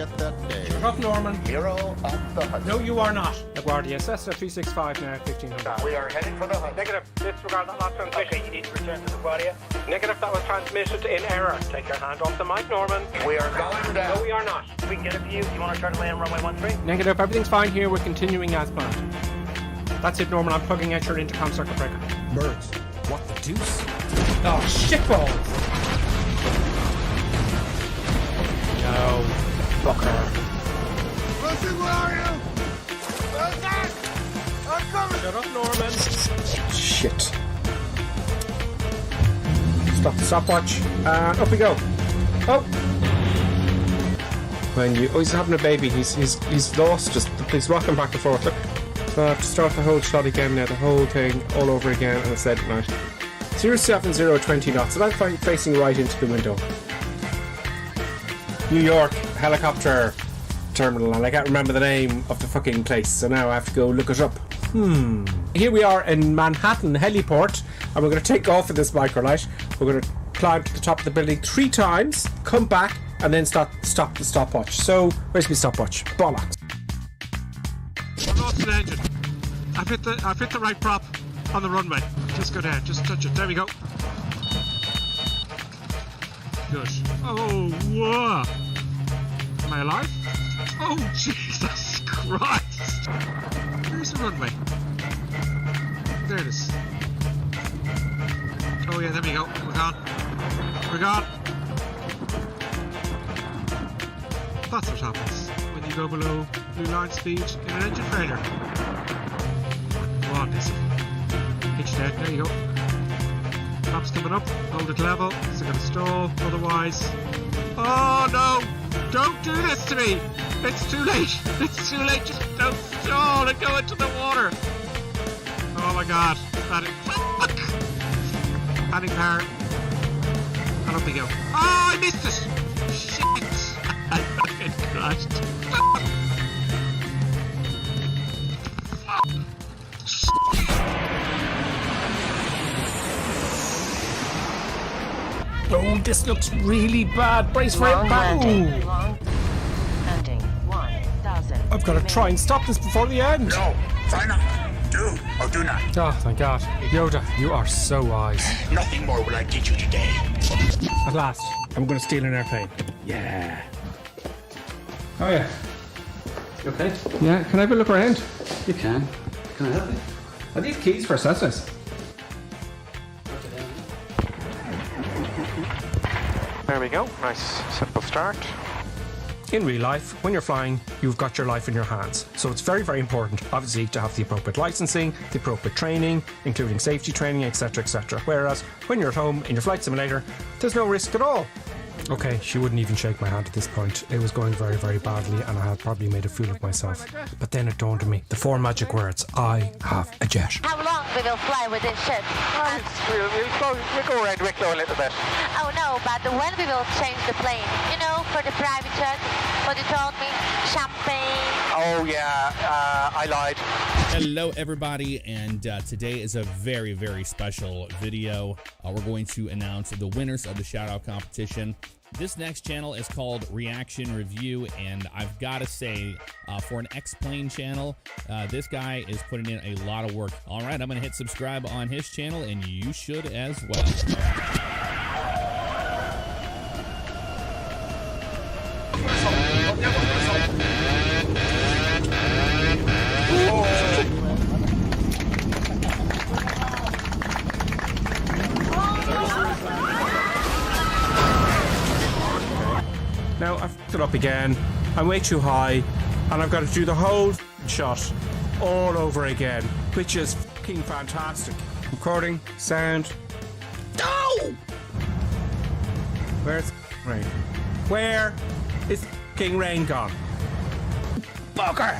get that day. Up Norman. Hero of the hunt. No, you are not. LaGuardia, Cessna 365 now, 1500. We are heading for the hunt. Negative. Disregard that last transmission. Okay, you need to return to LaGuardia. Negative, that was transmitted in error. Take your hand off the mic, Norman. We are going down. No, we are not. We can get a view. You want to try to land runway 13? Negative, everything's fine here. We're continuing as planned. That's it, Norman. I'm plugging out your intercom circuit breaker. Birds. What the deuce? Oh, shitballs! No. Fucker. Wilson, where are you? Wilson! I'm coming! Shut up, Norman. Shit. Stop the stopwatch. And up we go. Oh! When you... Oh, he's having a baby. He's lost. He's rocking back and forth. Look. So I have to start the whole shot again now. The whole thing all over again. And I said, right. 07020 knots. And I'm facing right into the window. New York helicopter terminal, and I can't remember the name of the fucking place, so now I have to go look it up. Here we are in Manhattan Heliport, and we're going to take off in this microlight. We're going to climb to the top of the building 3 times, come back, and then stop the stopwatch. So, where's my stopwatch? Bollocks. I've lost an engine. I've hit the right prop on the runway. Just go down, just touch it. There we go. Good. Oh, whoa. Am I alive? Oh, Jesus Christ. Where's the runway? There it is. Oh, yeah, there we go. We're gone. We're gone. That's what happens when you go below blue line speed in an engine failure. Go on, Nissa. Hitch down. There you go. Prop's coming up, hold it level, it's going to stall, otherwise... Oh no! Don't do this to me! It's too late! It's too late, just don't stall and go into the water! Oh my god, that is... Fuck! Adding power. And up we go. Oh, I missed it! Shit! I fucking crashed. Oh, this looks really bad. Brace for it. I've got to try and stop this before the end. No, try not. Do or do not. Oh, thank God. Yoda, you are so wise. Nothing more will I teach you today. At last, I'm going to steal an airplane. Yeah. Oh, yeah. You okay? Yeah, can I have a look around? You can. Can I help you? Are these keys for Cessnas? There we go. Nice, simple start. In real life, when you're flying, you've got your life in your hands. So it's very, very important, obviously, to have the appropriate licensing, the appropriate training, including safety training, etc., etc. Whereas when you're at home in your flight simulator, there's no risk at all. Okay, she wouldn't even shake my hand at this point. It was going very, very badly, and I had probably made a fool of myself. But then it dawned on me, the 4 magic words: I have a jet. How long we will fly with this ship? We'll go around Wicklow a little bit. Oh no, but when we will change the plane? You know, for the private jet, what you told me, champagne. Oh yeah, I lied. Hello everybody, and today is a very, very special video. We're going to announce the winners of the shout-out competition. This next channel is called Reaction Review, and I've got to say, for an X-Plane channel, this guy is putting in a lot of work. All right, I'm going to hit subscribe on his channel, and you should as well. Now I've fucked it up again. I'm way too high, and I've got to do the whole shot all over again, which is fucking fantastic. Recording, sound. No! Where's rain? Where is fucking rain gone? Bugger!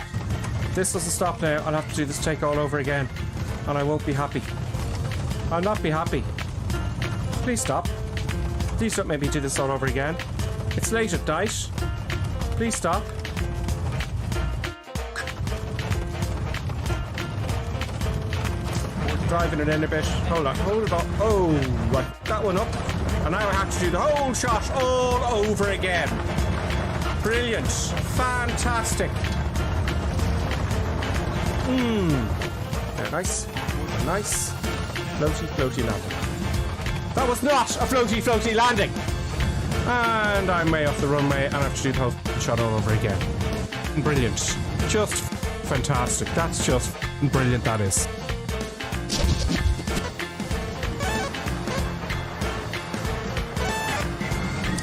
This doesn't stop now. I'll have to do this take all over again, and I won't be happy. I'll not be happy. Please stop. Please don't make me do this all over again. It's late at night. Please stop. We're driving it in a bit. Hold on, hold it up. Oh, right. That one up. And now I have to do the whole shot all over again. Brilliant. Fantastic. Very nice. Very nice. Floaty, floaty landing. That was not a floaty, floaty landing. And I'm way off the runway and I have to do the whole shot all over again. Brilliant. Just fantastic. That's just brilliant, that is.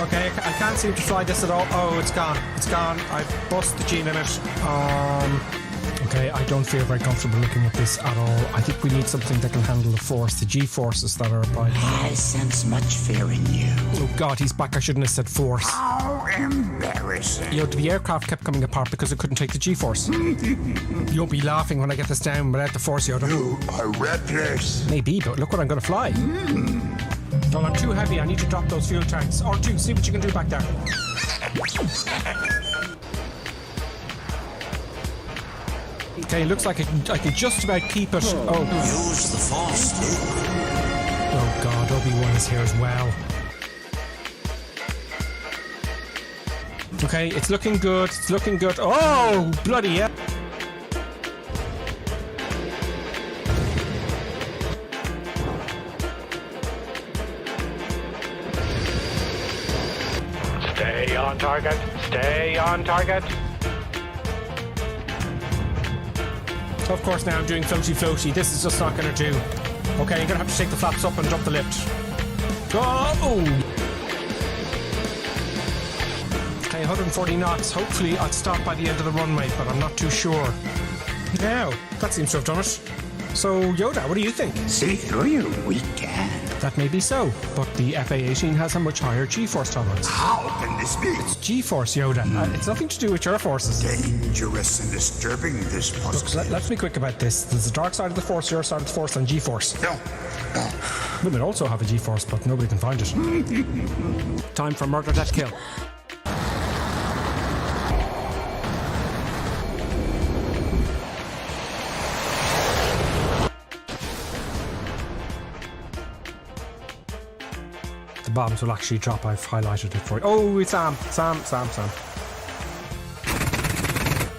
Okay, I can't seem to fly this at all. Oh, it's gone. It's gone. I bust the G-limit. Okay, I don't feel very comfortable looking at this at all. I think we need something that can handle the force, the G-forces that are applied. I sense much fear in you. Oh God, he's back. I shouldn't have said force. How embarrassing. You know, the aircraft kept coming apart because it couldn't take the G-force. You'll be laughing when I get this down without the force, Yoda. You are reckless. Maybe, but look what I'm going to fly. Well, I'm too heavy. I need to drop those fuel tanks. R2, see what you can do back there. Okay, looks like I can just about keep it. Oh. Use the force, Luke. Oh God, Obi-Wan is here as well. Okay, it's looking good. It's looking good. Oh, bloody hell. Stay on target. Stay on target. Of course, now I'm doing floaty floaty. This is just not going to do. Okay, you're going to have to take the flaps up and drop the lift. Go! Okay, 140 knots. Hopefully I'll stop by the end of the runway, but I'm not too sure. Now, that seems to have done it. So, Yoda, what do you think? See through you, we can. That may be so, but the FA-18 has a much higher G-force tolerance. How can this be? It's G-force, Yoda. It's nothing to do with your forces. Dangerous and disturbing, this Look, possibility. let's be quick about this. There's the dark side of the force, your side of the force, and G-force. No. Women also have a G-force, but nobody can find it. Time for murder, death, kill. The bombs will actually drop. I've highlighted it for you. Oh, it's Sam. Sam.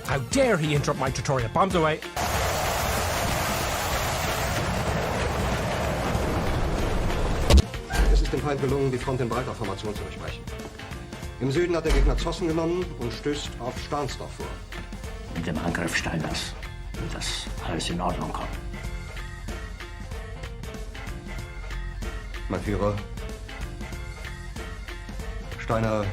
How dare he interrupt my tutorial? Bombs away. Es ist dem Feind gelungen, die Front in breiter Formation zu durchbrechen. Im Süden hat der Gegner Zossen genommen und stößt auf Stahnsdorf vor. Mit dem Angriff Steiners wird das alles in Ordnung kommen. Mein Führer, Steiner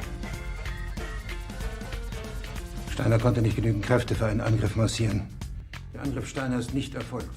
konnte nicht genügend Kräfte für einen Angriff massieren. Der Angriff Steiner ist nicht erfolgt.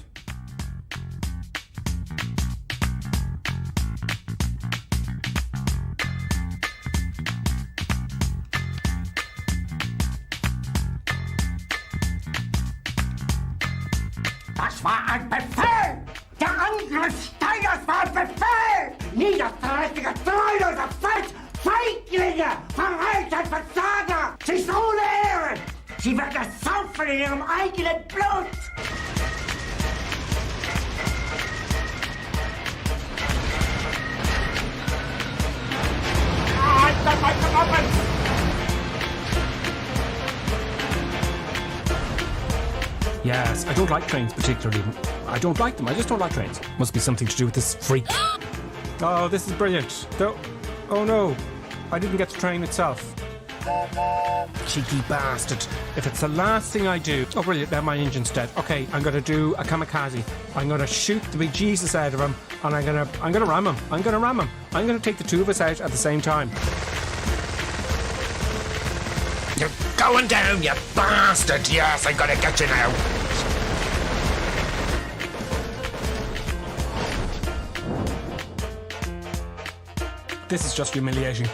Das war ein Befehl! Der Angriff Steiners war ein Befehl! Niederträchtige, treuloser Feind! Feiglinge! Verräter, Versager! Sie ist ohne Ehre! Sie wird ersaufen in ihrem eigenen Blut! Yes, I don't like trains particularly. I don't like them. I just don't like trains. Must be something to do with this freak. Oh, this is brilliant. Oh no, I didn't get the train itself. Cheeky bastard. If it's the last thing I do... Oh, brilliant, now my engine's dead. Okay, I'm going to do a kamikaze. I'm going to shoot the big Jesus out of him, and I'm going to ram him. I'm going to take the two of us out at the same time. You're going down, you bastard! Yes, I'm gonna get you now. This is just humiliating.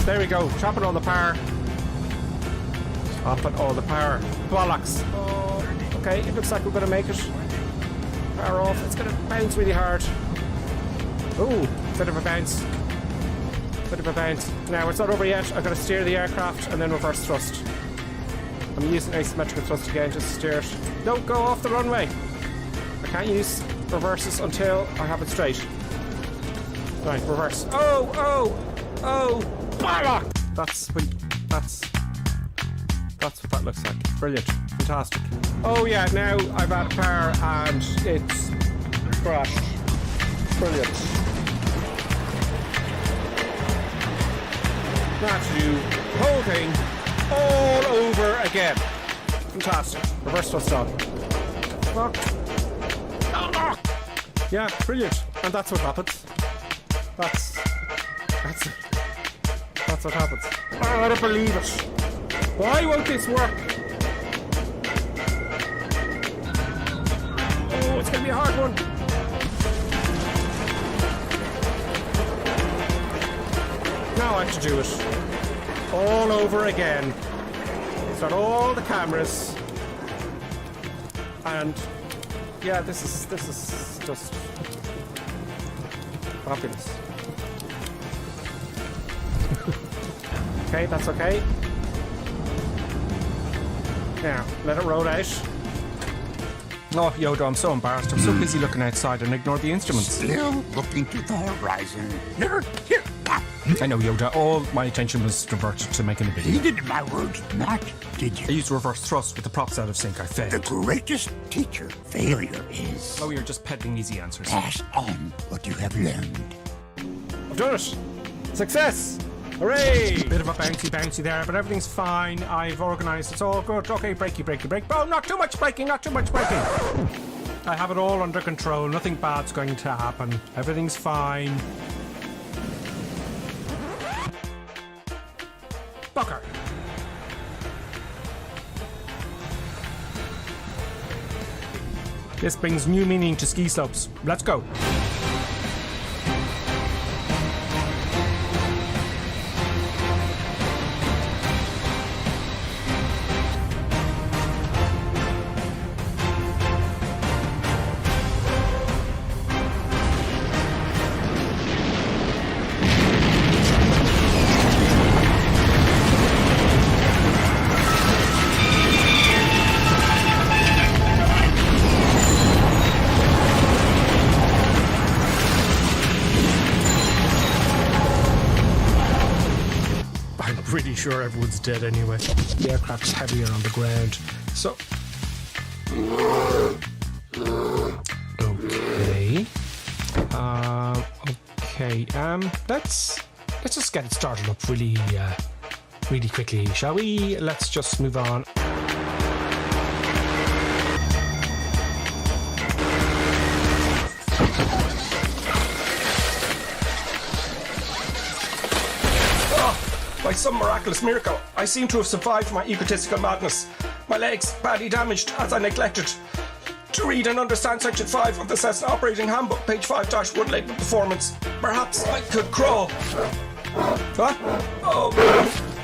There we go, chopping all the power. Chopping all the power. Bollocks. Oh, okay, it looks like we're going to make it. Power off. It's going to bounce really hard. Oh, bit of a bounce. Bit of a bounce. Now, it's not over yet. I've got to steer the aircraft and then reverse thrust. I'm using asymmetrical thrust again just to steer it. Don't go off the runway. I can't use reverses until I have it straight. Right, reverse. Oh! Bollock! That's what that looks like. Brilliant. Fantastic. Oh yeah, now I've had a power and it's crashed. Brilliant. Now I have to do the whole thing all over again. Fantastic. Reverse thrust on. Yeah, brilliant. And that's what happens. That's what happens. Oh, I don't believe it. Why won't this work? Oh, it's going to be a hard one. Now I have to do it all over again. Start all the cameras. And yeah, this is just fabulous. Okay, that's okay. Now, let it roll out. Oh, Yoda, I'm so embarrassed. I'm so busy looking outside and ignore the instruments. Still looking to the horizon. Here. I know, Yoda. All my attention was diverted to making a video. Heeded my words not, did you? I used reverse thrust with the props out of sync. I failed. The greatest teacher failure is... Oh, you're just peddling easy answers. Pass on what you have learned. I've done it! Success! Hooray! Bit of a bouncy there, but everything's fine. I've organised. It's all good. Okay, brakey. Oh, not too much braking. I have it all under control. Nothing bad's going to happen. Everything's fine. Bucker. This brings new meaning to ski slopes. Let's go. Pretty sure everyone's dead anyway. The aircraft's heavier on the ground. So let's just get it started up really quickly, shall we? Let's just move on. By some miraculous miracle, I seem to have survived my egotistical madness. My legs badly damaged as I neglected to read and understand Section 5 of the Cessna Operating Handbook, page 5-1, labeled Performance. Perhaps I could crawl. What? Oh,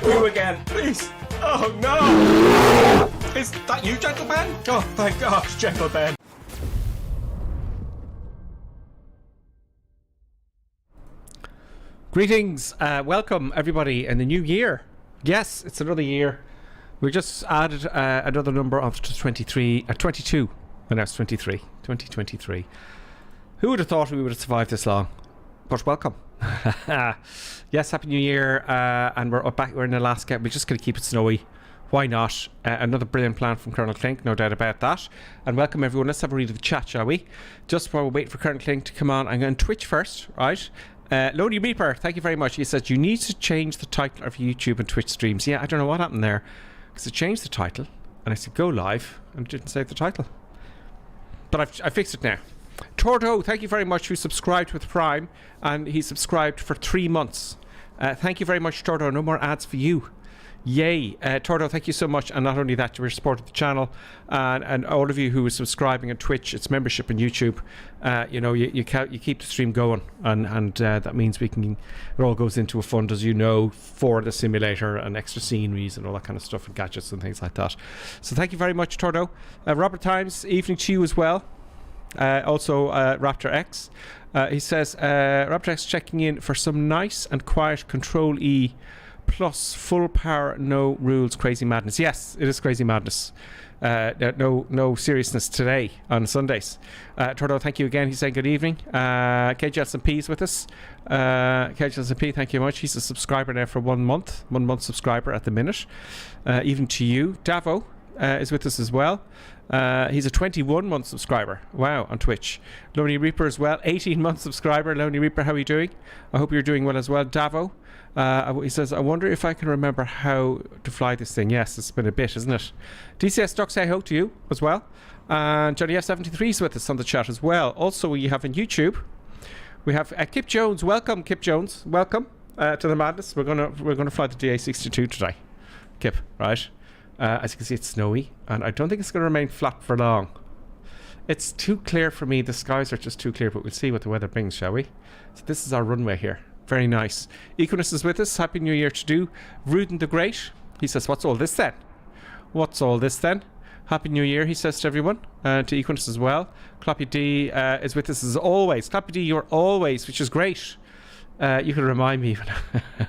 you again, please. Oh no! Is that you, Gentle Ben? Oh, thank gosh, Gentle Ben. Greetings, welcome everybody in the new year. Yes, it's another year. We just added another number of 22, and now it's 23, 2023. Who would have thought we would have survived this long? But welcome. Yes, happy new year, and we're in Alaska. We're just going to keep it snowy. Why not? Another brilliant plan from Colonel Klink, no doubt about that. And welcome everyone. Let's have a read of the chat, shall we? Just while we wait for Colonel Klink to come on, I'm going to Twitch first, right? Lodi Reaper, thank you very much. He says you need to change the title of YouTube and Twitch streams. Yeah, I don't know what happened there, because I changed the title and I said go live and it didn't save the title, but I fixed it now. Tordo, thank you very much, who subscribed with Prime, and he subscribed for 3 months. Thank you very much, Tordo. No more ads for you. Yay. Tordo, thank you so much. And not only that, you're supporting the channel, and all of you who are subscribing on Twitch, it's membership on YouTube. You know, you keep the stream going, and that means it all goes into a fund, as you know, for the simulator and extra sceneries and all that kind of stuff, and gadgets and things like that. So thank you very much, Tordo. Robert Times, evening to you as well. Also, Raptor X. He says, Raptor X checking in for some nice and quiet Control E plus full power, no rules, crazy madness. Yes, it is crazy madness. No seriousness today on Sundays. Turdo, thank you again. He's saying good evening. KGLSP is with us. KGLSP, thank you much. He's a subscriber now for 1 month. 1 month subscriber at the minute. Even to you. Davo is with us as well. He's a 21-month subscriber. Wow, on Twitch. Lonely Reaper as well. 18-month subscriber. Lonely Reaper, how are you doing? I hope you're doing well as well. Davo. He says, I wonder if I can remember how to fly this thing. Yes, it's been a bit, isn't it? DCS Duck, say hello to you as well. And Johnny F73 is with us on the chat as well. Also, we have on YouTube, we have Kip Jones. Welcome, Kip Jones. Welcome to the madness. We're gonna fly the DA-62 today, Kip. Right? As you can see, it's snowy, and I don't think it's going to remain flat for long. It's too clear for me. The skies are just too clear, but we'll see what the weather brings, shall we? So this is our runway here. Very nice. Equinus is with us. Happy New Year to do. Rudin the Great. He says, what's all this then? What's all this then? Happy New Year, he says to everyone. To Equinus as well. Clappy D is with us as always. Clappy D, you're always, which is great. You can remind me,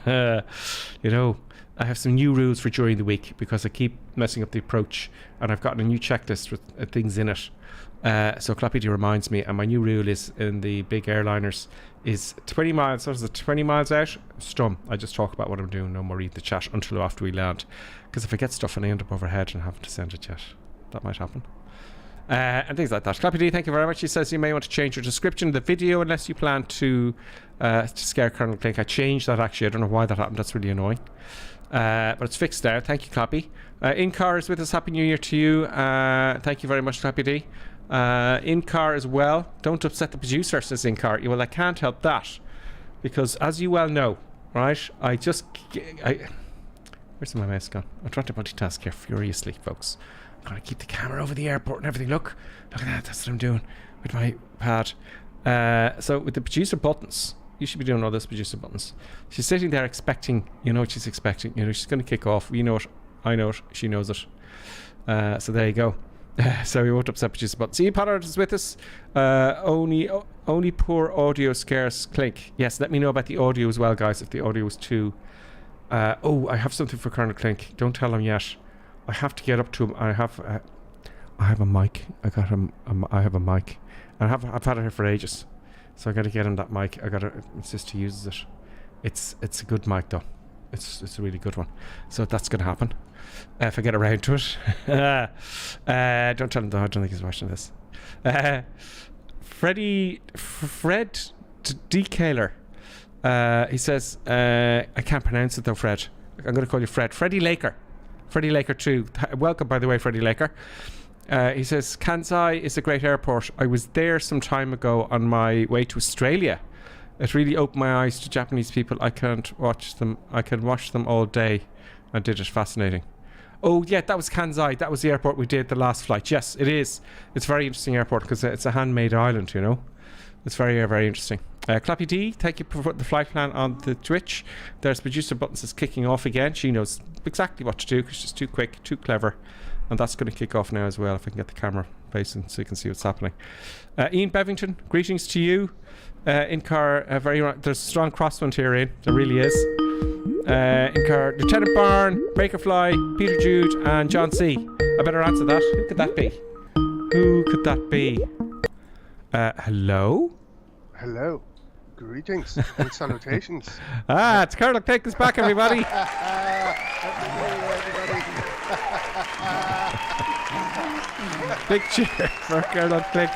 you know, I have some new rules for during the week because I keep messing up the approach, and I've gotten a new checklist with things in it. So Clappy D reminds me, and my new rule is in the big airliners is 20 miles. So is it 20 miles out? Stum. I just talk about what I'm doing, no more read the chat until after we land. Because if I get stuff and I end up overhead and having to send it yet, that might happen. And things like that. Clappy D, thank you very much. He says you may want to change your description of the video unless you plan to scare Colonel Clink. I changed that actually. I don't know why that happened. That's really annoying. But it's fixed now. Thank you, Clappy. In-car is with us. Happy New Year to you. Thank you very much, Clappy D. In-car as well. Don't upset the producer, says In-car. Well, I can't help that. Because as you well know, right, where's my mouse gone? I'm trying to multitask here furiously, folks. I'm going to keep the camera over the airport and everything. Look at that. That's what I'm doing with my pad. So with the producer buttons, you should be doing all those producer buttons. She's sitting there expecting, you know what she's expecting. You know, she's going to kick off. We know it. I know it. She knows it. So there you go. So we won't upset producer buttons. Ian Pollard is with us. Only poor audio scares Clink. Yes, let me know about the audio as well, guys, if the audio was too... oh, I have something for Colonel Clink. Don't tell him yet. I have to get up to him. I have a mic. I have a mic. And I've had it here for ages. So I got to get him that mic. I got to insist he uses it. It's a good mic though. It's a really good one. So that's going to happen if I get around to it. Don't tell him though. I don't think he's watching this. Fred Decaler. He says I can't pronounce it though, Fred. I'm going to call you Fred. Freddie Laker. Freddie Laker too. Welcome, by the way, Freddie Laker. He says Kansai is a great airport. I was there some time ago on my way to Australia. It really opened my eyes to Japanese people. I can watch them all day, and did it. Fascinating. Oh yeah, that was Kansai. That was the airport we did the last flight. Yes, it is. It's a very interesting airport because it's a handmade island, you know. It's very, very interesting. Clappy D, thank you for putting the flight plan on the Twitch. There's producer buttons is kicking off again. She knows exactly what to do because she's too quick, too clever. And that's going to kick off now as well if I can get the camera facing so you can see what's happening. Ian Bevington, greetings to you. In-car, there's a strong crosswind here, Ian. There really is. In-car, Lieutenant Barn, Bakerfly, Peter Jude, and John C. I better answer that. Who could that be? Who could that be? Hello? Hello. Greetings and salutations. It's Colonel Clink is back, everybody. Big cheer for Colonel Clink.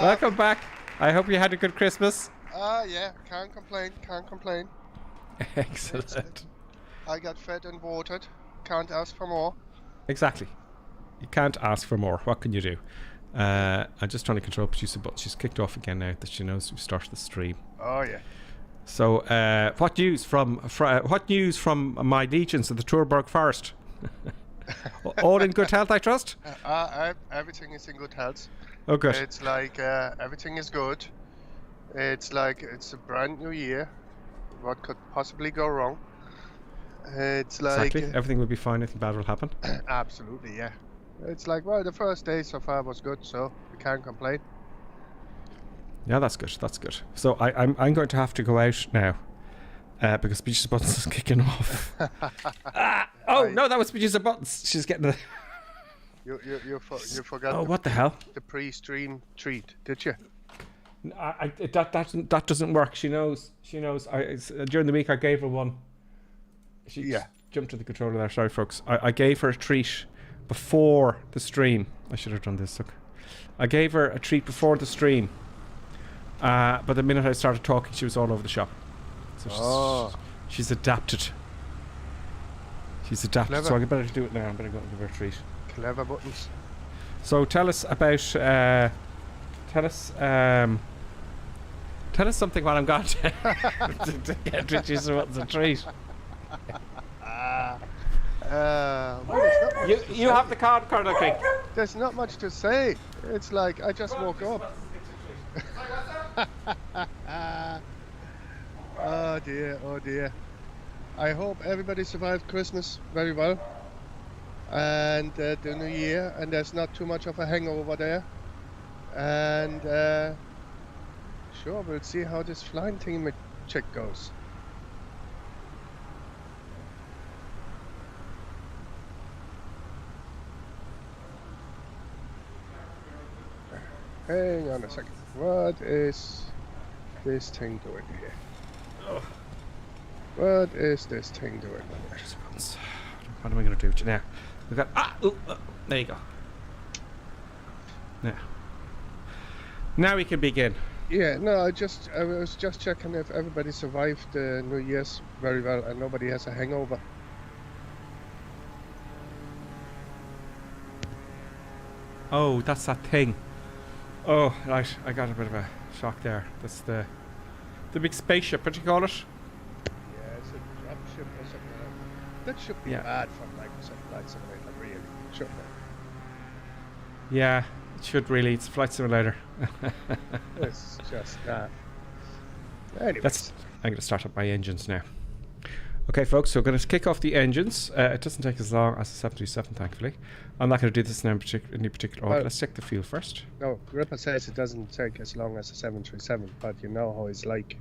Welcome back. I hope you had a good Christmas. Yeah, can't complain. Excellent. I got fed and watered. Can't ask for more. Exactly. You can't ask for more. What can you do? I'm just trying to control producer, but she's kicked off again now that she knows we've started the stream. Oh yeah. So, what news from my legions of the Turberg Forest? All in good health, I trust. Everything is in good health. Oh, good. It's like everything is good. It's like it's a brand new year. What could possibly go wrong? It's like exactly. Everything will be fine. Nothing bad will happen. Absolutely, yeah. It's like, well, the first day so far was good, so we can't complain. Yeah, that's good. That's good. So I'm going to have to go out now because Beaches Buttons is kicking off. No, that was Beaches Buttons. She's getting the. You forgot. Oh, what the hell? The pre-stream treat, did you? That doesn't work. She knows. During the week, I gave her one. She jumped to the controller there. Sorry, folks. I gave her a treat before the stream. I should have done this. Look, I gave her a treat before the stream. But the minute I started talking, she was all over the shop. So she's adapted. She's adapted. Clever. So I better do it now. I better go and give her a treat. Clever buttons. So tell us about. Tell us something while I'm gone to get Beaches Buttons a treat. You have the card, Colonel King. There's not much to say. It's like I just woke up. Oh dear. I hope everybody survived Christmas very well. And the New Year, and there's not too much of a hangover there. And sure, we'll see how this flying thing check goes. Hang on a second. What is this thing doing here? What is this thing doing here? What am I going to do now? We've got there you go. Now we can begin. Yeah, no, I was just checking if everybody survived the New Year's very well and nobody has a hangover. Oh, that's that thing. Oh, right, I got a bit of a shock there. That's the big spaceship, what do you call it? Yeah, it's a dropship or something like that. That should be bad for Microsoft Flight Simulator, really. Shouldn't it? Yeah, it should really. It's a flight simulator. It's just that. Anyways. I'm going to start up my engines now. Okay, folks, so we're going to kick off the engines. It doesn't take as long as the 737, thankfully. I'm not going to do this in any particular order. Let's check the fuel first. No, Ripper says it doesn't take as long as the 737, but you know how it's like.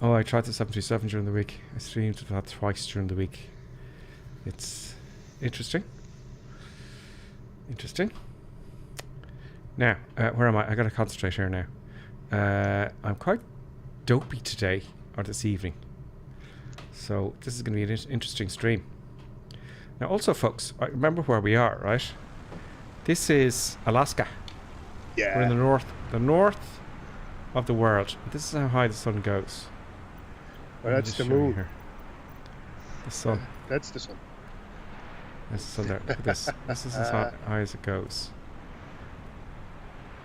Oh, I tried the 737 during the week. I streamed that twice during the week. It's interesting. Now, where am I? I got to concentrate here now. I'm quite dopey today, or this evening. So this is going to be an interesting stream. Now also, folks, remember where we are, right? This is Alaska. Yeah. We're in the north of the world. This is how high the sun goes. Well, that's the moon. Here. The sun. That's the sun. That's the sun there. Look at this. This is as high as it goes.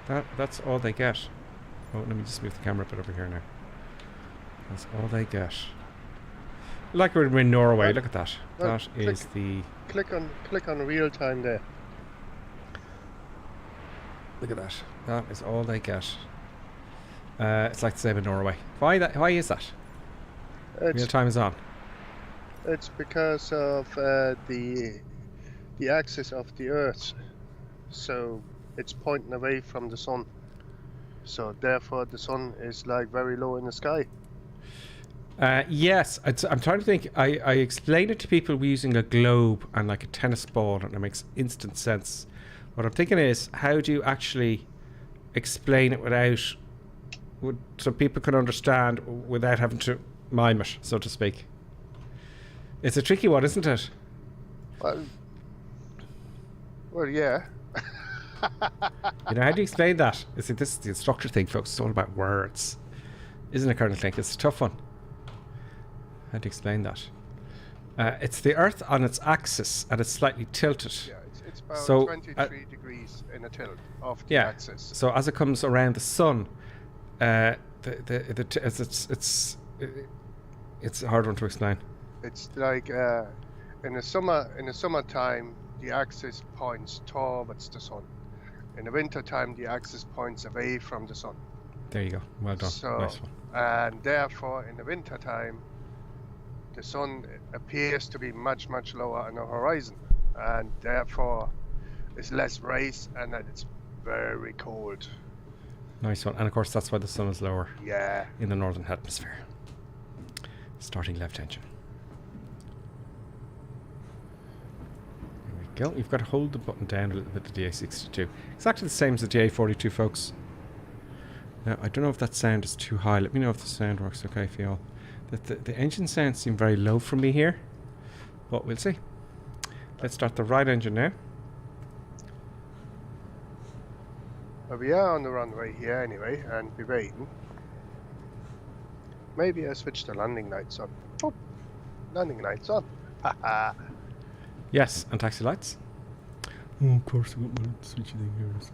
That's all they get. Oh, let me just move the camera a bit over here now. That's all they get. Like we're in Norway. Look at that. That is the. Click on real time there. Look at that. That is all they get. It's like the same in Norway. Why is that? Real time is on. It's because of the axis of the Earth. So it's pointing away from the sun. So therefore the sun is like very low in the sky. Yes, I'm trying to think. I explain it to people using a globe and like a tennis ball, and it makes instant sense. What I'm thinking is, how do you actually explain it so people can understand without having to mime it, so to speak? It's a tricky one, isn't it? Well, yeah. You know, how do you explain that? This is the instructor thing, folks. It's all about words, isn't it, Colonel Clink? It's a tough one. How do you explain that? It's the Earth on its axis, and it's slightly tilted. Yeah, it's about 23 degrees in a tilt of the axis. So as it comes around the sun, it's a hard one to explain. It's like in the summertime, the axis points towards the sun. In the wintertime, the axis points away from the sun. There you go. Well done. So, nice one. And therefore, in the wintertime, the sun appears to be much, much lower on the horizon. and therefore it's less race, and then it's very cold. Nice one. And of course, that's why the sun is lower. Yeah. In the northern hemisphere. Starting left engine. There we go. You've got to hold the button down a little bit, the DA-62. Exactly the same as the DA-42, folks. Now, I don't know if that sound is too high. Let me know if the sound works okay for you all. The engine sounds seem very low for me here, but we'll see. Let's start the right engine now. Well, we are on the runway here anyway, and we're waiting. Maybe I switch the landing lights on. Oh, landing lights on. Haha. Yes, and taxi lights. Oh, of course, I got my switchy thing here. So.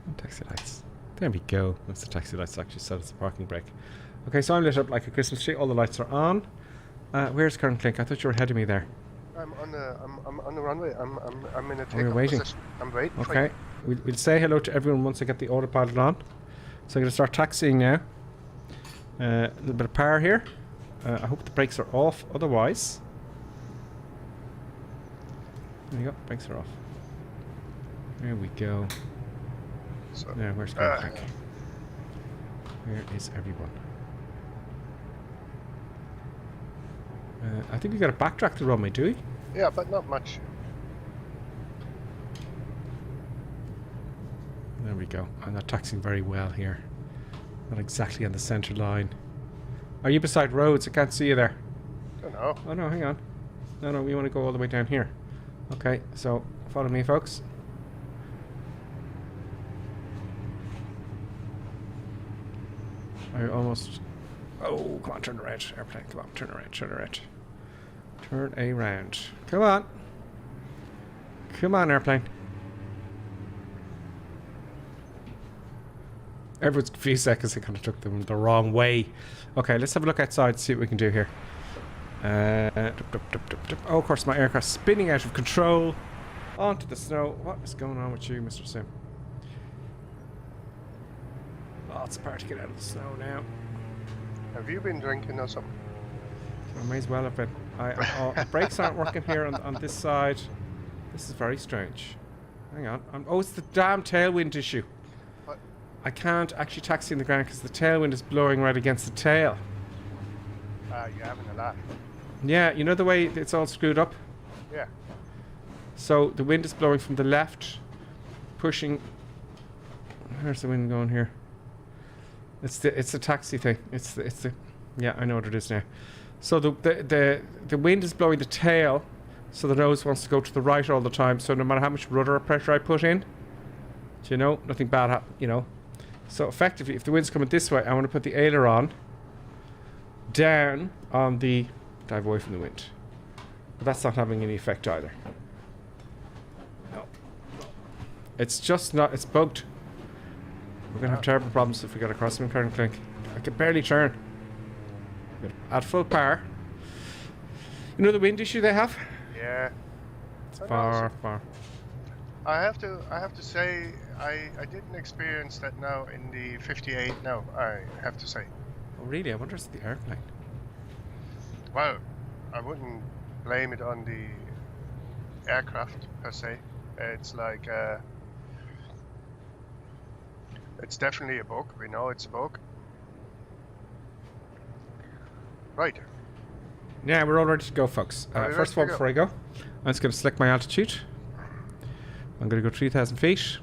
And taxi lights. There we go. That's the taxi lights actually set as a parking brake. Okay, so I'm lit up like a Christmas tree. All the lights are on. Where's Karen Clink? I thought you were ahead of me there. I'm on the runway. I'm in a We're takeoff waiting. position. I'm waiting. Okay, we'll say hello to everyone once I get the autopilot on. So I'm going to start taxiing now. A little bit of power here. I hope the brakes are off. Otherwise, there you go. Brakes are off. There we go. So, now where's Karen Clink? Where is everyone? I think we got to backtrack the runway, do we? yeah, but not much. There we go. I'm not taxiing very well here. Not exactly on the centre line. Are you beside roads? I can't see you there. Don't know. Oh no, hang on. No, we want to go all the way down here. Okay, so follow me, folks. I almost... Oh, come on, turn around, airplane. Come on, turn around, turn around. Turn around. Come on. Come on, airplane. Everyone's confused there because they kind of took them the wrong way. Okay, let's have a look outside, see what we can do here. Oh, of course, my aircraft's spinning out of control. Onto the snow. What is going on with you, Mr. Sim? Lots of power to get out of the snow now. Have you been drinking or something? I may as well have been. The brakes aren't working here on this side. This is very strange. Hang on. Oh, it's the damn tailwind issue. What? I can't actually taxi in the ground because the tailwind is blowing right against the tail. You're having a laugh. Yeah, you know the way it's all screwed up? Yeah. So the wind is blowing from the left, pushing... Where's the wind going here? It's the taxi thing. It's the yeah, I know what it is now. So the wind is blowing the tail, so the nose wants to go to the right all the time. So no matter how much rudder pressure I put in, you know, nothing bad happens. You know, so effectively, if the wind's coming this way, I want to put the aileron down on the dive away from the wind. But that's not having any effect either. No, it's just not. It's bugged. We're gonna have terrible problems if we get across them, Karen Clink. I can barely turn. At full power. You know the wind issue they have? Yeah. It's far. I have to say I didn't experience that now in the 58. No, I have to say. Oh really? I wonder if it's the airplane. Well, I wouldn't blame it on the aircraft per se. It's like it's definitely a bug. We know it's a bug. Right. Yeah, we're all ready to go, folks. First of all, before I go, I'm just going to select my altitude. I'm going to go 3,000 feet.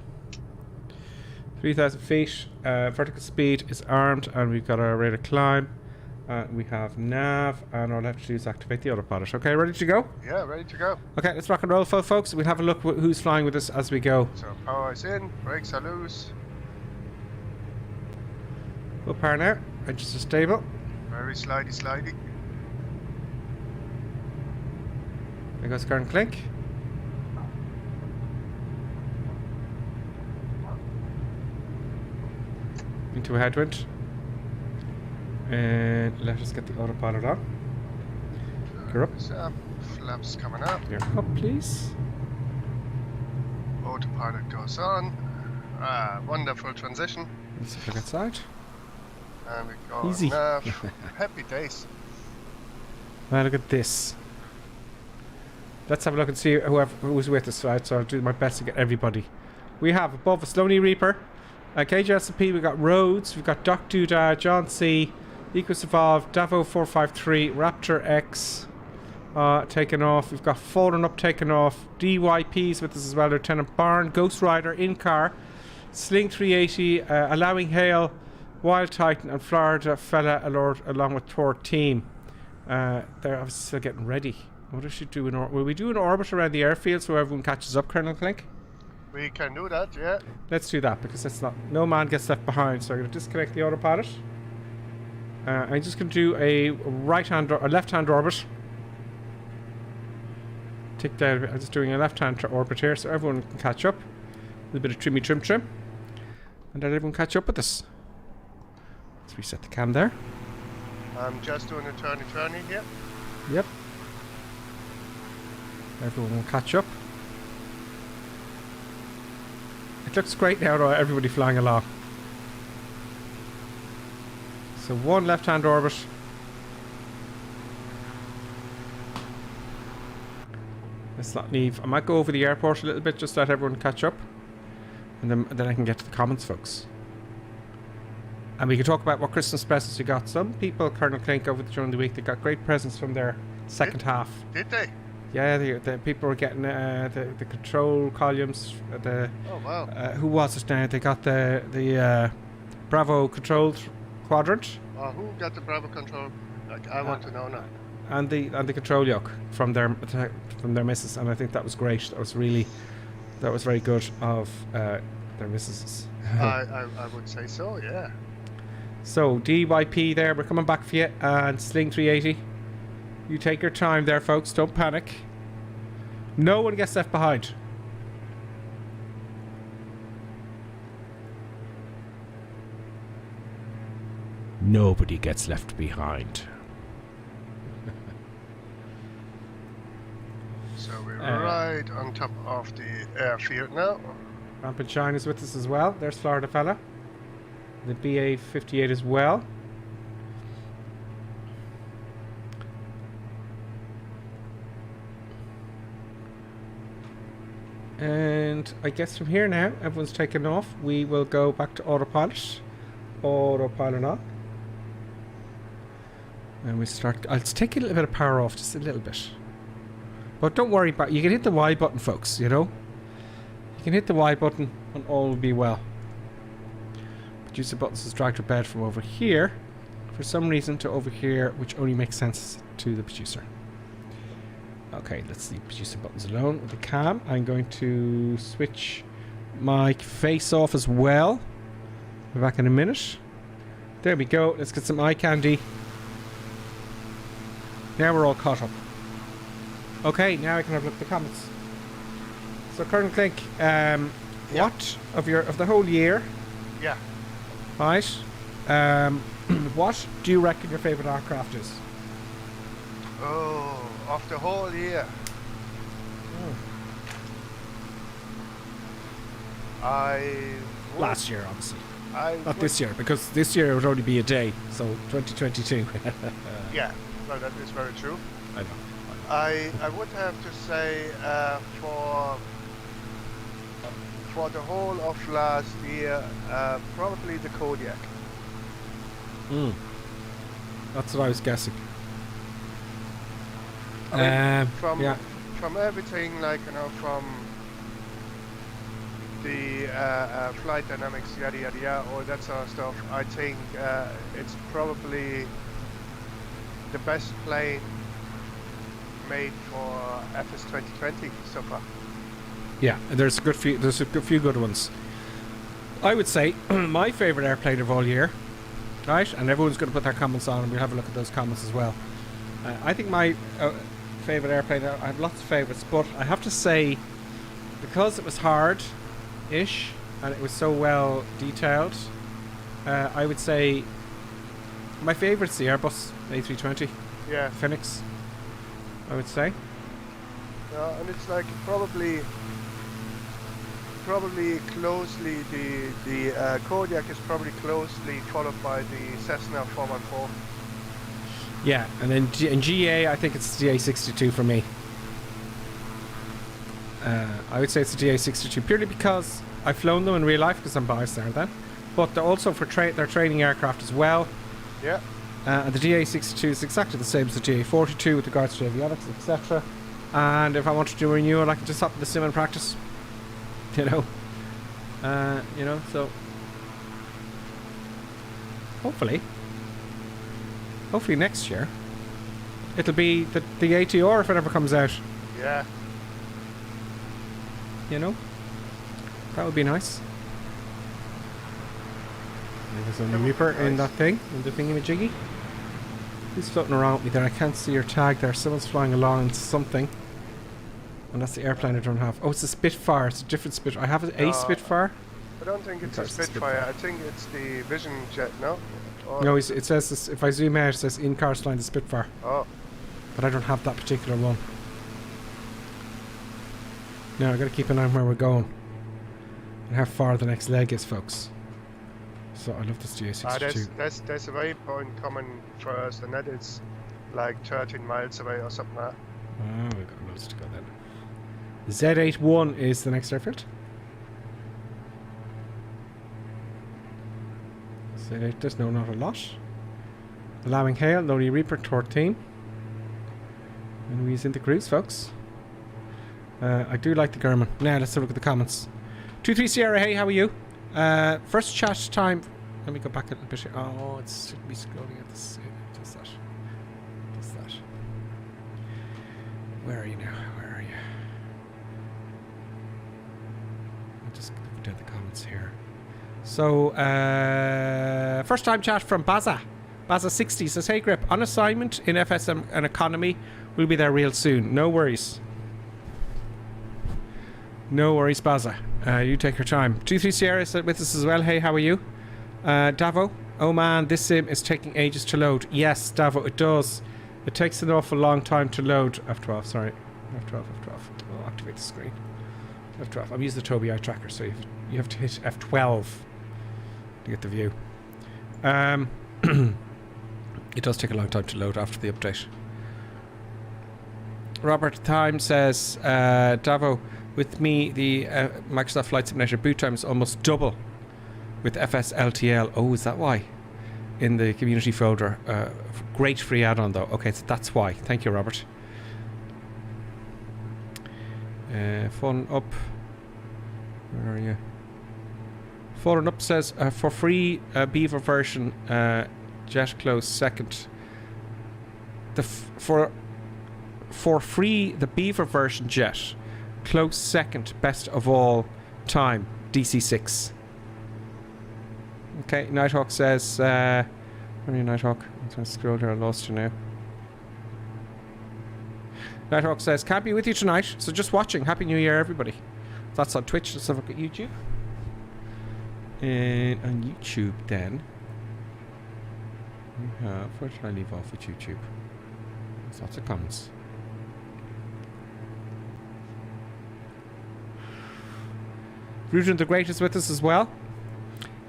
3,000 feet. Vertical speed is armed, and we've got our rate of climb. We have nav, and all I have to do is activate the autopilot. Okay, ready to go? Yeah, ready to go. Okay, let's rock and roll, folks. We'll have a look who's flying with us as we go. So power is in, brakes are loose. Full power now. Engines are stable. Very slidey. There goes Karen Clink. Into a headwind. And let us get the autopilot on. Gear up. Flaps coming up. Gear up, please. Autopilot goes on. Wonderful transition. Let's look outside. And we go easy. Happy days. Well, look at this. Let's have a look and see who's with us, right? So I'll do my best to get everybody. We have above us Lonely Reaper, KJSP, we've got Rhodes, we've got Doc Doodah, John C, Equus Evolved, Davo 453, Raptor X taken off. We've got Fallen Up taken off. DYP's with us as well, Lieutenant Barn, Ghost Rider in car, Sling 380, Allowing Hail, Wild Titan, and Florida Fella along with Tor Team. They're obviously still getting ready. What does she do? Will we do an orbit around the airfield so everyone catches up, Colonel Clink? We can do that, yeah. Let's do that because it's not. No man gets left behind. So I'm going to disconnect the autopilot. I'm just going to do a left-hand orbit. Tick down. I'm just doing a left-hand orbit here so everyone can catch up. A little bit of trim, and let everyone catch up with us. Let's reset the cam there. I'm just doing a turny here. Yep. Everyone will catch up. It looks great now, though, everybody flying along. So one left-hand orbit. Let's not leave. I might go over the airport a little bit, just to let everyone catch up. And then I can get to the comments, folks. And we can talk about what Christmas presents you got. Some people, Colonel Clink, during the week, they got great presents from their second half. Did they? Yeah, the people were getting the control columns. Oh wow! Who was it now? They got the Bravo control quadrant. Who got the Bravo control? I want to know now. And the control yoke from their missus, and I think that was great. That was very good of their missuses. I would say so, yeah. So DYP there, we're coming back for you, and Sling 380. You take your time there, folks. Don't panic. No one gets left behind. Nobody gets left behind. So we're right on top of the airfield now. Rampant Shine is with us as well. There's Florida Fella. The BA-58 as well. And I guess from here now, everyone's taken off. We will go back to autopilot. Autopilot on. And we start. I'll take a little bit of power off, just a little bit. But don't worry about. You can hit the Y button, folks. You know. You can hit the Y button, and all will be well. Producer buttons is dragged to bed from over here, for some reason, to over here, which only makes sense to the producer. Okay, let's leave producer buttons alone. With the cam, I'm going to switch my face off as well. We're back in a minute. There we go. Let's get some eye candy. Now we're all caught up. Okay, now I can have a look at the comments. So, Colonel Clink, what of the whole year? Yeah. Right. What do you reckon your favourite aircraft is? Oh, of the whole year. Last year, obviously. Not this year, because this year it would only be a day, so 2022. Yeah, well, that is very true. I know. I would have to say for the whole of last year, probably the Kodiak. That's what I was guessing. From everything, like, you know, from the flight dynamics, yada yada yada, all that sort of stuff, I think it's probably the best plane made for FS 2020 so far. Yeah, there's a few good ones. I would say my favourite airplane of all year, right? And everyone's going to put their comments on, and we'll have a look at those comments as well. I think my favourite airplane, I have lots of favourites, but I have to say, because it was hard-ish and it was so well detailed, I would say my favourite's the Airbus A320. Yeah. Phoenix, I would say. And it's like probably closely the Kodiak is probably closely followed by the Cessna 414. Yeah, and then in GA, I think it's the DA-62 for me. I would say it's a DA-62 purely because I've flown them in real life because I'm biased there then. But they're also for their training aircraft as well. Yeah. And the DA-62 is exactly the same as the DA-42 with regards to avionics, etc. And if I wanted to do a renewal, I could just hop in the sim and practice. You know. So hopefully next year it'll be the ATR if it ever comes out. Yeah. You know, that would be nice. There's a Reaper in that thing, in the thingy-majiggy. Who's floating around with me there? I can't see your tag there. Someone's flying along into something. And that's the airplane I don't have. Oh, it's a Spitfire. It's a different Spitfire. I have a Spitfire. I don't think it's a Spitfire. I think it's the Vision Jet, no? No, it says this, if I zoom out, it says in-car line the Spitfire. Oh. But I don't have that particular one. Now I gotta keep an eye on where we're going and how far the next leg is, folks. So I love this DA-62. There's a waypoint coming for us, and that is like 13 miles away or something like that. Oh, we've got loads to go then. Z81 is the next airfield. Z8, there's not a lot. Allowing hail, Lonely Reaper, 13. And we's into cruise, folks. I do like the Garmin. Now let's have a look at the comments. 23 Sierra, hey, how are you? First chat time. Let me go back a little bit here. Oh, it should be scrolling at this. Does that. Where are you now? Where are you? I'll just look down the comments here. So, first time chat from Baza. Baza60 says, hey Grip, on assignment in FSM and economy. We'll be there real soon. No worries. No worries, Baza. You take your time. 23 Sierra is with us as well. Hey, how are you? Davo. Oh man, this sim is taking ages to load. Yes, Davo, it does. It takes an awful long time to load. F12, sorry. F12. I'll activate the screen. F12. I'm using the Tobii eye tracker, so you have to hit F12 to get the view. It does take a long time to load after the update. Robert Time says, Davo, with me, the Microsoft Flight Simulator boot time is almost double with FSLTL. Oh, is that why? In the community folder. Great free add-on, though. Okay, so that's why. Thank you, Robert. Fun Up. Where are you? Fallen Up says, for free Beaver version, Jet close second. For free, the Beaver version Jet. Close second, best of all time, DC6. Okay, Nighthawk says, where are you, Nighthawk? I'm trying to scroll here, I lost you now. Nighthawk says, can't be with you tonight, so just watching. Happy New Year, everybody. That's on Twitch. Let's have a look at YouTube. And on YouTube, then, we have, where should I leave off with YouTube? There's lots of comments. Rudin the Great is with us as well.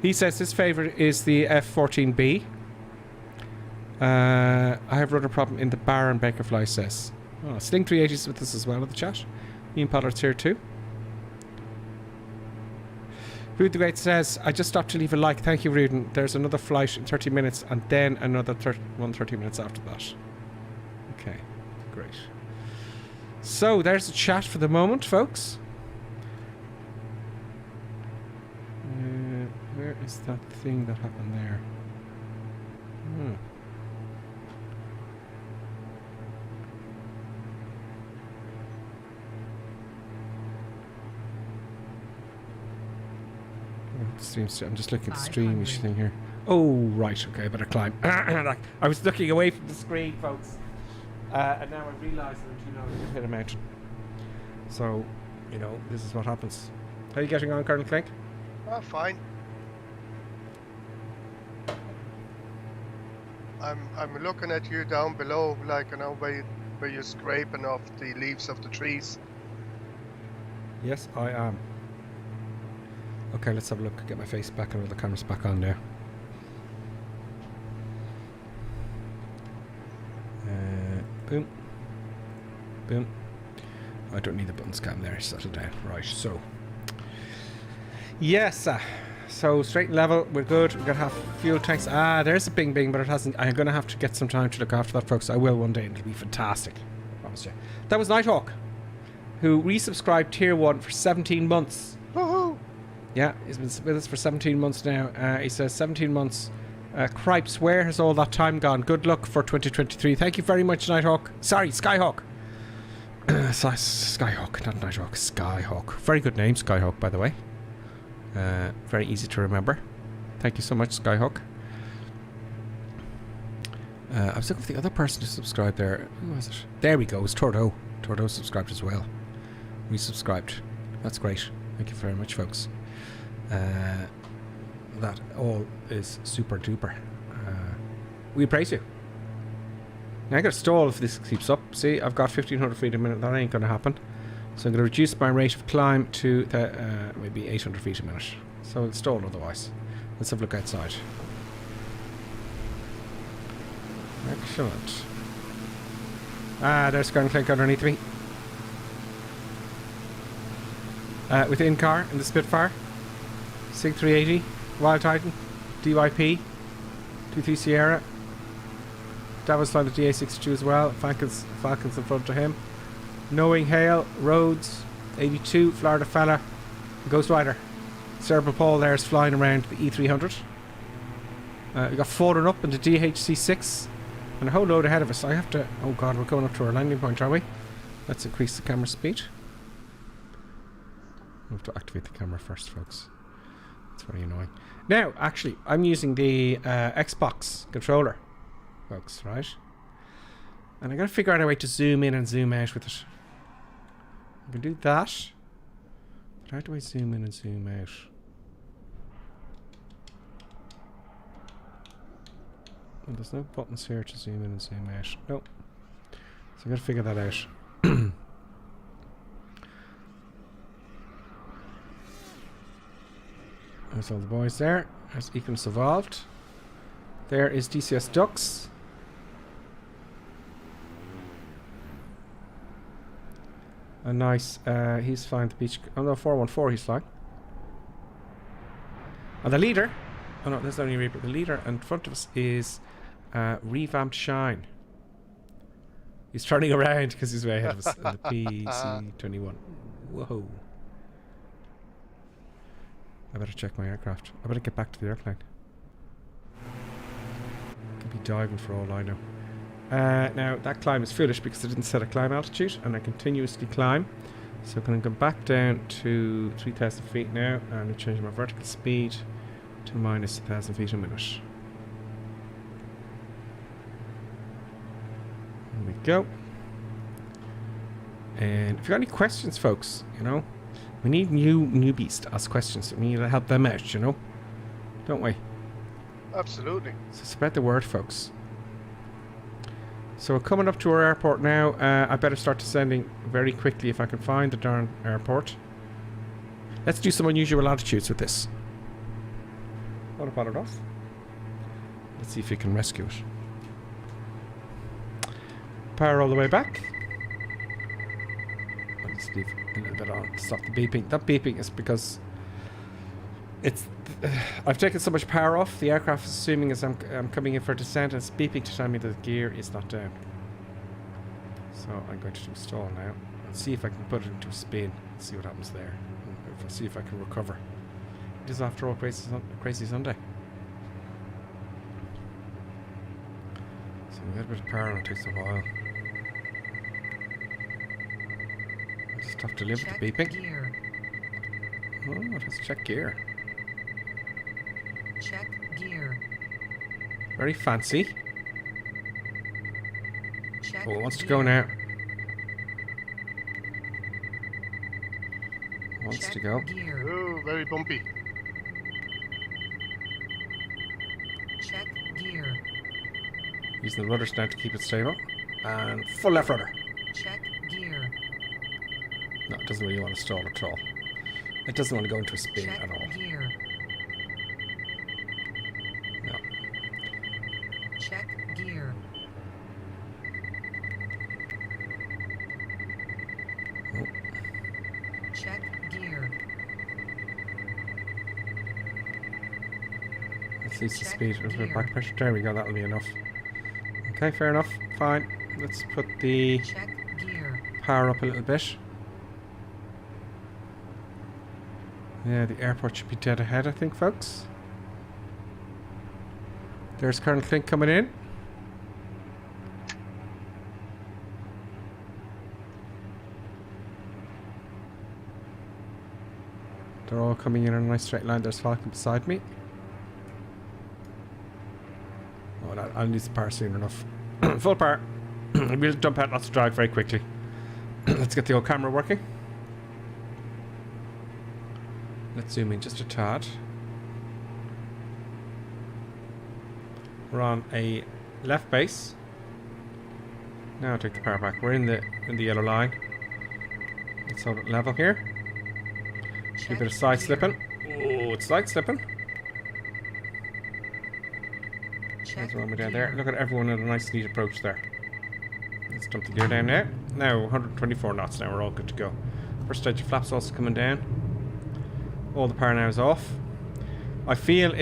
He says his favourite is the F-14B. I have rudder problem in the Baron Bakerfly says. Oh, Sling 380 is with us as well in the chat. Ian Pollard's here too. Rudin the Great says, I just stopped to leave a like. Thank you, Rudin. There's another flight in 30 minutes and then another 30 minutes after that. Okay, great. So there's the chat for the moment, folks. Where is that thing that happened there? I'm just looking at the streamish thing here. Oh, right, okay, I better climb. I was looking away from the screen, folks. And now I realise that I'm too low to hit a mountain. So, you know, this is what happens. How are you getting on, Colonel Clink? Oh, fine. I'm looking at you down below, like, you know, where you're scraping off the leaves of the trees. Yes, I am. Okay, let's have a look. Get my face back and all the cameras back on there. Boom. Boom. I don't need the buttons cam there. Settle down. Right, so. Yes, so straight and level, we're good. We're gonna have fuel tanks. There's a bing bing, but it hasn't. I'm gonna have to get some time to look after that, folks. I will one day, and it'll be fantastic. I promise you. That was Nighthawk, who resubscribed Tier 1 for 17 months. Woohoo! Yeah, he's been with us for 17 months now. He says 17 months. Cripes, where has all that time gone? Good luck for 2023. Thank you very much, Nighthawk. Sorry, Skyhawk. Skyhawk, not Nighthawk. Skyhawk. Very good name, Skyhawk, by the way. Very easy to remember. Thank you so much, Skyhawk. I was looking for the other person to subscribe there. Who was it? There we go. It was Tordo. Tordo subscribed as well. Resubscribed. That's great. Thank you very much, folks. That all is super duper. We praise you. Now I gotta stall if this keeps up. See, I've got 1500 feet a minute. That ain't gonna happen. So I'm gonna reduce my rate of climb to maybe 800 feet a minute. So it'll stall otherwise. Let's have a look outside. Excellent. There's Gunklink underneath me. With in-car in the Spitfire. SIG 380. Wild Titan. DYP. 23 Sierra. Davos flying the DA-62 as well. Falcons in front of him. Knowing Hale. Rhodes. 82. Florida Fella. Ghost Rider. Cerebral Paul there is flying around the E300. We got fallen up in the DHC6. And a whole load ahead of us. I have to... Oh god, we're going up to our landing point, are we? Let's increase the camera speed. We have to activate the camera first, folks. It's very annoying. Now, actually, I'm using the Xbox controller, folks, right? And I'm going to figure out a way to zoom in and zoom out with it. I can do that. But how do I zoom in and zoom out? Well, there's no buttons here to zoom in and zoom out. Nope. So I'm going to figure that out. There's all the boys there. There's Equinus Evolved. There is DCS Ducks. A nice, he's flying the beach. Oh no, 414 he's flying. And the leader, oh no, there's only Reaper. The leader in front of us is Revamped Shine. He's turning around because he's way ahead of us. The PC-21. Whoa. I better check my aircraft. I better get back to the airplane. Could be diving for all I know. Now, that climb is foolish because I didn't set a climb altitude and I continuously climb. So I'm going to go back down to 3,000 feet now and change my vertical speed to minus 1,000 feet a minute. There we go. And if you've got any questions, folks, you know, we need newbies to ask questions. We need to help them out, you know? Don't we? Absolutely. So spread the word, folks. So we're coming up to our airport now. I better start descending very quickly if I can find the darn airport. Let's do some unusual altitudes with this. What about it off? Let's see if we can rescue it. Power all the way back. I'll just leave a little bit on to stop the beeping. That beeping is because it's... I've taken so much power off. The aircraft is assuming as I'm coming in for descent, and it's beeping to tell me that the gear is not down. So I'm going to do stall now and see if I can put it into a spin and see what happens there. And see if I can recover. It is after all crazy Sunday. So we get a bit of power and it takes a while. I just have to live with the beeping. Gear. Oh, it has check gear. Check gear. Very fancy. Check oh, it wants to go now. Wants check to go. Gear. Oh, very bumpy. Check gear. Using the rudders now to keep it stable. And full left rudder. Check gear. No, it doesn't really want to stall at all. It doesn't want to go into a spin check at all. Gear. Check gear. Check gear. Let's lose the speed. There's a bit of back pressure. There we go. That'll be enough. Okay, fair enough. Fine. Let's put the power up a little bit. Yeah, the airport should be dead ahead, I think, folks. There's Colonel Clint coming in. They're all coming in on a nice straight line. There's Falcon beside me. Oh, no, I'll lose the power soon enough. Full power. We'll jump out lots of drag very quickly. Let's get the old camera working. Let's zoom in just a tad. We're on a left base. Now I'll take the power back. We're in the yellow line. Let's hold it level here. A bit of side slipping. Oh, it's side slipping. There's one down there. Look at everyone in a nice neat approach there. Let's dump the gear down now. Now 124 knots now. We're all good to go. First stage of flaps also coming down. All the power now is off. I feel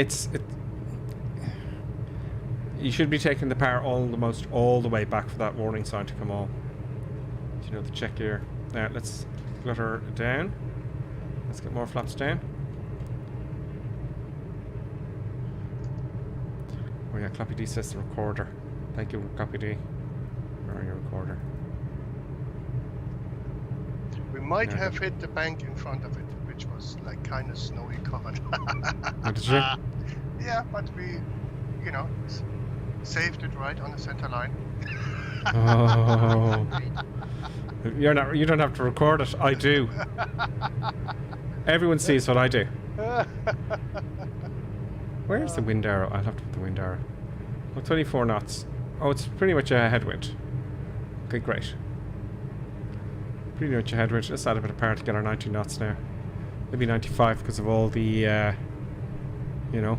you should be taking the power almost all the way back for that warning sign to come on. You know, the check gear. Now let's flutter down. Let's get more flaps down. Oh yeah, Clappy D says the recorder. Thank you, Clappy D. Where are your recorder? We might have hit the bank in front of it, which was like kind of snowy covered. Oh, did you? Yeah, but we, you know, saved it right on the center line. Oh. You don't have to record it. I do. Everyone sees what I do. Where's the wind arrow? I'll have to put the wind arrow. Oh, 24 knots. Oh, it's pretty much a headwind. Okay, great. Pretty much a headwind. Let's add a bit of power to get our 90 knots now. Maybe 95 because of all the, you know,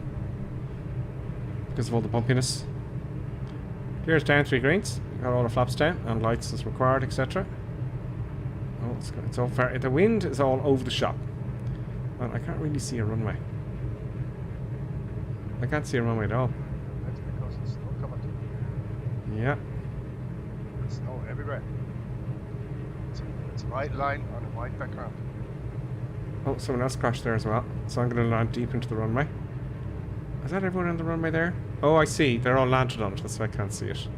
because of all the bumpiness. Here's down 3 greens. Got all the flaps down and lights as required, etc. Oh, it's all far. The wind is all over the shop. And I can't really see a runway. I can't see a runway at all. That's because it's snow covered. Yeah. There's snow everywhere. It's a white line on a white background. Oh, someone else crashed there as well. So I'm going to land deep into the runway. Is that everyone on the runway there? Oh, I see. They're all landed on it. That's why I can't see it.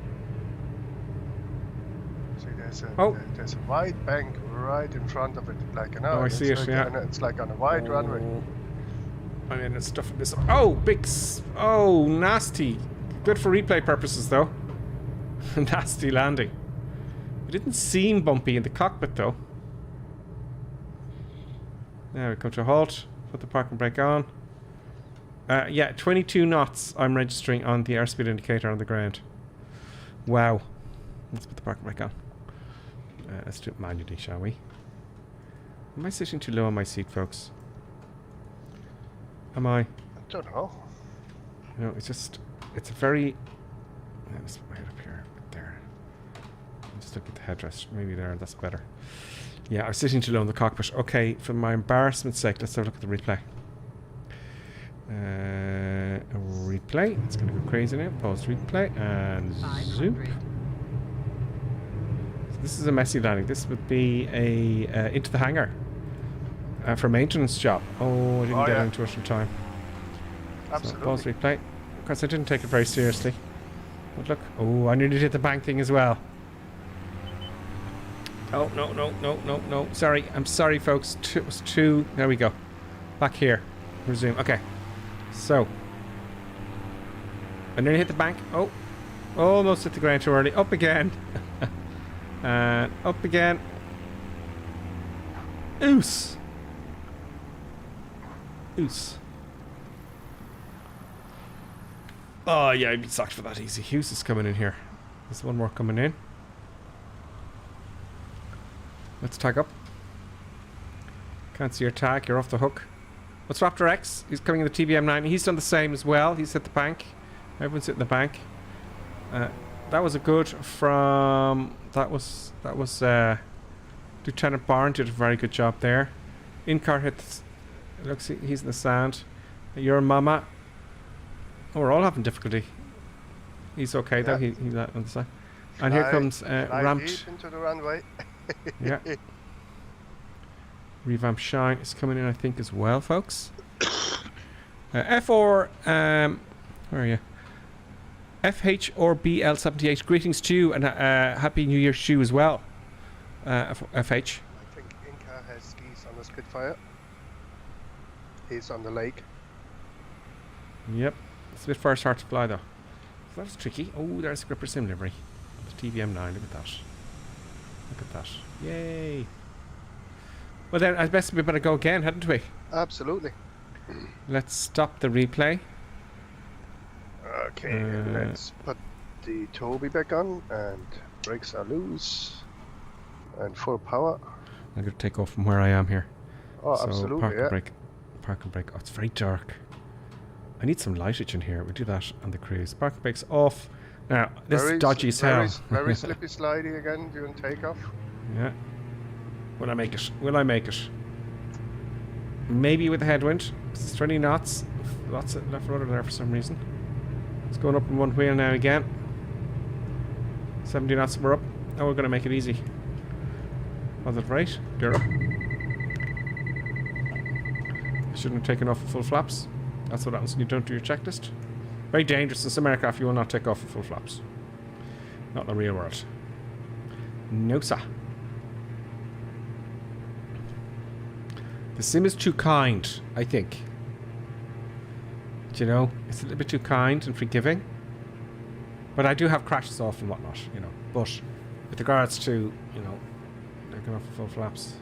See, there's a white bank right in front of it. Like an I see it, yeah. It's like on a wide runway. I mean, it's stuffing this up. Oh, oh, nasty. Good for replay purposes, though. Nasty landing. It didn't seem bumpy in the cockpit, though. Now we come to a halt. Put the parking brake on. Yeah, 22 knots I'm registering on the airspeed indicator on the ground. Wow. Let's put the parking brake on. Let's do it manually, shall we? Am I sitting too low on my seat, folks? Am I? I don't know. No, it's a very... Let's put my head up here. There. I'm just looking at the headrest. Maybe there, that's better. Yeah, I was sitting too low in the cockpit. Okay, for my embarrassment's sake, let's have a look at the replay. A replay. It's going to go crazy now. Pause replay and zoom. So this is a messy landing. This would be a into the hangar for a maintenance job. Oh, I didn't get into it in time. Absolutely. So pause replay. Of course, I didn't take it very seriously. But look. Oh, I nearly did the bank thing as well. Oh, no. Sorry. I'm sorry, folks. It was 2. There we go. Back here. Resume. Okay. So. I nearly hit the bank. Oh. Almost hit the ground too early. Up again. And up again. Oos. Oh, yeah, I'd be sucked for that easy. Hughes is coming in here. There's one more coming in. Let's tag up. Can't see your tag. You're off the hook. What's Raptor X? He's coming in the TBM9. He's done the same as well. He's hit the bank. Everyone's hitting the bank. That was a good from... That was Lieutenant Barn did a very good job there. In-car hits. Looks, he's in the sand. Your mama. Oh, we're all having difficulty. He's okay though. He's on the side. And here comes ramped deep into the runway. Yeah. Revamped Shine is coming in, I think, as well, folks. F4, where are you? FH or BL78. Greetings to you and Happy New Year to you as well. FH. I think Inca has skis on the Spitfire. He's on the lake. Yep. Spitfire's hard to fly though. So that's tricky. Oh, there's a Gripper Sim livery. The TVM9, look at that. Look at that. Yay. Well then, I best we better go again, hadn't we? Absolutely. Let's stop the replay. Okay, let's put the Toby back on and brakes are loose and full power. I'm going to take off from where I am here. Oh, so absolutely, park and brake. Park and brake. Oh, it's very dark. I need some lightage in here. We'll do that on the cruise. Park and brake's off. Now, this is dodgy as hell. Very slippy slidey again during takeoff. Yeah. Will I make it? Will I make it? Maybe with the headwind. It's 20 knots. Lots of left rudder there for some reason. It's going up in one wheel now again. 70 knots, we're up. Now we're going to make it easy. Was it right? I shouldn't have taken off full flaps. That's what happens when you don't do your checklist. Very dangerous. In some aircraft you will not take off full flaps. Not in the real world. No, sir. The sim is too kind, I think. Do you know? It's a little bit too kind and forgiving. But I do have crashes off and whatnot, you know. But with regards to, you know, taking off full flaps.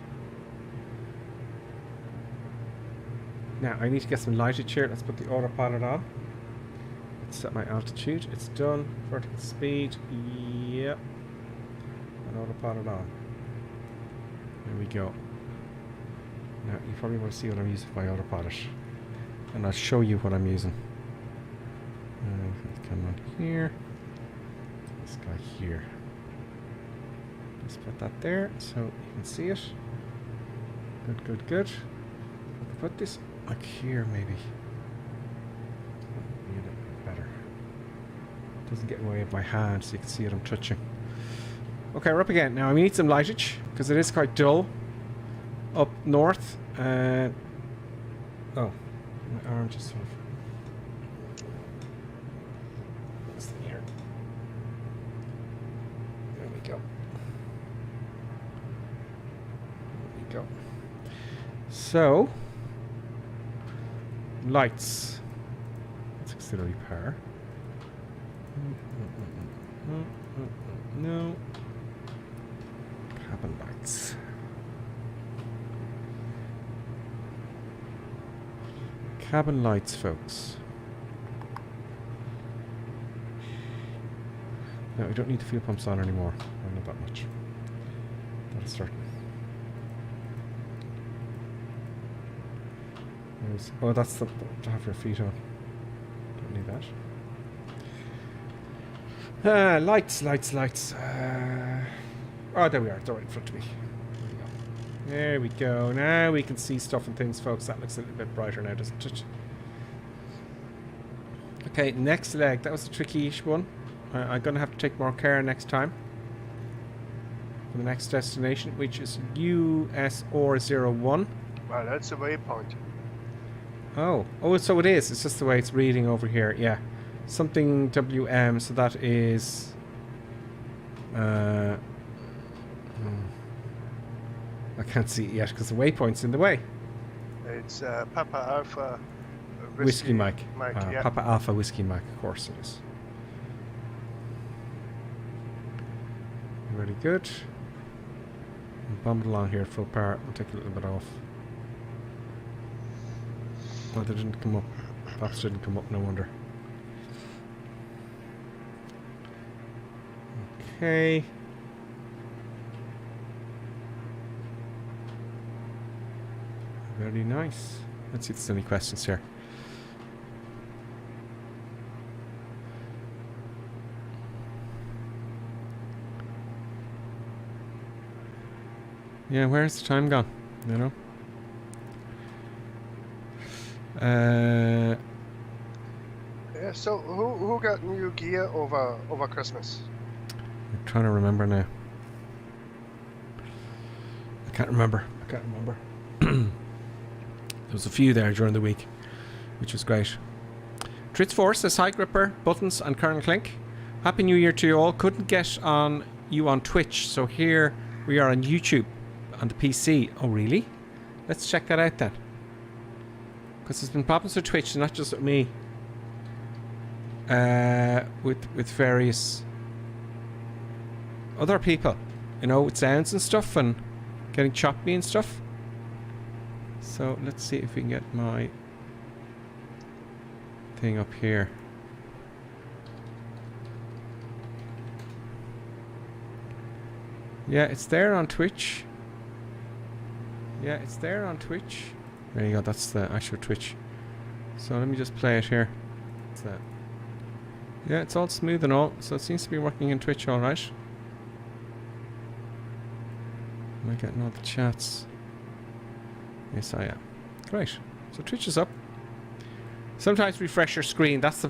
Now, I need to get some lightage here. Let's put the autopilot on. Let's set my altitude. It's done. Vertical speed. Yep. And autopilot on. There we go. Now, you probably want to see what I'm using for my autopilot. And I'll show you what I'm using. Come on here. This guy here. Just put that there so you can see it. Good, good, good. Put this like here, maybe. Be a little bit better. Doesn't get in the way of my hand, so you can see it I'm touching. Okay, we're up again. Now, we need some lightage, because it is quite dull up north. Oh, my arm just sort of... This thing here. There we go. There we go. So... lights. That's auxiliary power. No. Cabin lights. Cabin lights, folks. No, we don't need the fuel pumps on anymore. Not that much. That's certain. Oh, that's the to have your feet on. Don't need that. Lights. Oh, there we are. They're right in front of me. There we go. Now we can see stuff and things, folks. That looks a little bit brighter now, doesn't it? Okay, next leg. That was a tricky-ish one. I'm going to have to take more care next time. For the next destination, which is USR01. Well, that's a waypoint. Oh, so it is. It's just the way it's reading over here. Yeah. Something WM, so that is... I can't see it yet because the waypoint's in the way. It's Papa Alpha Whiskey Mike. Yeah. Papa Alpha Whiskey Mike, of course it is. Very good. Bump along here full power. I'll take a little bit off. Oh, they didn't come up. Pops didn't come up, no wonder. Okay. Very nice. Let's see if there's any questions here. Yeah, where's the time gone? You know? Yeah, so who got new gear over Christmas? I'm trying to remember now. I can't remember. There was a few there during the week, which was great. Tritz Force says, hi Gripper, Buttons and Colonel Clink. Happy New Year to you all. Couldn't get on you on Twitch, so here we are on YouTube on the PC. Oh really? Let's check that out then. Because there's been problems with Twitch, not just with me. With various other people, you know, with sounds and stuff and getting choppy and stuff. So let's see if we can get my thing up here. Yeah, it's there on Twitch. Yeah, it's there on Twitch. There you go, that's the actual Twitch. So let me just play it here. What's that? Yeah, it's all smooth and all, so it seems to be working in Twitch alright. Am I getting all the chats? Yes, I am. Great. So Twitch is up. Sometimes refresh your screen. That's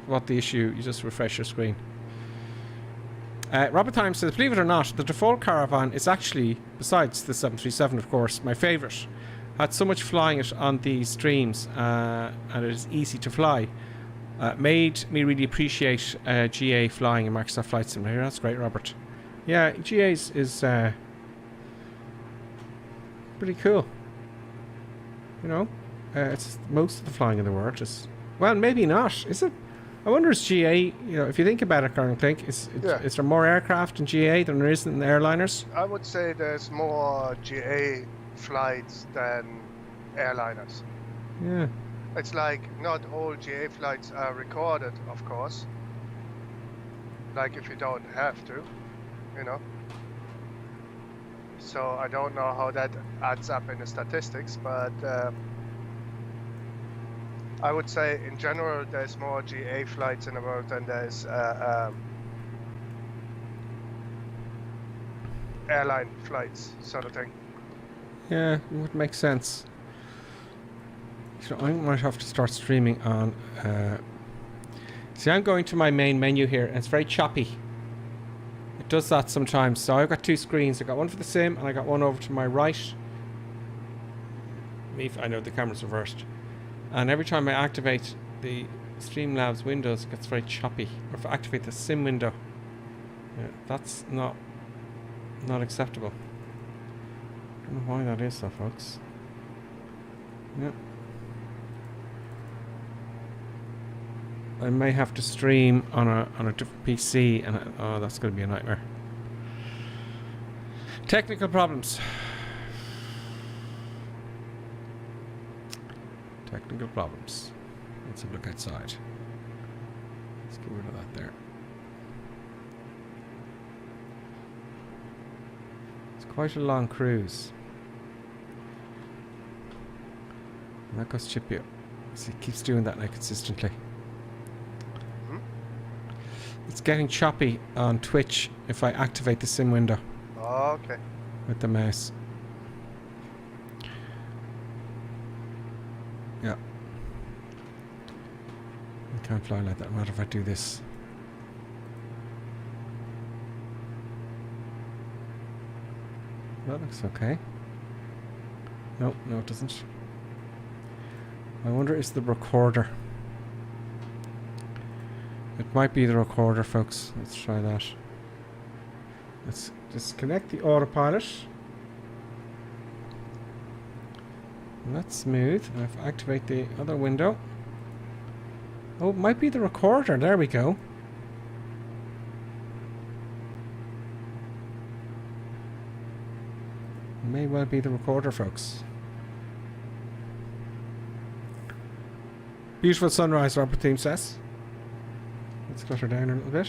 what the issue. You just refresh your screen. Robert Time says, believe it or not, the default Caravan is actually, besides the 737, of course, my favourite. Had so much flying it on these streams, and it is easy to fly. Made me really appreciate GA flying in Microsoft Flight Simulator. That's great, Robert. Yeah, GA is pretty cool. You know, it's most of the flying in the world. Just well, maybe not. Is it? I wonder is GA. You know, if you think about it, Colonel Clink, is there more aircraft in GA than there is in the airliners? I would say there's more GA flights than airliners. Yeah. It's like not all GA flights are recorded, of course. Like if you don't have to, you know. So I don't know how that adds up in the statistics, but I would say in general there's more GA flights in the world than there's airline flights, sort of thing. Yeah, it would make sense. So I might have to start streaming on... see, I'm going to my main menu here, and it's very choppy. It does that sometimes. So I've got two screens. I've got one for the sim, and I got one over to my right. I know the camera's reversed. And every time I activate the Streamlabs windows, it gets very choppy. Or if I activate the sim window, yeah, that's not acceptable. I don't know why that is though, folks. Yeah. I may have to stream on a different PC, and oh, that's going to be a nightmare. Technical problems. Technical problems. Let's have a look outside. Let's get rid of that there. It's quite a long cruise. And that goes Chipio. See, it keeps doing that now consistently. It's getting choppy on Twitch if I activate the sim window. Oh, okay. With the mouse. Yeah. I can't fly like that. What if I do this? That looks okay. No, it doesn't. I wonder is the recorder. It might be the recorder, folks. Let's try that. Let's disconnect the autopilot. And that's smooth. And if I activate the other window. Oh, it might be the recorder. There we go. It may well be the recorder, folks. Beautiful sunrise, Robert Team says. Let's clutter down a little bit.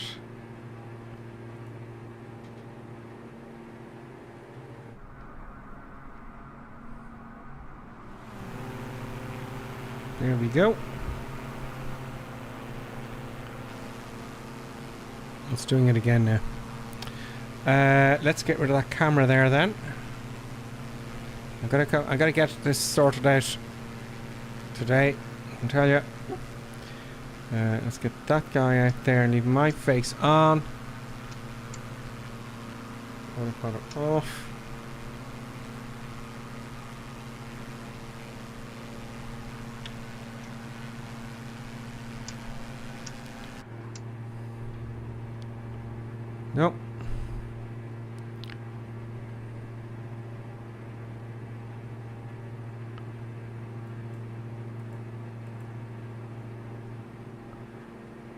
There we go. It's doing it again now. Let's get rid of that camera there then. I gotta get this sorted out today, I can tell you. Let's get that guy out there and leave my face on. Autopilot off. Nope.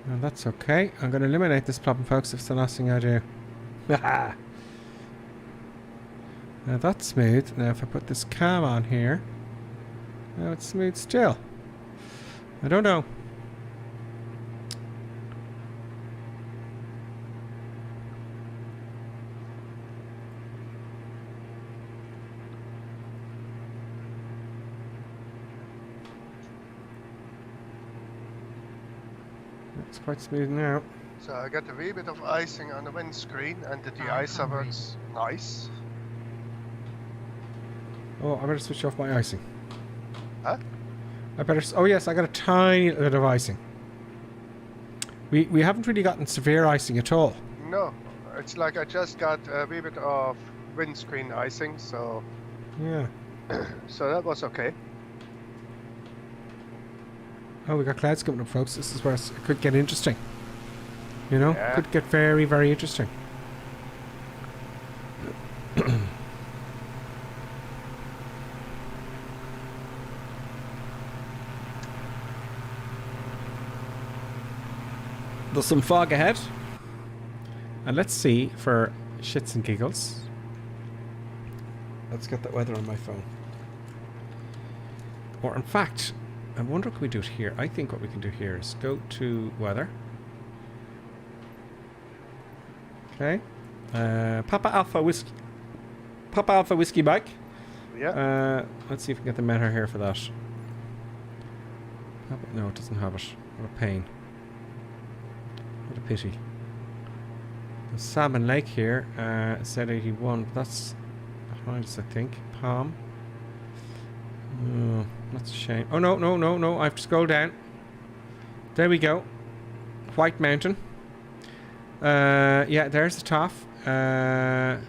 No, that's okay. I'm going to eliminate this problem, folks, if it's the last thing I do. Now that's smooth. Now if I put this cam on here, now it's smooth still. I don't know. It's quite smooth now. So I got a wee bit of icing on the windscreen, and the de-icer works nice. Oh, I better switch off my icing. Huh? I better... Oh yes, I got a tiny bit of icing. We haven't really gotten severe icing at all. No, it's like I just got a wee bit of windscreen icing, so... Yeah. So that was okay. Oh, we got clouds coming up, folks. This is where it could get interesting. You know? Yeah. Could get very, very interesting. There's some fog ahead. And let's see, for shits and giggles. Let's get the weather on my phone. Or in fact... I wonder what we do it here. I think what we can do here is go to weather. Okay. Papa Alpha Whiskey Bike. Yeah. Let's see if we can get the meta here for that. No, it doesn't have it. What a pain. What a pity. The Salmon Lake here, said 81, but that's behind us, I think. Palm. Oh, that's a shame. Oh, no. I have to scroll down. There we go. White Mountain. Yeah, there's the top. 9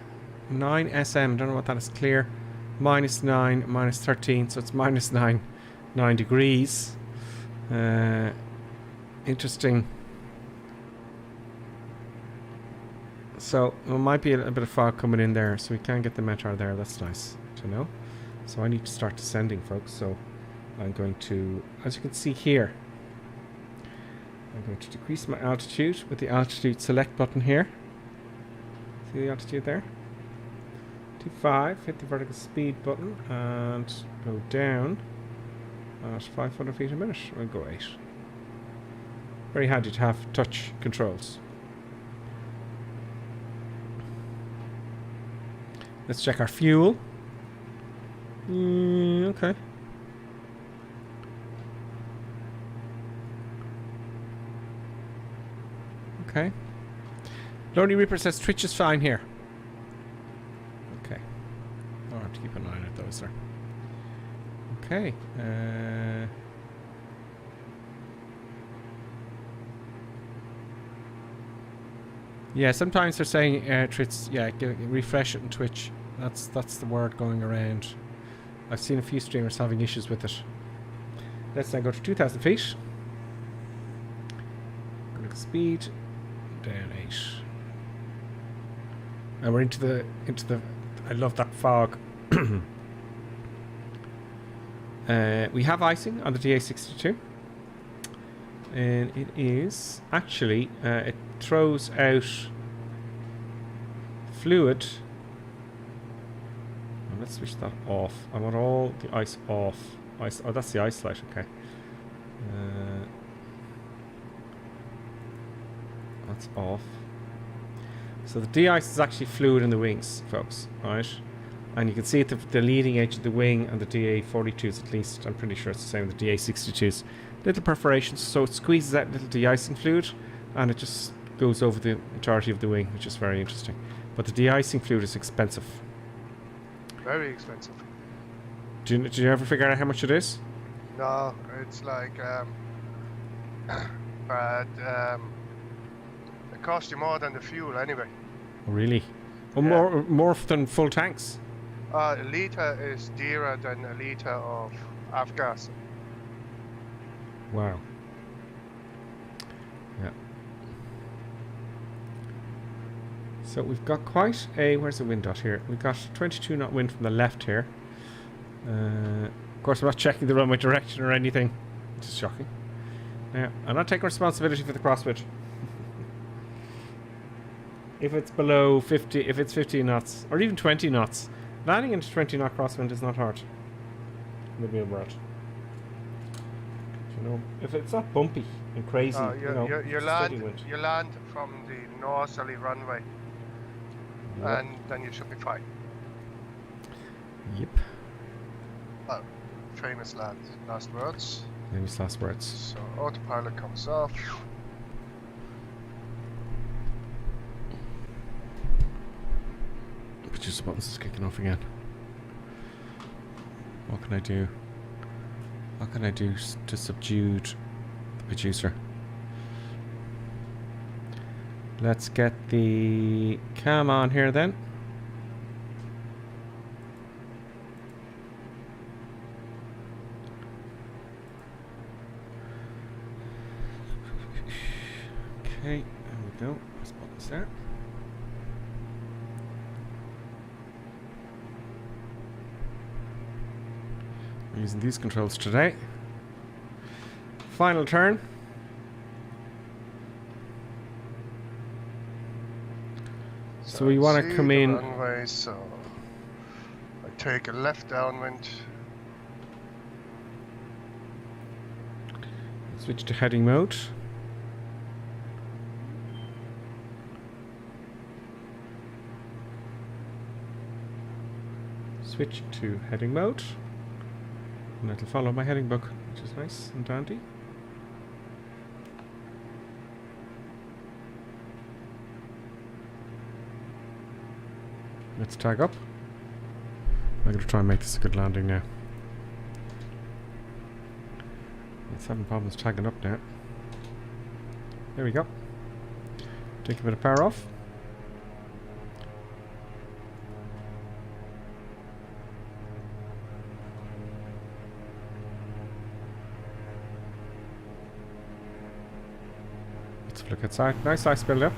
SM. Don't know what that is. Clear. -9, -13. So it's -9 degrees. Interesting. So there might be a bit of fog coming in there, so we can get the meteor there. That's nice to know. So I need to start descending, folks. So I'm going to, as you can see here, I'm going to decrease my altitude with the altitude select button here. See the altitude there? 25, hit the vertical speed button and go down at 500 feet a minute. I'll go 8. Very handy to have touch controls. Let's check our fuel. Okay. Okay. Lonely Reaper says Twitch is fine here. Okay. I'll have to keep an eye on it though, is there? Okay. Yeah, sometimes they're saying Twitch, yeah, refresh it in Twitch. That's the word going around. I've seen a few streamers having issues with it. Let's now go to 2,000 feet. Critical speed down 8, and we're into the. I love that fog. We have icing on the DA-62, and it is actually it throws out fluid. Let's switch that off. I want all the ice off. Ice. Oh, that's the ice light. Okay. That's off. So the de-ice is actually fluid in the wings, folks. Right? And you can see at the leading edge of the wing and the DA-42s at least. I'm pretty sure it's the same with the DA-62s. Little perforations, so it squeezes out little de-icing fluid, and it just goes over the majority of the wing, which is very interesting. But the de-icing fluid is expensive. Very expensive. Did you ever figure out how much it is? No, it's like, but it costs you more than the fuel anyway. Really? Well, more than full tanks? A litre is dearer than a litre of avgas. Wow. Yeah. So we've got quite a... Where's the wind dot here? We've got 22 knot wind from the left here. Of course, I'm not checking the runway direction or anything. Which is shocking. Yeah, I'm not taking responsibility for the crosswind. If it's below 50, if it's 15 knots, or even 20 knots, landing into 20 knot crosswind is not hard. Maybe I'm right. You know, if it's not bumpy and crazy, you land from the northerly runway, and then you should be fine. Yep. Oh, famous last words. Famous last words. So autopilot comes off. Producer buttons is kicking off again. What can I do? What can I do to subdue the producer? Let's get the cam on here then. Okay, there we go. There's buttons there. We're using these controls today. Final turn. So we want to come in. Runway, so I take a left downwind. Switch to heading mode. Switch to heading mode. And it'll follow my heading book, which is nice and dandy. Let's tag up. I'm going to try and make this a good landing now. It's having problems tagging up now. There we go. Take a bit of power off. Let's look outside. Nice ice build up.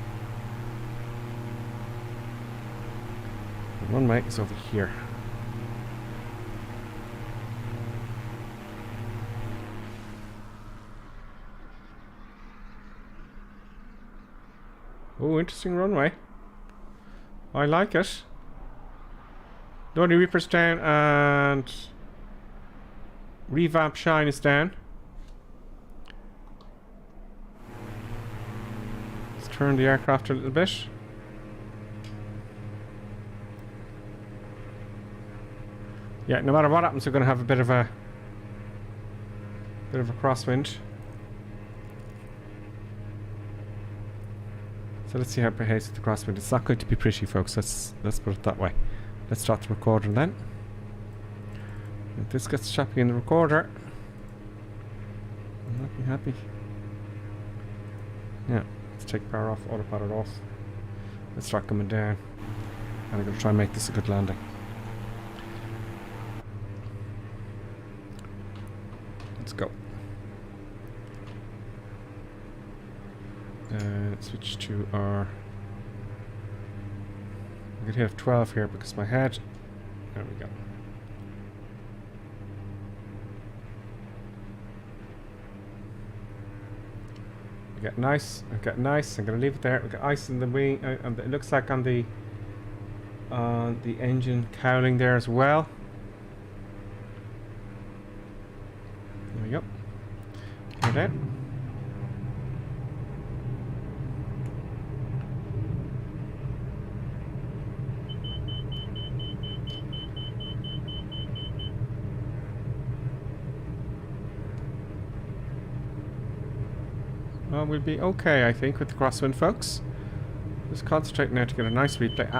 The runway is over here. Oh, interesting runway. I like it. The only Reaper's down and Revamp Shine is down. Let's turn the aircraft a little bit. Yeah, no matter what happens, we're going to have a bit of a crosswind. So let's see how it behaves with the crosswind. It's not going to be pretty, folks. Let's put it that way. Let's start the recorder then. If this gets choppy in the recorder, I'm not be happy. Yeah, let's take power off, autopilot off. Let's start coming down. And I'm going to try and make this a good landing. Let's go. Switch to our... I could hit F12 here because my head... There we go. We get nice. I get nice. I'm going to leave it there. We got ice in the wing. And it looks like on the engine cowling there as well. There we go. Clear down. Well, we'll be okay, I think, with the crosswind, folks. Just concentrate now to get a nice replay.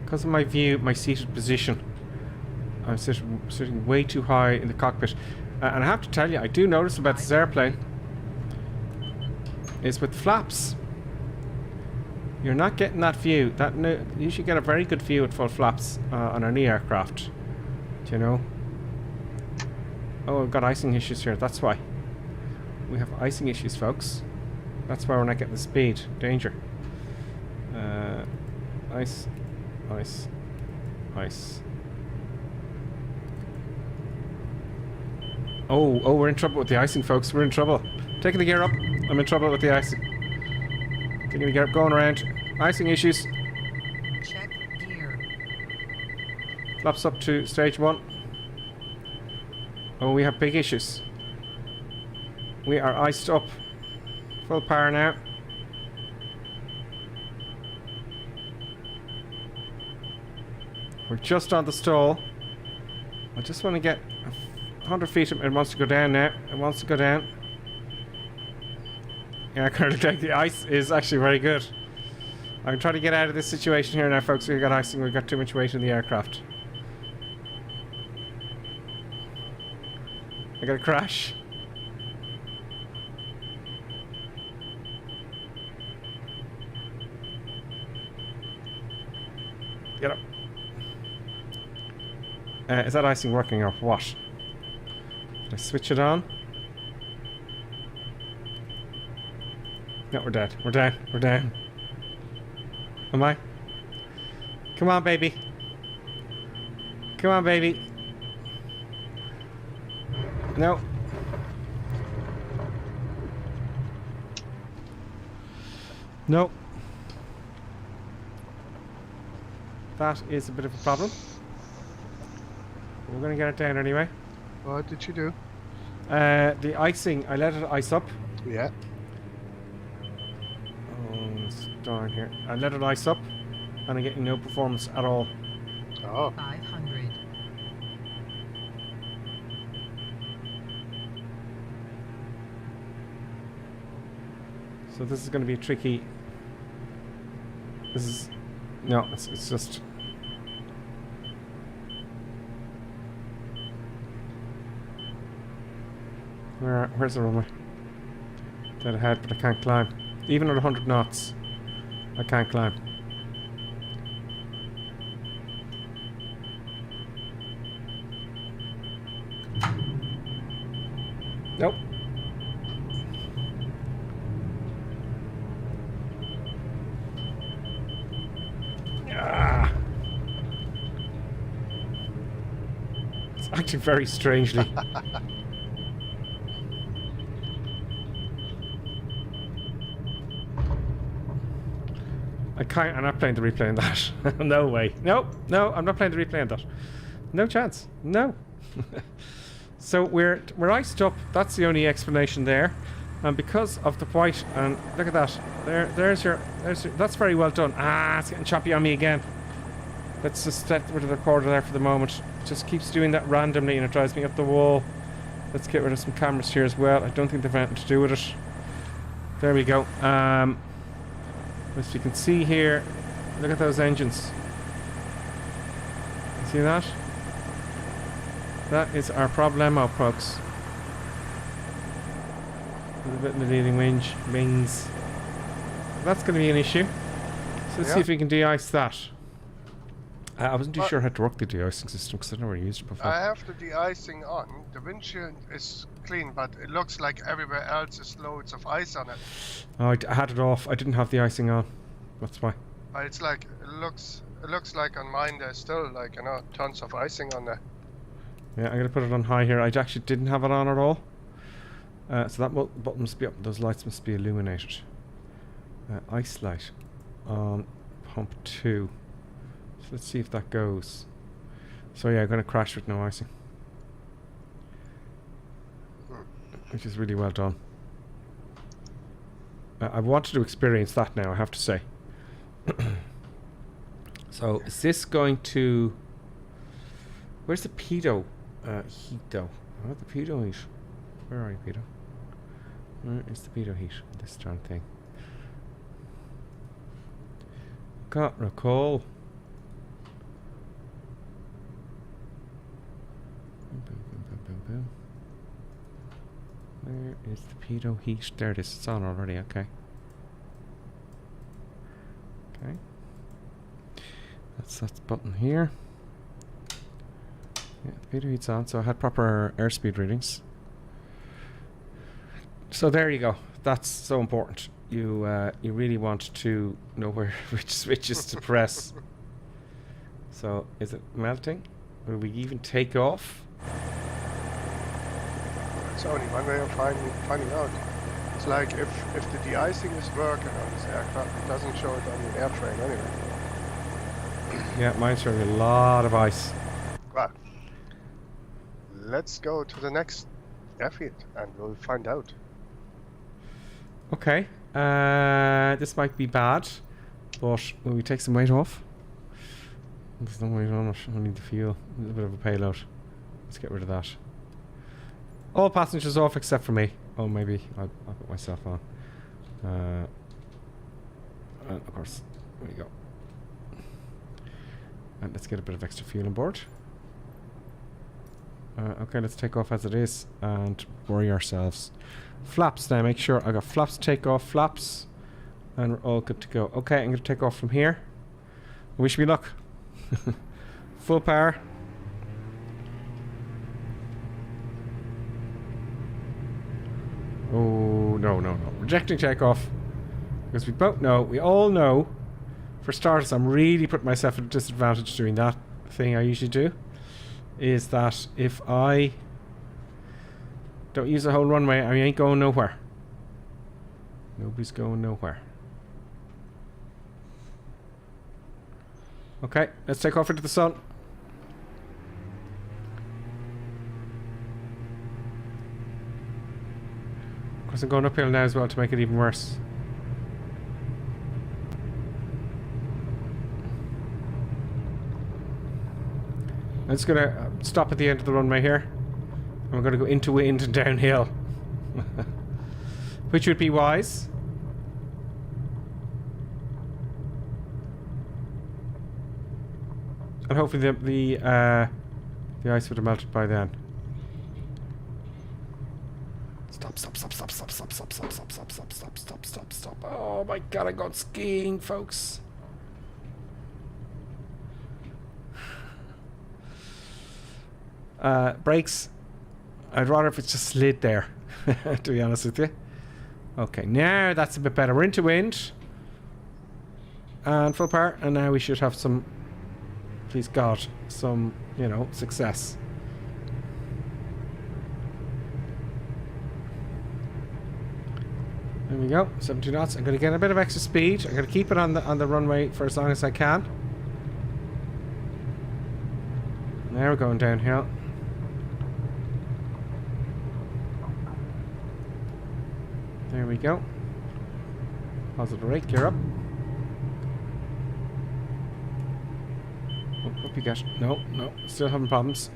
Because of my view, my seated position, I'm sitting way too high in the cockpit. And I have to tell you, I do notice about this airplane is with flaps. You're not getting that view. You should get a very good view at full flaps on any aircraft. Do you know? Oh, we've got icing issues here. That's why. We have icing issues, folks. That's why we're not getting the speed. Danger. Ice. Ice. Ice. Oh, we're in trouble with the icing, folks. We're in trouble. Taking the gear up. I'm in trouble with the icing. Taking the gear up, going around. Icing issues. Check gear. Flaps up to stage 1. Oh, we have big issues. We are iced up. Full power now. We're just on the stall. I just want to get 100 feet. It wants to go down now. It wants to go down. Yeah, currently the ice is actually very good. I'm trying to get out of this situation here now, folks. We've got icing. We've got too much weight in the aircraft. I got a crash. Get up. Is that icing working or what? Did I switch it on? No, we're dead. We're down. We're down. Am I? Come on, baby. Come on, baby. No. No. That is a bit of a problem. We're going to get it down anyway. What did you do? The icing, I let it ice up. Yeah. Oh, it's down here. I let it ice up, and I'm getting no performance at all. Oh. 500. So this is going to be tricky. This is... No, it's just... Where's the runway? Dead ahead, but I can't climb. Even at 100 knots, I can't climb. Nope. Ah. It's acting very strangely. I'm not playing the replay on that. No way. No, I'm not playing the replay on that. No chance. No. So we're iced up. That's the only explanation there. And because of the white, and look at that. There's your that's very well done. Ah, it's getting choppy on me again. Let's just get rid of the recorder there for the moment. It just keeps doing that randomly and it drives me up the wall. Let's get rid of some cameras here as well. I don't think they've anything to do with it. There we go. As you can see here, look at those engines. You see that? That is our problemo, folks. A little bit in the leading wings. That's going to be an issue. So let's see if we can de-ice that. I wasn't too sure how to work the de-icing system because I've never used it before. I have the de-icing on. The windshield is clean, but it looks like everywhere else is loads of ice on it. Oh, I had it off. I didn't have the icing on. That's why. It's like it looks like on mine there's still like tons of icing on there. Yeah, I'm gonna put it on high here. I actually didn't have it on at all. So that button must be up. Those lights must be illuminated. Ice light on pump 2. So let's see if that goes. So yeah, I'm gonna crash with no icing, which is really well done. I wanted to experience that now, I have to say. So is this going to... Where's the pedo heat though? Oh, the pedo heat. Where are you, pedo? Where is the pedo heat? This darn thing. Got recall. Is the pitot heat? There it is. It's on already. Okay. Okay. That's that button here. Yeah, the pitot heat's on. So I had proper airspeed readings. So there you go. That's so important. You really want to know which switches to press. So is it melting? Will we even take off? It's only one way of finding out. It's like if the de-icing is working on this aircraft, it doesn't show it on the airframe anyway. Yeah, mine's showing a lot of ice. Well, let's go to the next airfield and we'll find out. Okay. This might be bad, but will we take some weight off? There's no weight on it. I need the fuel. A little bit of a payload. Let's get rid of that. All passengers off except for me. Oh, maybe I'll put myself on. And of course, there we go. And let's get a bit of extra fuel on board. Okay, let's take off as it is and worry ourselves. Flaps now, make sure I got flaps to take off, flaps, and we're all good to go. Okay, I'm going to take off from here. Wish me luck. Full power. Oh, no. Rejecting takeoff. Because we all know, for starters, I'm really putting myself at a disadvantage doing that thing I usually do. Is that if I don't use the whole runway, I ain't going nowhere. Nobody's going nowhere. Okay, let's take off into the sun. Of course, I'm going uphill now as well to make it even worse. I'm just going to stop at the end of the runway here. And we're going to go into wind and downhill. Which would be wise. And hopefully the ice would have melted by then. Stop. Oh my god, I'm going skiing, folks. Brakes. I'd rather if it's just slid there, to be honest with you. Okay, now that's a bit better. We're into wind. And full power. And now we should have some, please God, some, success. There we go, 70 knots. I'm going to get a bit of extra speed. I'm going to keep it on the runway for as long as I can. Now we're going downhill. There we go. Positive rate, gear up. Oh, up you get. No, still having problems.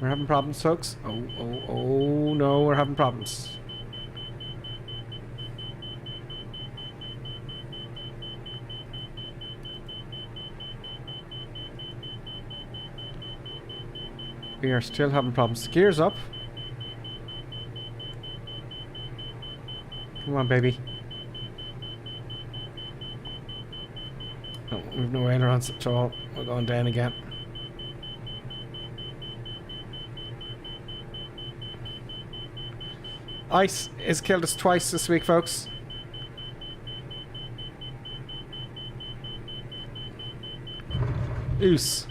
We're having problems, folks. Oh no, we're having problems. We are still having problems. Gears up. Come on, baby. Oh, we've no ailerons at all. We're going down again. Ice has killed us twice this week, folks. Oos.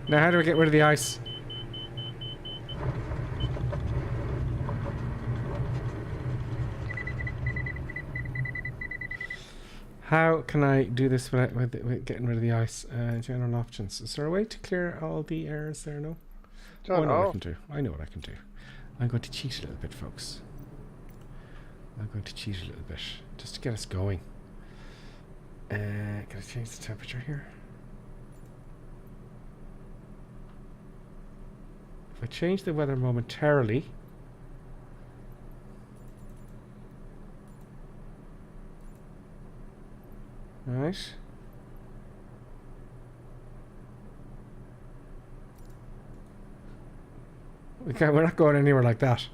Now, how do we get rid of the ice? How can I do this with getting rid of the ice? General options. Is there a way to clear all the errors there? No? I know what I can do. I know what I can do. I'm going to cheat a little bit, folks. I'm going to cheat a little bit. Just to get us going. Can I change the temperature here? If I change the weather momentarily... Right. We're not going anywhere like that.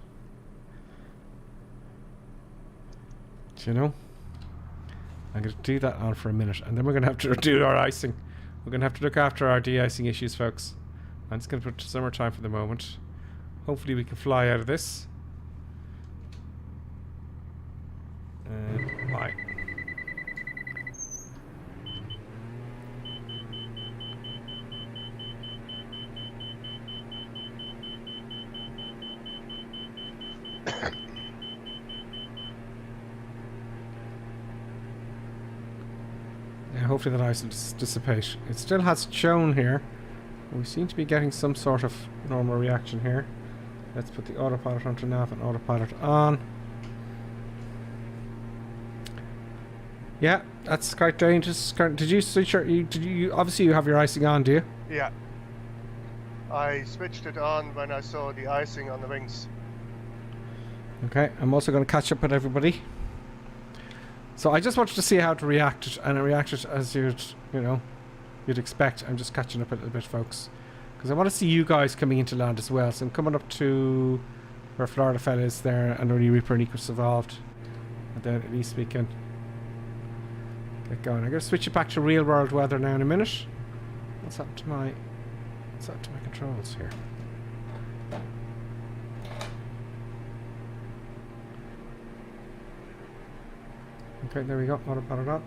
You know? I'm going to do that on for a minute, and then we're going to have to do our icing. We're going to have to look after our de-icing issues, folks. I'm just going to put summertime for the moment. Hopefully we can fly out of this. And fly. Hopefully that ice will dissipate. It still has shown here. We seem to be getting some sort of normal reaction here. Let's put the autopilot onto nav and autopilot on. Yeah, that's quite dangerous. Did you switch your... obviously you have your icing on, do you? Yeah. I switched it on when I saw the icing on the wings. Okay, I'm also going to catch up with everybody. So I just wanted to see how to react, and it reacted as you'd expect. I'm just catching up a little bit, folks, because I want to see you guys coming into land as well. So I'm coming up to where Florida fella is there, and only Reaper and Equus evolved, and then at least we can get going. I'm going to switch it back to real world weather now in a minute. What's happened to my controls here? Okay, there we go. Autopilot on.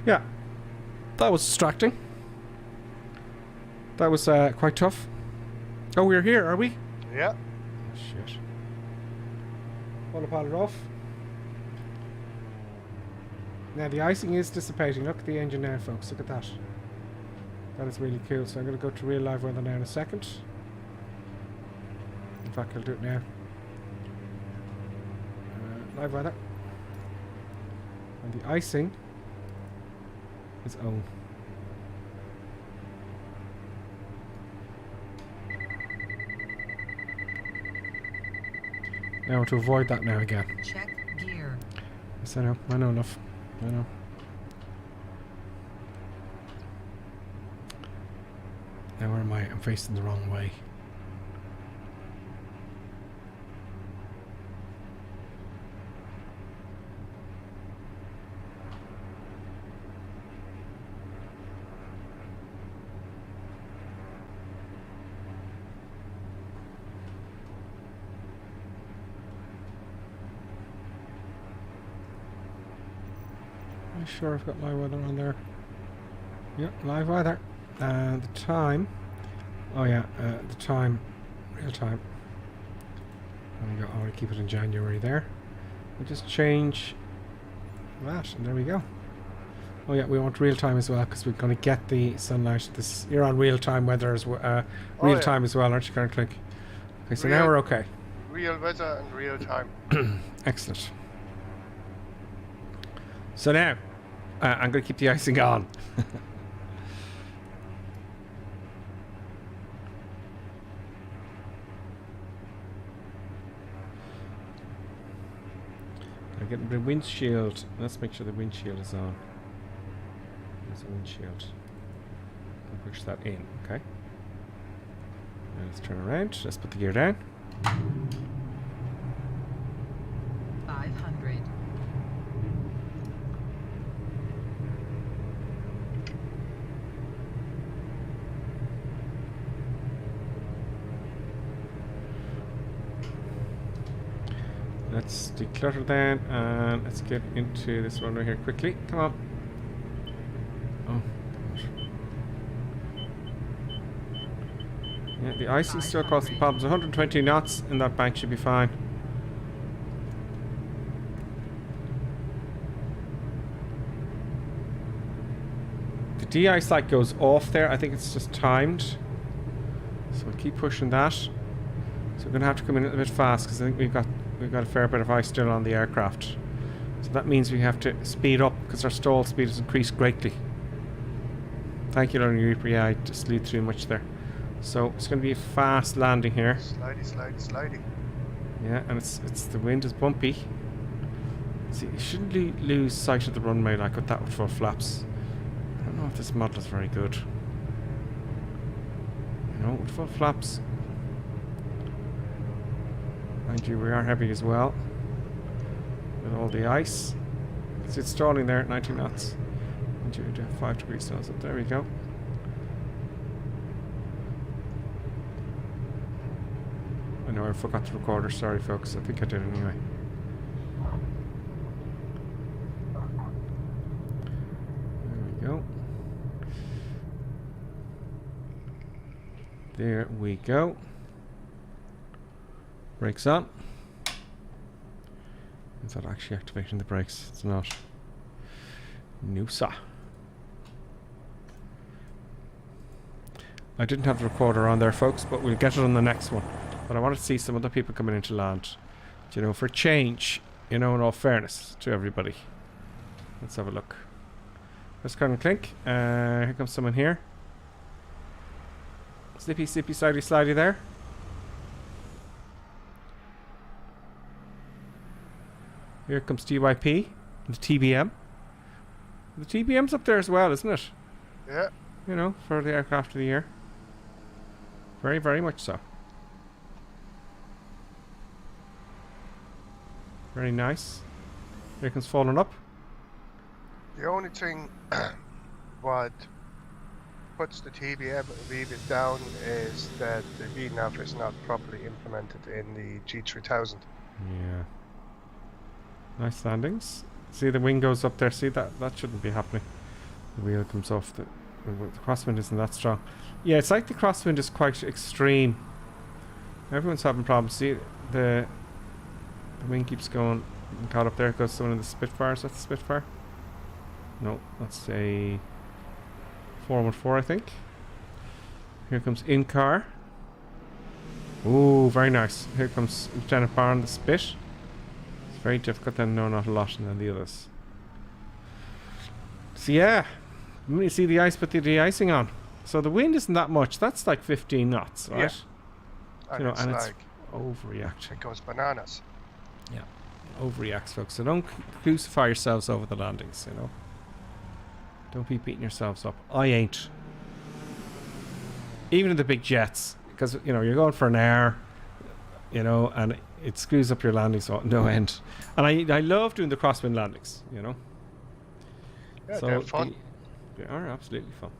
Yeah, that was distracting. That was quite tough. Oh, we're here, are we? Yeah. Oh, shit. Autopilot off. Now the icing is dissipating. Look at the engine now, folks. Look at that. That is really cool. So I'm going to go to real live weather now in a second. In fact, I'll do it now. Live weather. And the icing is on. Now to avoid that now again. Check gear. Yes, I know. I know enough. I know. Now where am I? I'm facing the wrong way. I'm sure I've got live weather on there. Yep, live weather. The time. Oh yeah, the time. Real time. There we go. I want to keep it in January there. We'll just change that, and there we go. Oh yeah, we want real time as well because we're going to get the sunlight. This you're on real time weather as well. Real time as well, aren't you, Karen Click? Okay, so now we're okay. Real weather and real time. Excellent. So now, I'm going to keep the icing on. I'm getting the windshield. Let's make sure the windshield is on. There's a windshield. I'll push that in, okay? Now let's turn around. Let's put the gear down. 500. Let's declutter that and let's get into this runway here quickly. Come on. Oh, yeah, the icing still causing problems. 120 knots in that bank should be fine. The de-ice light goes off there. I think it's just timed. So we'll keep pushing that. So we're going to have to come in a little bit fast because I think we've got a fair bit of ice still on the aircraft. So that means we have to speed up because our stall speed has increased greatly. Thank you, Lonely Reaper. Yeah, I just slewed through much there. So it's going to be a fast landing here. Slidey, slidey, slidey. Yeah, and it's the wind is bumpy. See, you shouldn't lose sight of the runway like with that with full flaps. I don't know if this model is very good. You know, with full flaps, Mind you, we are heavy as well. With all the ice. It's stalling there at 90 knots. Mind you, we do have 5 degrees nose up. There we go. I know I forgot the recorder. Sorry, folks. I think I did anyway. Go. There we go. Brakes on. Is that actually activating the brakes? It's not. Noosa. I didn't have the recorder on there, folks, but we'll get it on the next one. But I wanted to see some other people coming into land. You know, for change, you know, in all fairness to everybody. Let's have a look. There's Colonel Clink. Here comes someone here. Slippy, slippy, slidey, slidey there. Here comes DYP. The TBM. The TBM's up there as well, isn't it? Yeah. You know, for the aircraft of the year. Very, very much so. Very nice. Here comes falling up. The only thing what puts the TBM a wee bit down is that the VNAV is not properly implemented in the G3000. Yeah. Nice landings. See, the wing goes up there. See, that shouldn't be happening. The wheel comes off. The crosswind isn't that strong. Yeah, it's like the crosswind is quite extreme. Everyone's having problems. See, the wing keeps going. Caught up there goes someone in the Spitfires. That's the Spitfire? No, that's a 414, I think. Here comes in-car. Ooh, very nice. Here comes Lieutenant Barn, the Spit. It's very difficult, then no, not a lot, and then the others. So yeah, you see the ice, put the de-icing on. So the wind isn't that much. That's like 15 knots, right? Yeah. And You know, it's and like, it's overreaction. it goes bananas. Yeah, overreacts, folks. So don't crucify yourselves over the landings, you know. Don't be beating yourselves up. I ain't. Even in the big jets, because you know you're going for an hour, you know, and it screws up your landings no end. And I love doing the crosswind landings, you know. Yeah, they're fun. They are absolutely fun.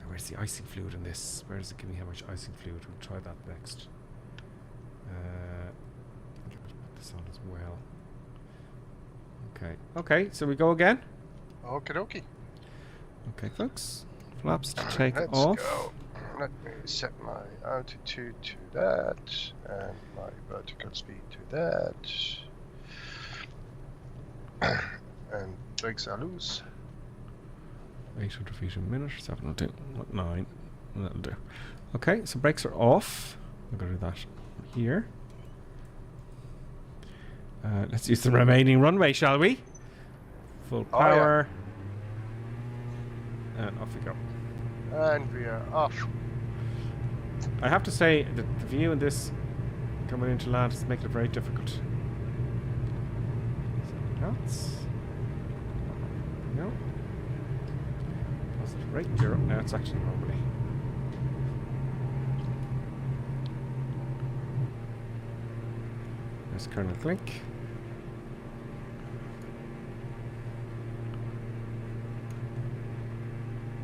Now, where's the icing fluid in this? Where does it give me how much icing fluid? We'll try that next. Put this on as well. Okay. Okay, so we go again. Okie dokie. Okay, folks. Flaps to take Let's off. go. Let me set my altitude to that and my vertical speed to that. And brakes are loose. 800 feet a minute. 7 will do. 9. That'll do. Okay, so brakes are off. I'm going to do that here. Let's use the remaining runway, shall we? Full power. And off we go. And we are off. I have to say that the view in this coming into land is making it very difficult. 7 knots. No. Positive rate. You're up now. It's actually normally. There's Colonel Clink.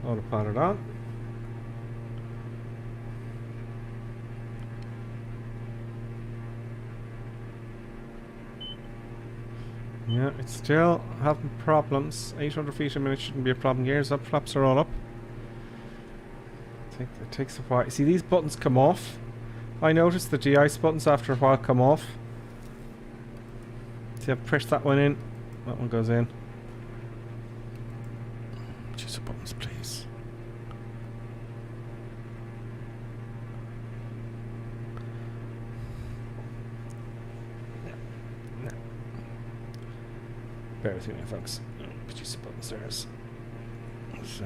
Autopilot on. Yeah, it's still having problems. 800 feet a minute shouldn't be a problem. Gears up, flaps are all up. It takes a while. See, these buttons come off. I noticed the de-ice buttons after a while come off. See, I've pushed that one in. That one goes in. Choose the buttons, please. No. Bear with me, folks. Choose the buttons there. It's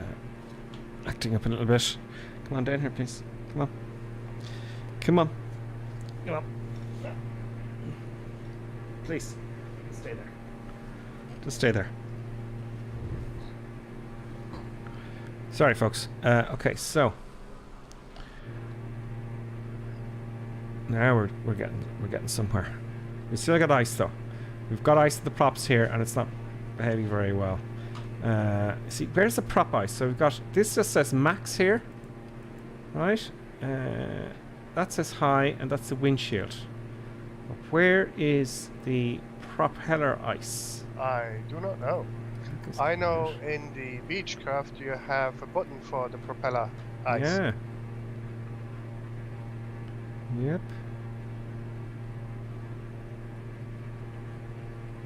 acting up a little bit. Come on down here, please. Come on. Come on. Come on. Please. Stay there. Just stay there. Sorry, folks. Okay, so Now we're getting somewhere. We still got ice though. We've got ice at the props here, and it's not behaving very well. See, where's the prop ice? So we've got this. Just says max here, right? That says high, and that's the windshield. But where is the propeller ice? I do not know. I know in the Beechcraft you have a button for the propeller ice. Yeah. Yep.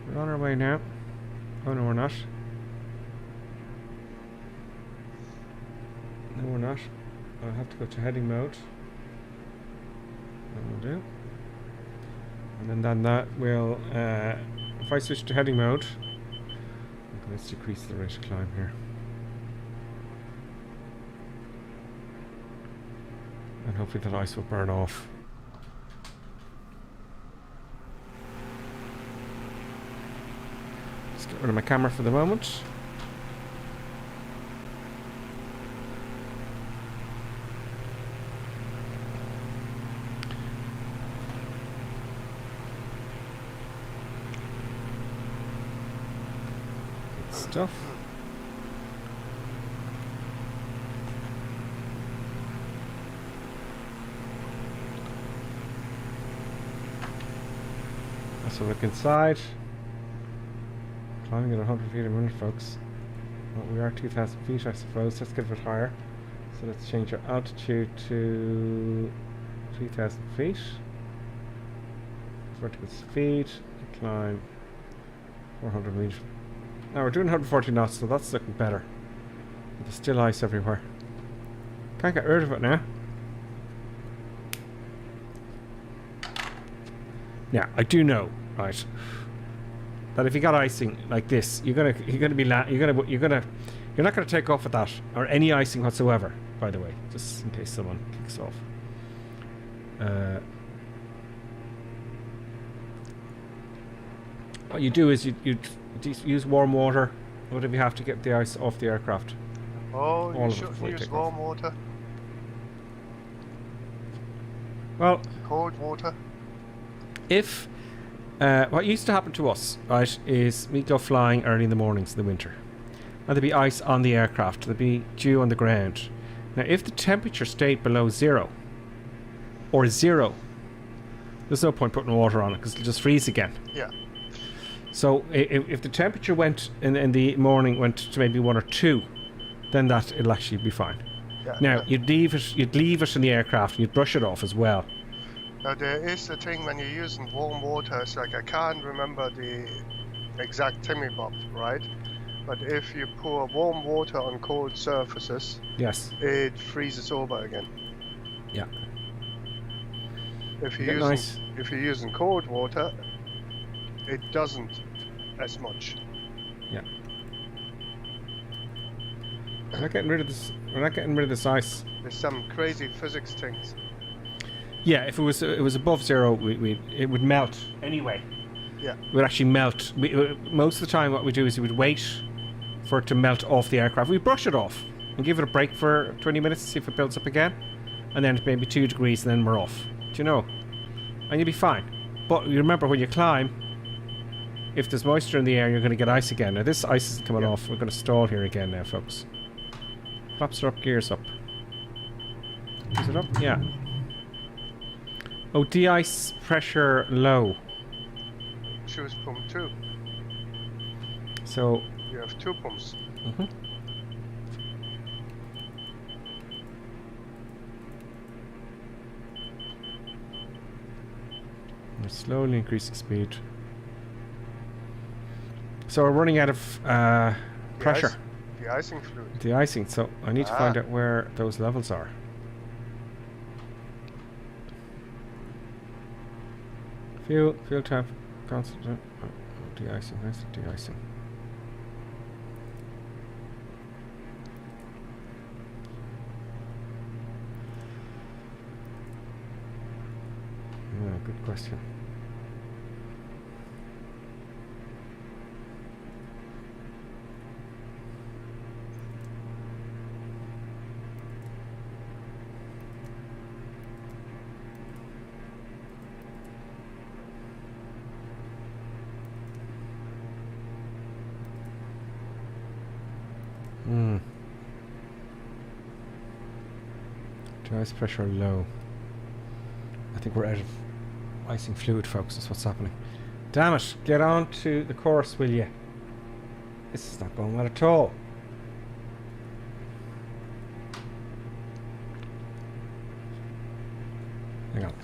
We're on our way now. Oh no, we're not. No, we're not. I'll have to go to heading mode. That will do. And then that will, if I switch to heading mode, okay, let's decrease the rate of climb here. And hopefully that ice will burn off. Just get rid of my camera for the moment. Stuff. Let's look inside. Climbing at 100 feet a minute, folks. Well, we are 2,000 feet, I suppose. Let's get a bit higher. So let's change our altitude to 3,000 feet. Vertical speed. Climb 400 meters. Now we're doing 140 knots, so that's looking better. But there's still ice everywhere. Can't get rid of it now. Yeah, I do know, right, that if you got icing like this, you're not gonna take off with that or any icing whatsoever. By the way, just in case someone kicks off. What you do is you use warm water, whatever you have to get the ice off the aircraft. Oh, you shouldn't use warm water. Well, cold water. If what used to happen to us, right, is we go flying early in the mornings in the winter, and there'd be ice on the aircraft, there'd be dew on the ground. Now, if the temperature stayed below zero, or zero, there's no point putting water on it because it'll just freeze again. Yeah. So if the temperature went in the morning went to maybe 1 or 2, then that it'll actually be fine. Yeah, now you'd leave it in the aircraft and you'd brush it off as well. Now there is a thing when you're using warm water, it's like I can't remember the exact Timmy-bob, right? But if you pour warm water on cold surfaces, yes, it freezes over again. Yeah. If you're using cold water, it doesn't as much. Yeah. We're not getting rid of this. We're not getting rid of this ice. There's some crazy physics things. Yeah, if it was above zero, it would melt anyway. Yeah. It would actually melt. Most of the time, what we do is we would wait for it to melt off the aircraft. We brush it off and give it a break for 20 minutes to see if it builds up again, and then maybe 2 degrees, and then we're off. Do you know? And you'll be fine. But you remember when you climb, if there's moisture in the air, you're going to get ice again. Now this ice isn't coming off. We're going to stall here again now, folks. Flaps are up, gears up. Is it up? Yeah. Oh, de-ice pressure low. Choose pump 2. So you have 2 pumps. Mm-hmm. We're slowly increasing speed. So we're running out of pressure. The icing fluid. The icing. So I need to find out where those levels are. Fuel tab, constant. De-icing. Where's the de-icing? Yeah, good question. De-ice pressure low. I think we're out of icing fluid, folks. That's what's happening. Damn it! Get on to the course, will you? This is not going well at all. Hang on.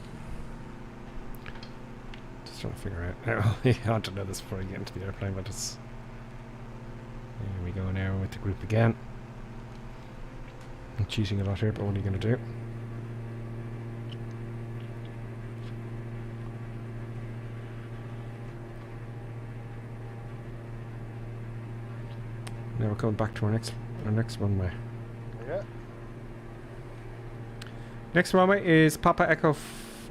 Just trying to figure out. I want to know this before I get into the airplane, but it's. Here we go now with the group again. I'm cheating a lot here, but what are you going to do? Now we're coming back to our next runway. Yeah. Next runway is Papa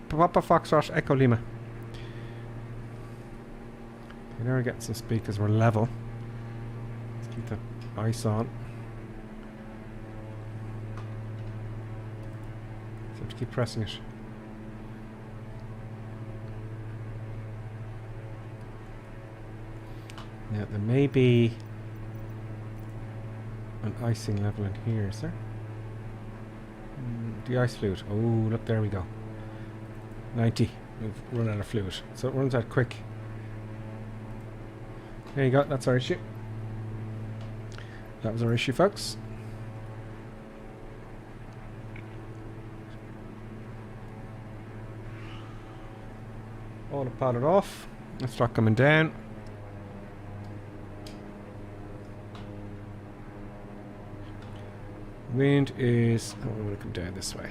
Foxtrot Echo Lima. Okay, now we're getting some speed because we're level. Let's keep the ice on. So have to keep pressing it. Now there may be an icing level in here, is there? The ice fluid. Oh, look, there we go. 90. We've run out of fluid. So it runs out quick. There you go. That's our issue. That was our issue, folks. All the padded off. Let's start coming down. Wind is... Oh, we're going to come down this way.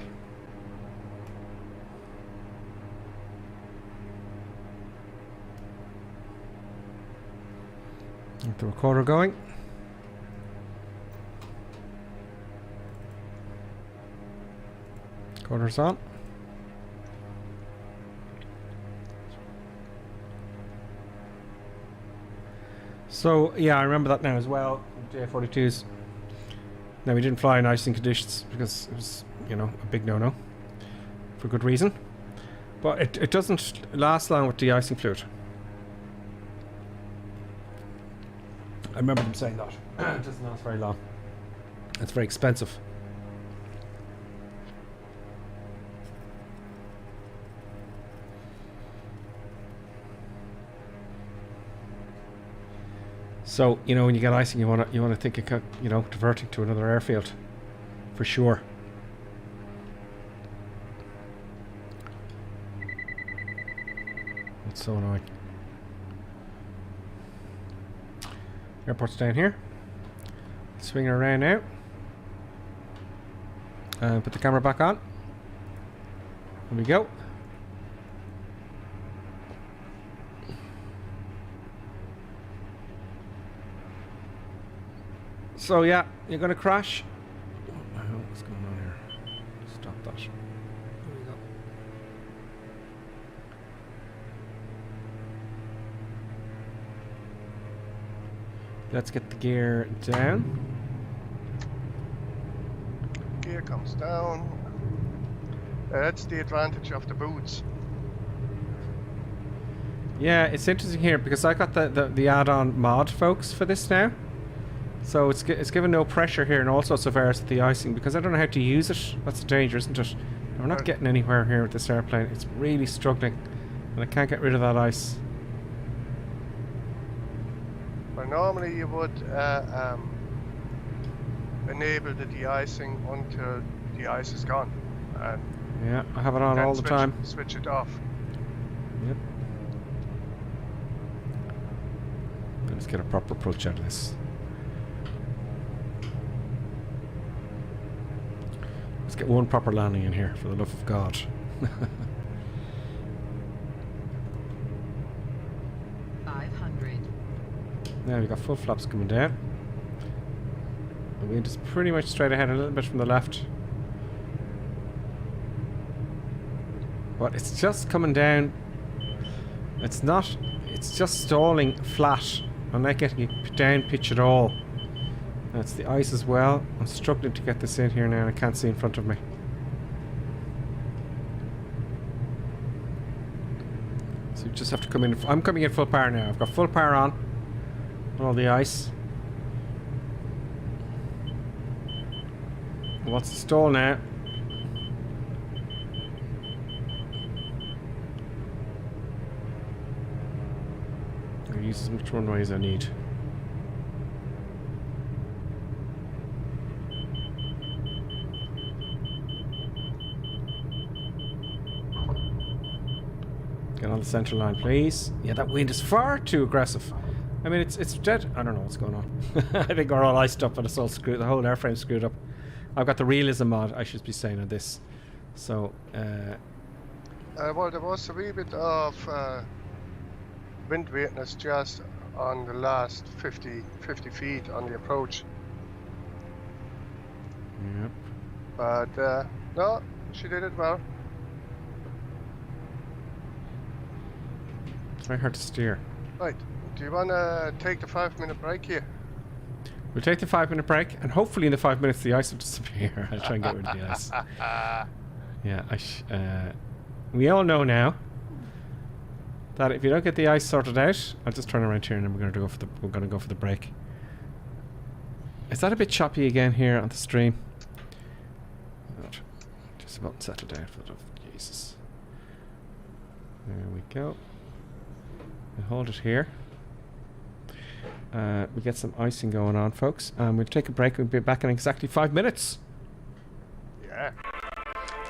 Get the recorder going. Recorder's on. So, yeah, I remember that now as well. DA-42s. Now, we didn't fly in icing conditions because it was, you know, a big no-no. For good reason. But it doesn't last long with de-icing fluid. I remember them saying that. It doesn't last very long. It's very expensive. So, you know, when you get icing, you want to think of, you know, diverting to another airfield, for sure. It's so annoying. Airport's down here. Swing her around now. And put the camera back on. There we go. So yeah, you're gonna crash. What's going on here? Stop that. There we go. Let's get the gear down. Gear comes down. That's the advantage of the boots. Yeah, it's interesting here because I got the add-on mod, folks, for this now. So it's given no pressure here in all sorts of areas with the icing because I don't know how to use it. That's the danger, isn't it? And we're not getting anywhere here with this airplane. It's really struggling, and I can't get rid of that ice. Well, normally you would enable the de-icing until the ice is gone. And yeah, I have it on all the time. Switch it off. Yep. Let's get a proper approach out of this. Let's get one proper landing in here, for the love of God. Now we've got full flaps coming down. The wind is pretty much straight ahead, a little bit from the left. But it's just coming down. It's not, it's just stalling flat. I'm not getting it down pitch at all. That's the ice as well. I'm struggling to get this in here now and I can't see in front of me. So you just have to come in. I'm coming in full power now. I've got full power on all the ice. What's the stall now? use as much runway as I need. Get on the central line, please. Yeah, that wind is far too aggressive. I mean, it's dead. I don't know what's going on. I think we're all iced up and it's all screwed. The whole airframe's screwed up. I've got the realism mod, I should be saying, on this. So, well, there was a wee bit of wind weakness just on the last 50 feet on the approach. Yep. But, no, she did it well. It's very hard to steer. Right. Do you want to take the 5-minute break here? We'll take the 5-minute break, and hopefully in the 5 minutes the ice will disappear. I'll try and get rid of the ice. Yeah, we all know now that if you don't get the ice sorted out, I'll just turn around here and then we're going to go for the break. Is that a bit choppy again here on the stream? Just about settled down for the Jesus. There we go. We'll hold it here. We get some icing going on, folks. We'll take a break. We'll be back in exactly 5 minutes. Yeah.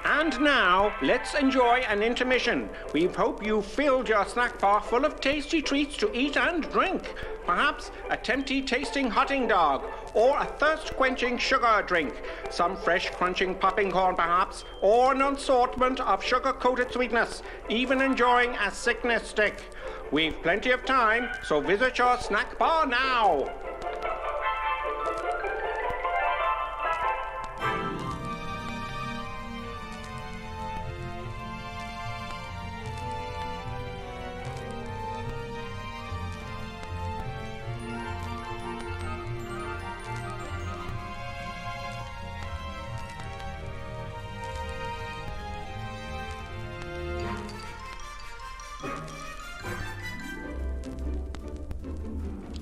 And now, let's enjoy an intermission. We hope you filled your snack bar full of tasty treats to eat and drink. Perhaps a tempting tasting hotting dog, or a thirst-quenching sugar drink. Some fresh crunching popping corn perhaps, or an assortment of sugar-coated sweetness. Even enjoying a sickness stick. We've plenty of time, so visit your snack bar now.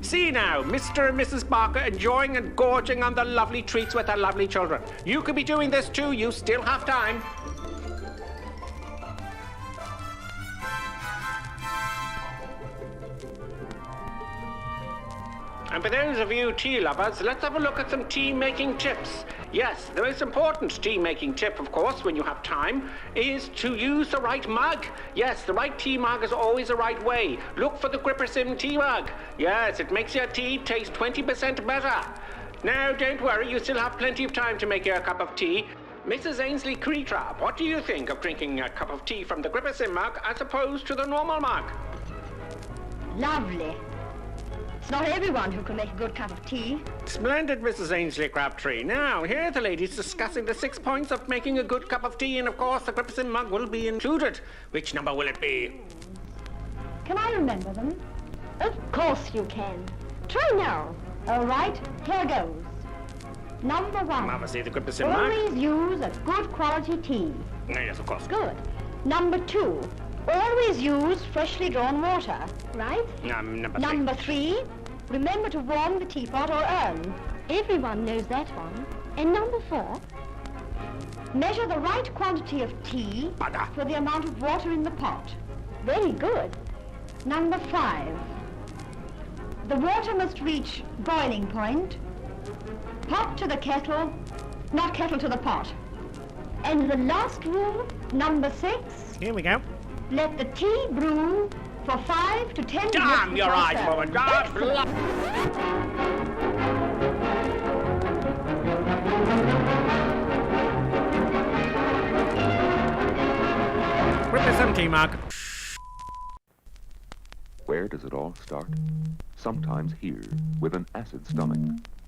See now, Mr. and Mrs. Barker enjoying and gorging on the lovely treats with their lovely children. You could be doing this too, you still have time. And for those of you tea lovers, let's have a look at some tea-making tips. Yes, the most important tea-making tip, of course, when you have time, is to use the right mug. Yes, the right tea mug is always the right way. Look for the Grippersim tea mug. Yes, it makes your tea taste 20% better. Now, don't worry, you still have plenty of time to make your cup of tea. Mrs. Ainsley Creetrap, what do you think of drinking a cup of tea from the Grippersim mug as opposed to the normal mug? Lovely. It's not everyone who can make a good cup of tea. Splendid, Mrs. Ainsley Crabtree. Now, here are the ladies discussing the 6 points of making a good cup of tea, and of course the Grippersim mug will be included. Which number will it be? Can I remember them? Of course you can. Try now. All right, here goes. Number 1. Obviously the Grippersim mug. Always use a good quality tea. Yes, of course. Good. Number 2. Always use freshly drawn water, right? Number 3. Remember to warm the teapot or urn. Everyone knows that one. And number 4. Measure the right quantity of tea for the amount of water in the pot. Very good. Number 5. The water must reach boiling point. Pot to the kettle, not kettle to the pot. And the last rule, number 6. Here we go. Let the tea brew for 5 to 10 minutes. Damn your eyes, woman! God bless. Grippersim tea mug. Where does it all start? Sometimes here, with an acid stomach,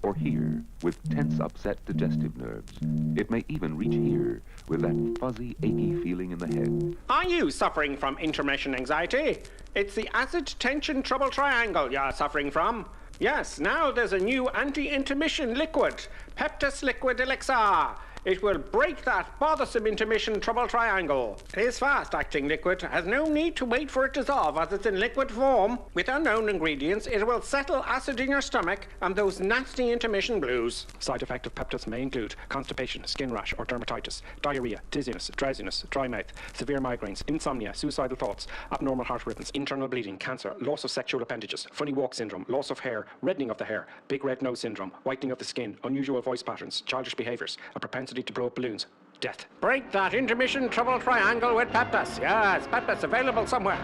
or here, with tense, upset digestive nerves. It may even reach here, with that fuzzy, achy feeling in the head. Are you suffering from intermission anxiety? It's the acid tension trouble triangle you're suffering from. Yes, now there's a new anti-intermission liquid, Peptus Liquid Elixir. It will break that bothersome intermission trouble triangle. It is fast-acting liquid, has no need to wait for it to dissolve as it's in liquid form. With unknown ingredients, it will settle acid in your stomach and those nasty intermission blues. Side effect of Peptus may include constipation, skin rash or dermatitis, diarrhea, dizziness, drowsiness, dry mouth, severe migraines, insomnia, suicidal thoughts, abnormal heart rhythms, internal bleeding, cancer, loss of sexual appendages, funny walk syndrome, loss of hair, reddening of the hair, big red nose syndrome, whitening of the skin, unusual voice patterns, childish behaviours, a propensity to blow up balloons, death. Break that intermission trouble triangle with Peptus. Yes, Peptus available somewhere.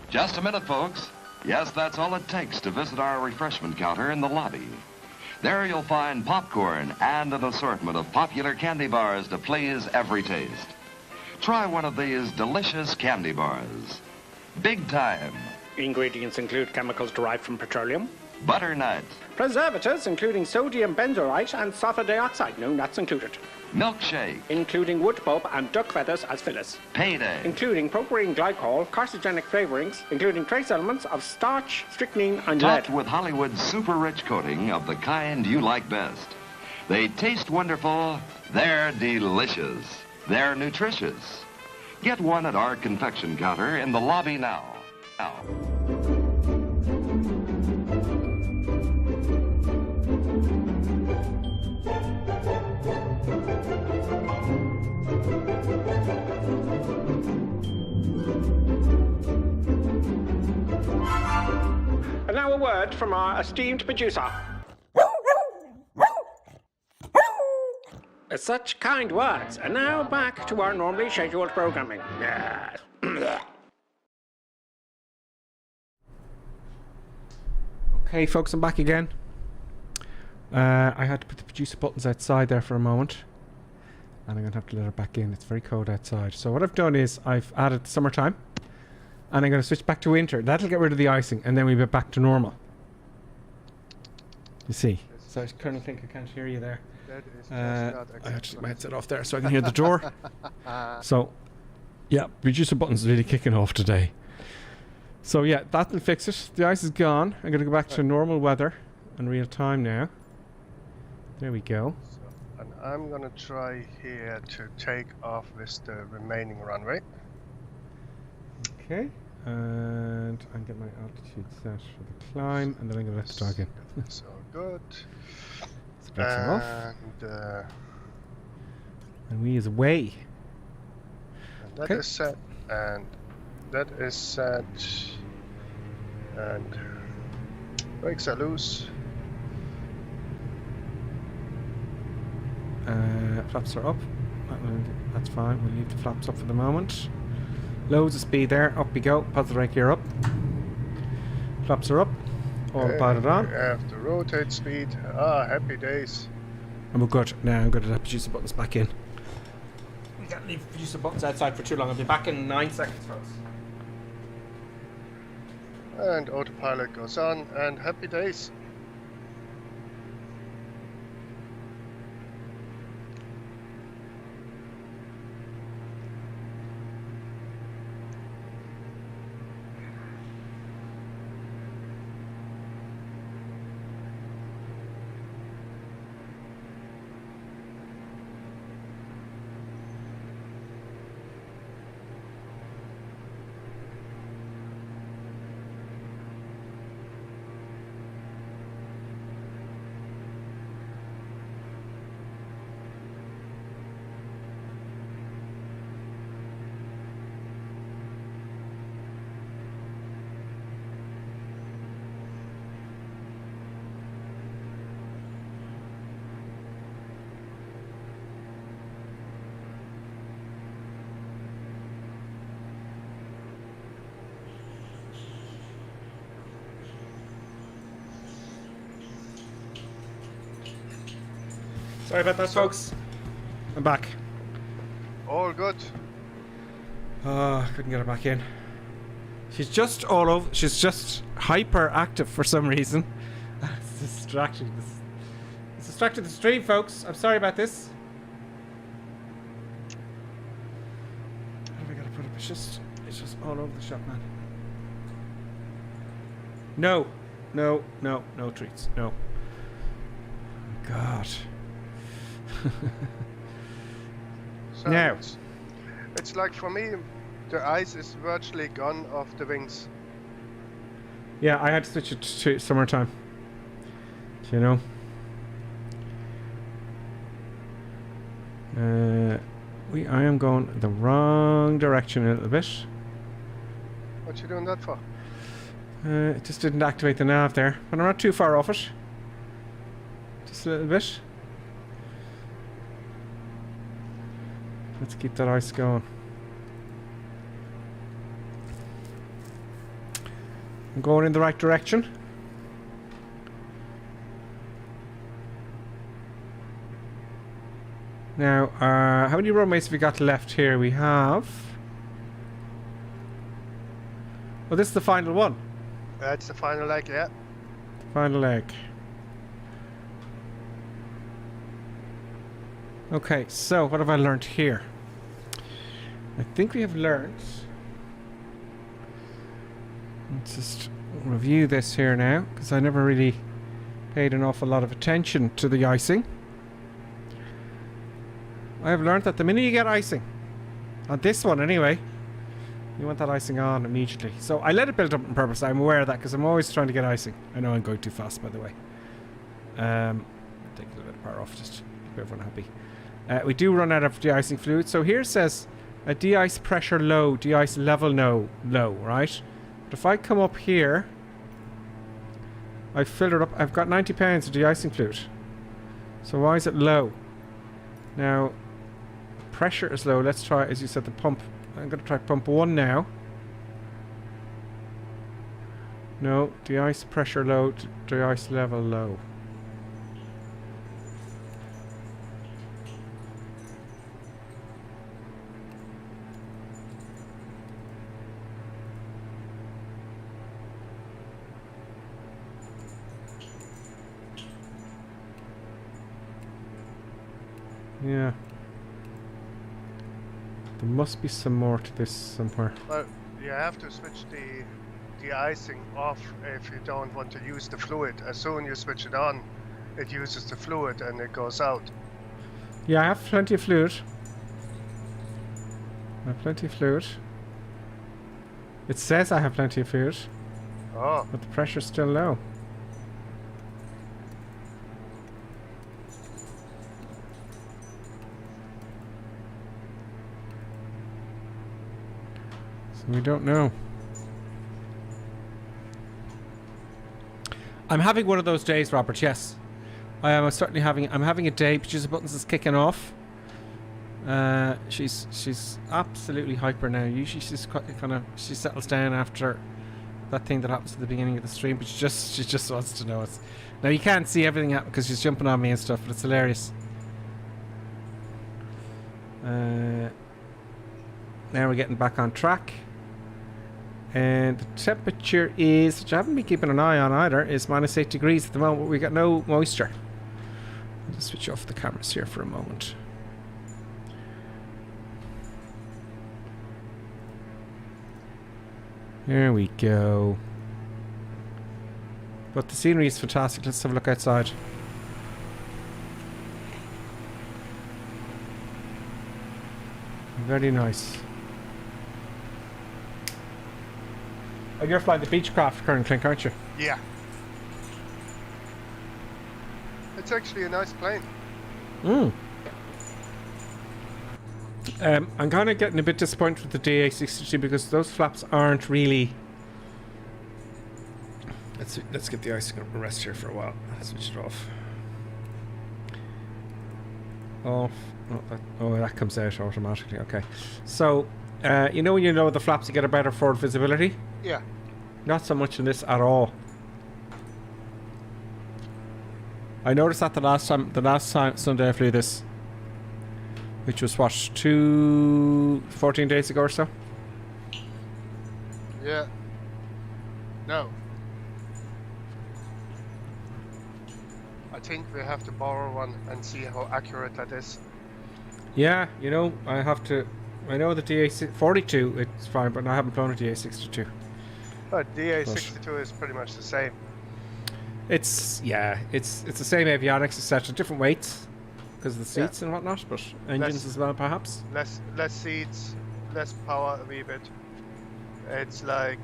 Just a minute, folks. Yes, that's all it takes to visit our refreshment counter in the lobby. There you'll find popcorn and an assortment of popular candy bars to please every taste. Try one of these delicious candy bars. Big time. Ingredients include chemicals derived from petroleum, butternut, preservatives including sodium benzoate and sulfur dioxide, no nuts included, milkshake, including wood pulp and duck feathers as fillers, payday, including propylene glycol, carcinogenic flavorings, including trace elements of starch, strychnine and topped lead. with Hollywood's super rich coating of the kind you like best. They taste wonderful, they're delicious, they're nutritious. Get one at our confection counter in the lobby now. And now a word from our esteemed producer. Such kind words. And now back to our normally scheduled programming. Yes. Okay, folks, I'm back again. I had to put the producer buttons outside there for a moment. And I'm going to have to let her back in. It's very cold outside. So what I've done is I've added summertime. And I'm going to switch back to winter. That'll get rid of the icing. And then we'll be back to normal. You see. So I kind of think I can't hear you there. That is I had to take my headset off there so I can hear the door. So, yeah, producer button's really kicking off today. So yeah, that'll fix it. The ice is gone. I'm going to go back to normal weather and real time now. There we go. So, and I'm going to try here to take off with the remaining runway. Okay, and I'm getting my altitude set for the climb, and then I'm going to let the dog in. So good. And we is away. And that is set, and that is set, and brakes are loose. Flaps are up. That's fine. We'll leave the flaps up for the moment. Loads of speed there. Up we go. Positive right gear up. Flaps are up. All batted on. We have to rotate speed. Ah, happy days. And we're good. Now I'm going to produce the buttons back in. We can't leave producer buttons outside for too long. I'll be back in 9 seconds, folks. And autopilot goes on, and happy days. Sorry about that, folks. I'm back. All good. Oh, I couldn't get her back in. She's just all over. She's just hyperactive for some reason. It's distracting. It's distracted the stream, folks. I'm sorry about this. How have I got to put up? It's just all over the shop, man. No treats. No. Oh, God. turn. Now. It's like for me, the ice is virtually gone off the wings. Yeah, I had to switch it to summertime. You know. I am going the wrong direction a little bit. What you doing that for? It just didn't activate the nav there, but I'm not too far off it. Just a little bit. Let's keep that ice going. I'm going in the right direction. Now, how many runways have we got left here? We have... Oh, this is the final one. That's the final leg, yeah. Final leg. Okay, so what have I learned here? I think we have learned... Let's just review this here now, because I never really paid an awful lot of attention to the icing. I have learned that the minute you get icing, on this one anyway, you want that icing on immediately. So I let it build up on purpose. I'm aware of that because I'm always trying to get icing. I know I'm going too fast, by the way. Take a little bit of power off just to keep everyone happy. We do run out of de-icing fluid. So here it says de-ice pressure low, de-ice level low, right? But if I come up here, I've filled it up. I've got 90 pounds of de-icing fluid. So why is it low? Now, pressure is low. Let's try, as you said, the pump. I'm going to try pump 1 now. No, de-ice pressure low, de-ice level low. Yeah. There must be some more to this somewhere. Well, you have to switch the icing off if you don't want to use the fluid. As soon as you switch it on, it uses the fluid and it goes out. Yeah, I have plenty of fluid. I have plenty of fluid. It says I have plenty of fluid. Oh. But the pressure's still low. We don't know. I'm having one of those days, Robert. Yes, I am certainly having. I'm having a day. Producer Buttons is kicking off. She's absolutely hyper now. Usually she's she settles down after that thing that happens at the beginning of the stream, but she just wants to know it. Now you can't see everything happen because she's jumping on me and stuff, but it's hilarious. Now we're getting back on track. And the temperature is, which I haven't been keeping an eye on either, is -8 degrees at the moment. We got no moisture. I'll just switch off the cameras here for a moment. There we go. But the scenery is fantastic. Let's have a look outside. Very nice. Oh, you're flying the Beechcraft current Clink, aren't you? Yeah. It's actually a nice plane. I'm kind of getting a bit disappointed with the DA-62 because those flaps aren't really... Let's get the icing up and rest here for a while. Let's switch it off. Off. Oh, that comes out automatically. Okay. So, you know when you lower the flaps, you get a better forward visibility? Yeah. Not so much in this at all. I noticed that the last time Sunday I flew this, which was what, 14 days ago or so? Yeah. No. I think we have to borrow one and see how accurate that is. Yeah, you know, I know the DA-42, it's fine, but I haven't flown a DA-62. DA-62 is pretty much the same. It's the same avionics, etc. Different weights, because of the seats and whatnot, but engines as well, perhaps. Less seats, less power a wee bit. It's like,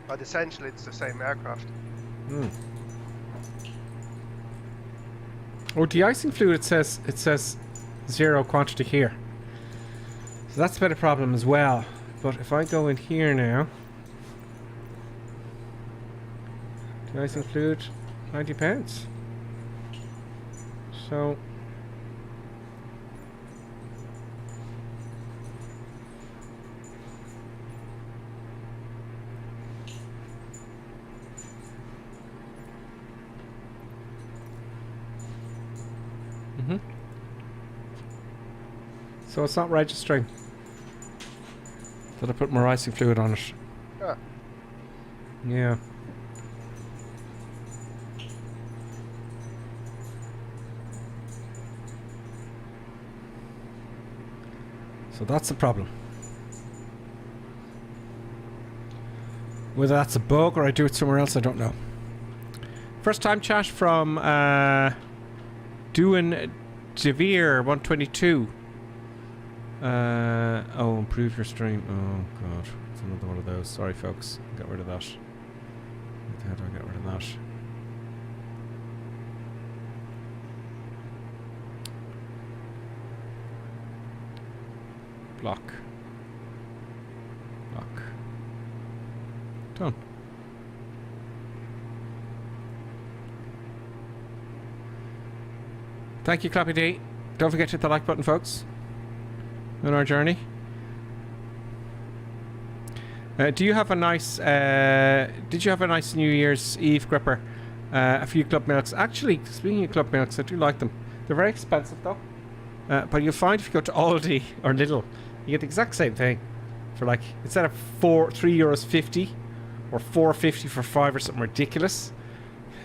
but essentially it's the same aircraft. Oh, de-icing fluid, it says 0 quantity here. So that's a bit of a problem as well. But if I go in here now, de-icing fluid, £90. So so it's not registering that I put more icing fluid on it. Yeah. So that's the problem. Whether that's a bug or I do it somewhere else, I don't know. First time chat from doing Devere 122. Oh, improve your stream. Oh god, it's another one of those. Sorry, folks. Got rid of that. How do I get rid of that? Block. Done. Thank you, Clappy D. Don't forget to hit the like button, folks, on our journey. Do you have a nice did you have a nice New Year's Eve, Gripper? A few club milks. Actually, speaking of club milks, I do like them. They're very expensive though. But you'll find if you go to Aldi or Lidl, you get the exact same thing for, like, instead of €3.50 or $4.50 for 5 or something ridiculous,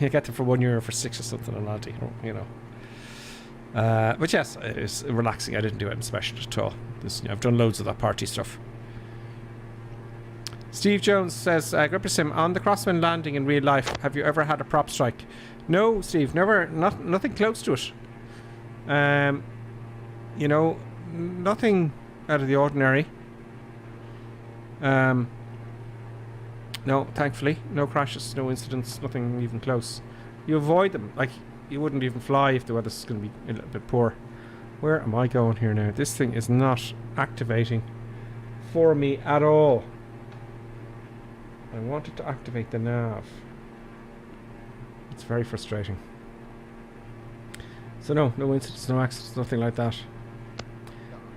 you get them for €1 for 6 or something on Aldi, you know. But yes, it is relaxing. I didn't do anything special at all. I've done loads of that party stuff. Steve Jones says, Gripper Sim, on the Crosswind landing in real life, have you ever had a prop strike? No, Steve, never. Nothing close to it. You know, nothing out of the ordinary. No, thankfully, no crashes, no incidents, nothing even close. You avoid them. Like, you wouldn't even fly if the weather's going to be a little bit poor. Where am I going here now? This thing is not activating for me at all. I wanted to activate the nav. It's very frustrating. So no incidents, no accidents, nothing like that.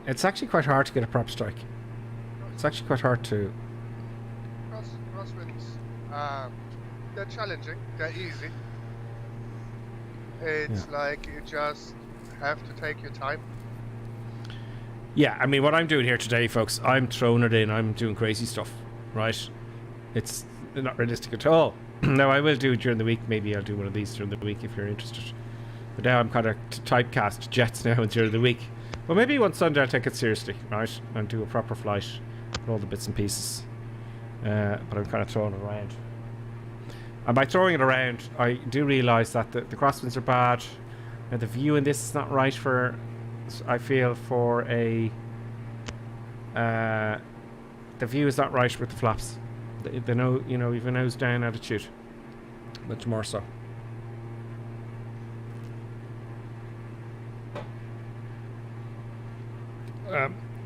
It's actually quite hard to get a prop strike. It's actually quite hard to... Crosswinds, they're challenging, they're easy. It's like you just have to take your time. Yeah, I mean, what I'm doing here today, folks, I'm throwing it in. I'm doing crazy stuff, right? It's not realistic at all. Now, I will do it during the week. Maybe I'll do one of these during the week if you're interested. But now I'm kind of typecast jets now during the week. Well, maybe one Sunday I'll take it seriously, right? And do a proper flight with all the bits and pieces. But I'm kind of throwing it around. And by throwing it around, I do realise that the crosswinds are bad. And the view in this is not right for, I feel, for a... the view is not right with the flaps. The no, you know, you've a nose down attitude. Much more so.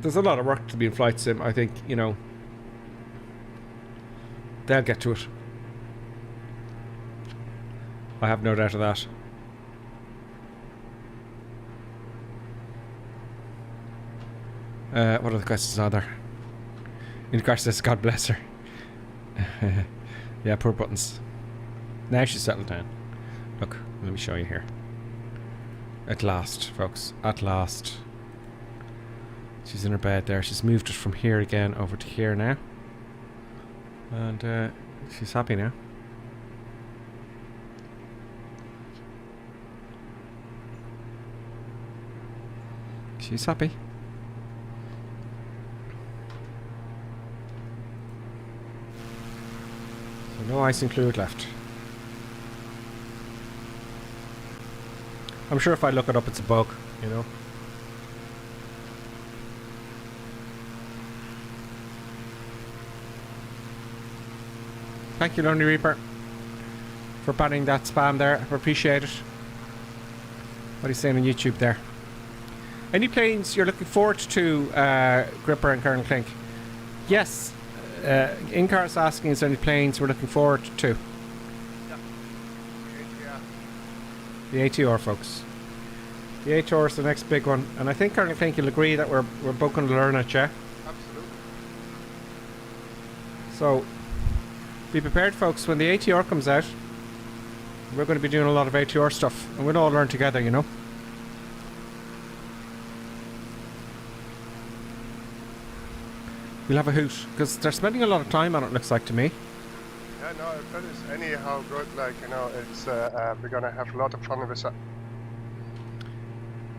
There's a lot of work to be in flight sim. I think, you know, they'll get to it. I have no doubt of that. What other questions are there? In the question says, God bless her. Yeah, poor buttons. Now she's settled down. Look, let me show you here. At last, folks. At last. She's in her bed there. She's moved it from here again over to here now. And she's happy now. She's happy. So no icing fluid left. I'm sure if I look it up, it's a bug, you know. Thank you, Lonely Reaper, for banning that spam there. I appreciate it. What are you saying on YouTube there? Any planes you're looking forward to, Gripper and Colonel Clink? Yes. In-car's asking, is there any planes we're looking forward to? The ATR, folks. The ATR is the next big one. And I think Colonel Clink, you'll agree that we're both going to learn it, yeah? Absolutely. So, be prepared, folks. When the ATR comes out, we're going to be doing a lot of ATR stuff. And we'll all learn together, you know? We'll have a hoot, because they're spending a lot of time on it, looks like to me. Yeah, no, if that is anyhow good, like, you know, it's, we're gonna have a lot of fun with it.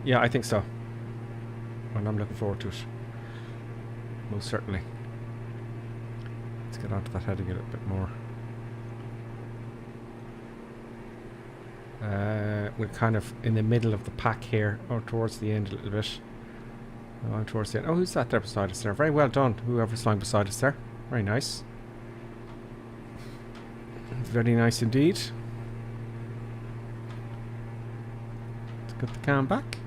Yeah, I think so. And I'm looking forward to it. Most certainly. Let's get onto that heading a little bit more. We're kind of in the middle of the pack here, or towards the end a little bit. Oh, towards the end. Oh, who's that there beside us there? Very well done, whoever's lying beside us there. Very nice. Very nice indeed. Let's get the cam back.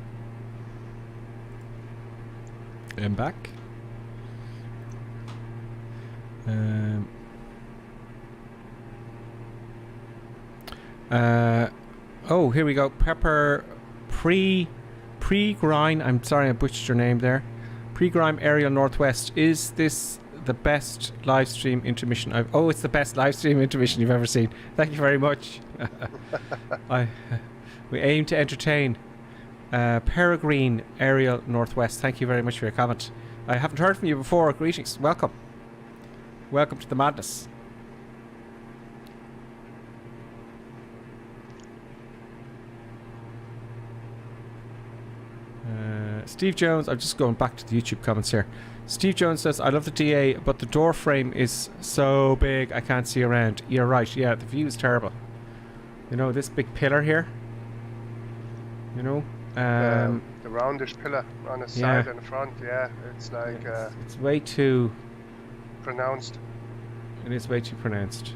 And back. Oh, here we go. Pepper Pre-Grime, I'm sorry I butchered your name there. Pre-Grime Aerial Northwest. Is this the best live stream intermission it's the best live stream intermission you've ever seen. Thank you very much. We aim to entertain. Peregrine Aerial Northwest. Thank you very much for your comment. I haven't heard from you before. Greetings. Welcome. Welcome to the madness. Steve Jones, I'm just going back to the YouTube comments here. Steve Jones says, I love the DA, but the door frame is so big I can't see around. You're right, yeah, the view is terrible. You know, this big pillar here. You know? The roundish pillar on the side and the front, yeah, it's like... it's way too... pronounced. It is way too pronounced.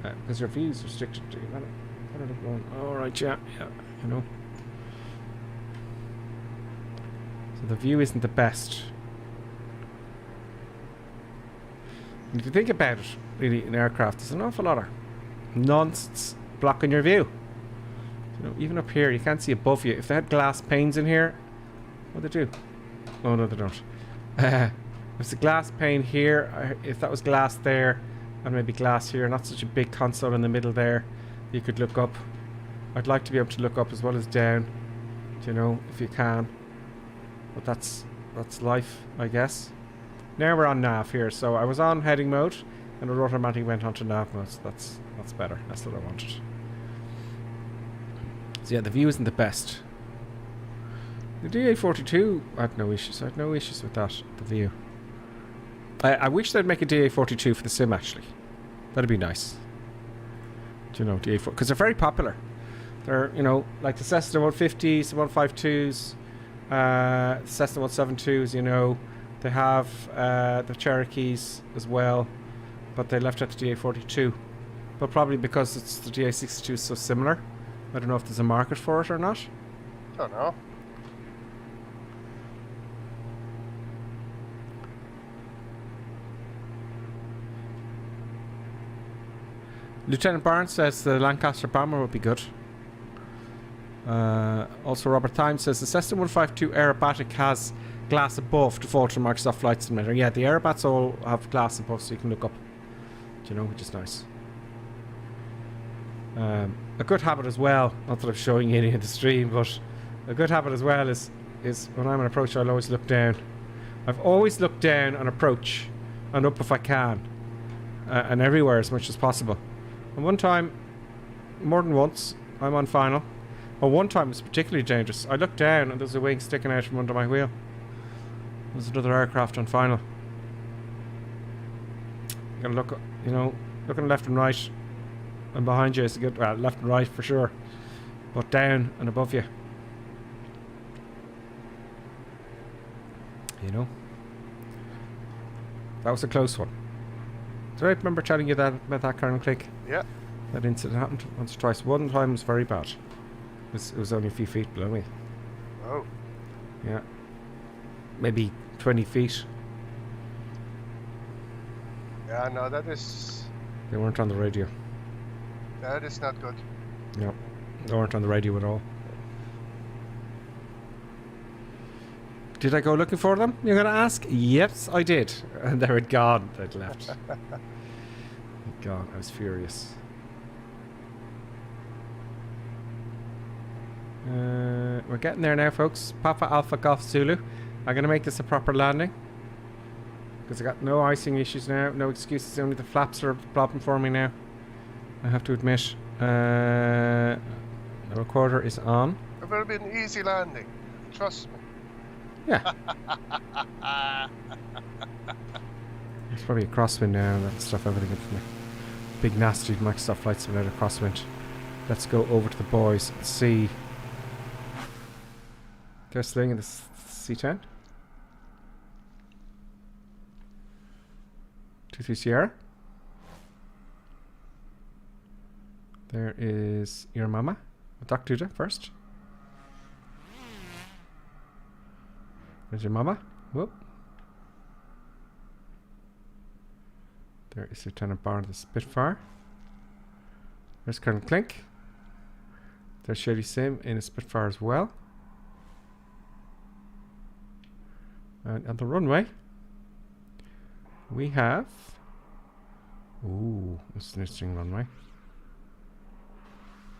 Because your view is restricted to... Alright, yeah, you know. So the view isn't the best. And if you think about it, really, in aircraft, there's an awful lot of nonsense blocking your view. You know, even up here, you can't see above you. If they had glass panes in here, what would they do? Oh no, they don't. If it's a glass pane here, if that was glass there, and maybe glass here, not such a big console in the middle there, you could look up. I'd like to be able to look up as well as down, you know, if you can. But that's life, I guess. Now we're on nav here, so I was on heading mode, and it automatically went onto nav mode. So that's better. That's what I wanted. So yeah, the view isn't the best. The DA-62, I had no issues. I had no issues with that. The view. I wish they'd make a DA-42 for the sim. Actually, that'd be nice. Do you know DA-4? Because they're very popular. They're, you know, like the Cessna 150s, the 152s. Cessna 172s, you know, they have the Cherokees as well, but they left out the DA-42. But probably because it's the DA-62 is so similar. I don't know if there's a market for it or not. Don't know. Lieutenant Barnes says the Lancaster bomber would be good. Also Robert Thyme says the Cessna 152 aerobatic has glass above default from Microsoft Flight Simulator. Yeah, the aerobats all have glass above so you can look up, you know, which is nice. A good habit as well, not that I'm showing any of the stream, but a good habit as well is when I'm on approach, I'll always look down. I've always looked down on approach and up if I can, and everywhere as much as possible. And one time, more than once, I'm on final. Well, one time it was particularly dangerous. I looked down and there's a wing sticking out from under my wheel. There's another aircraft on final. You gotta look, you know, looking left and right and behind you is good. Well, left and right for sure. but down and above you. You know? That was a close one. Do I remember telling you that about that, Colonel Click? Yeah. That incident happened once or twice. One time was very bad. It was only a few feet below me. Oh. Yeah. Maybe 20 feet. Yeah, no, that is... They weren't on the radio. That is not good. No. They weren't on the radio at all. Did I go looking for them? You're going to ask? Yes, I did. And they were gone. They'd left. God, I was furious. We're getting there now, folks. Papa Alpha Golf Zulu. I'm going to make this a proper landing. Because I got no icing issues now. No excuses. Only the flaps are a problem for me now. I have to admit. The recorder is on. It will be an easy landing. Trust me. Yeah. It's probably a crosswind now. That stuff, everything good for me. Big nasty Microsoft Flight Simulator crosswind. Let's go over to the boys and see. They're slinging the C10. 2-3 Sierra. There is your mama. Doc Duda first. There's your mama. Whoop. There is Lieutenant Barr, the Spitfire. There's Colonel Clink. There's Shady Sim in a Spitfire as well. And on the runway, we have... Ooh, this is an interesting runway.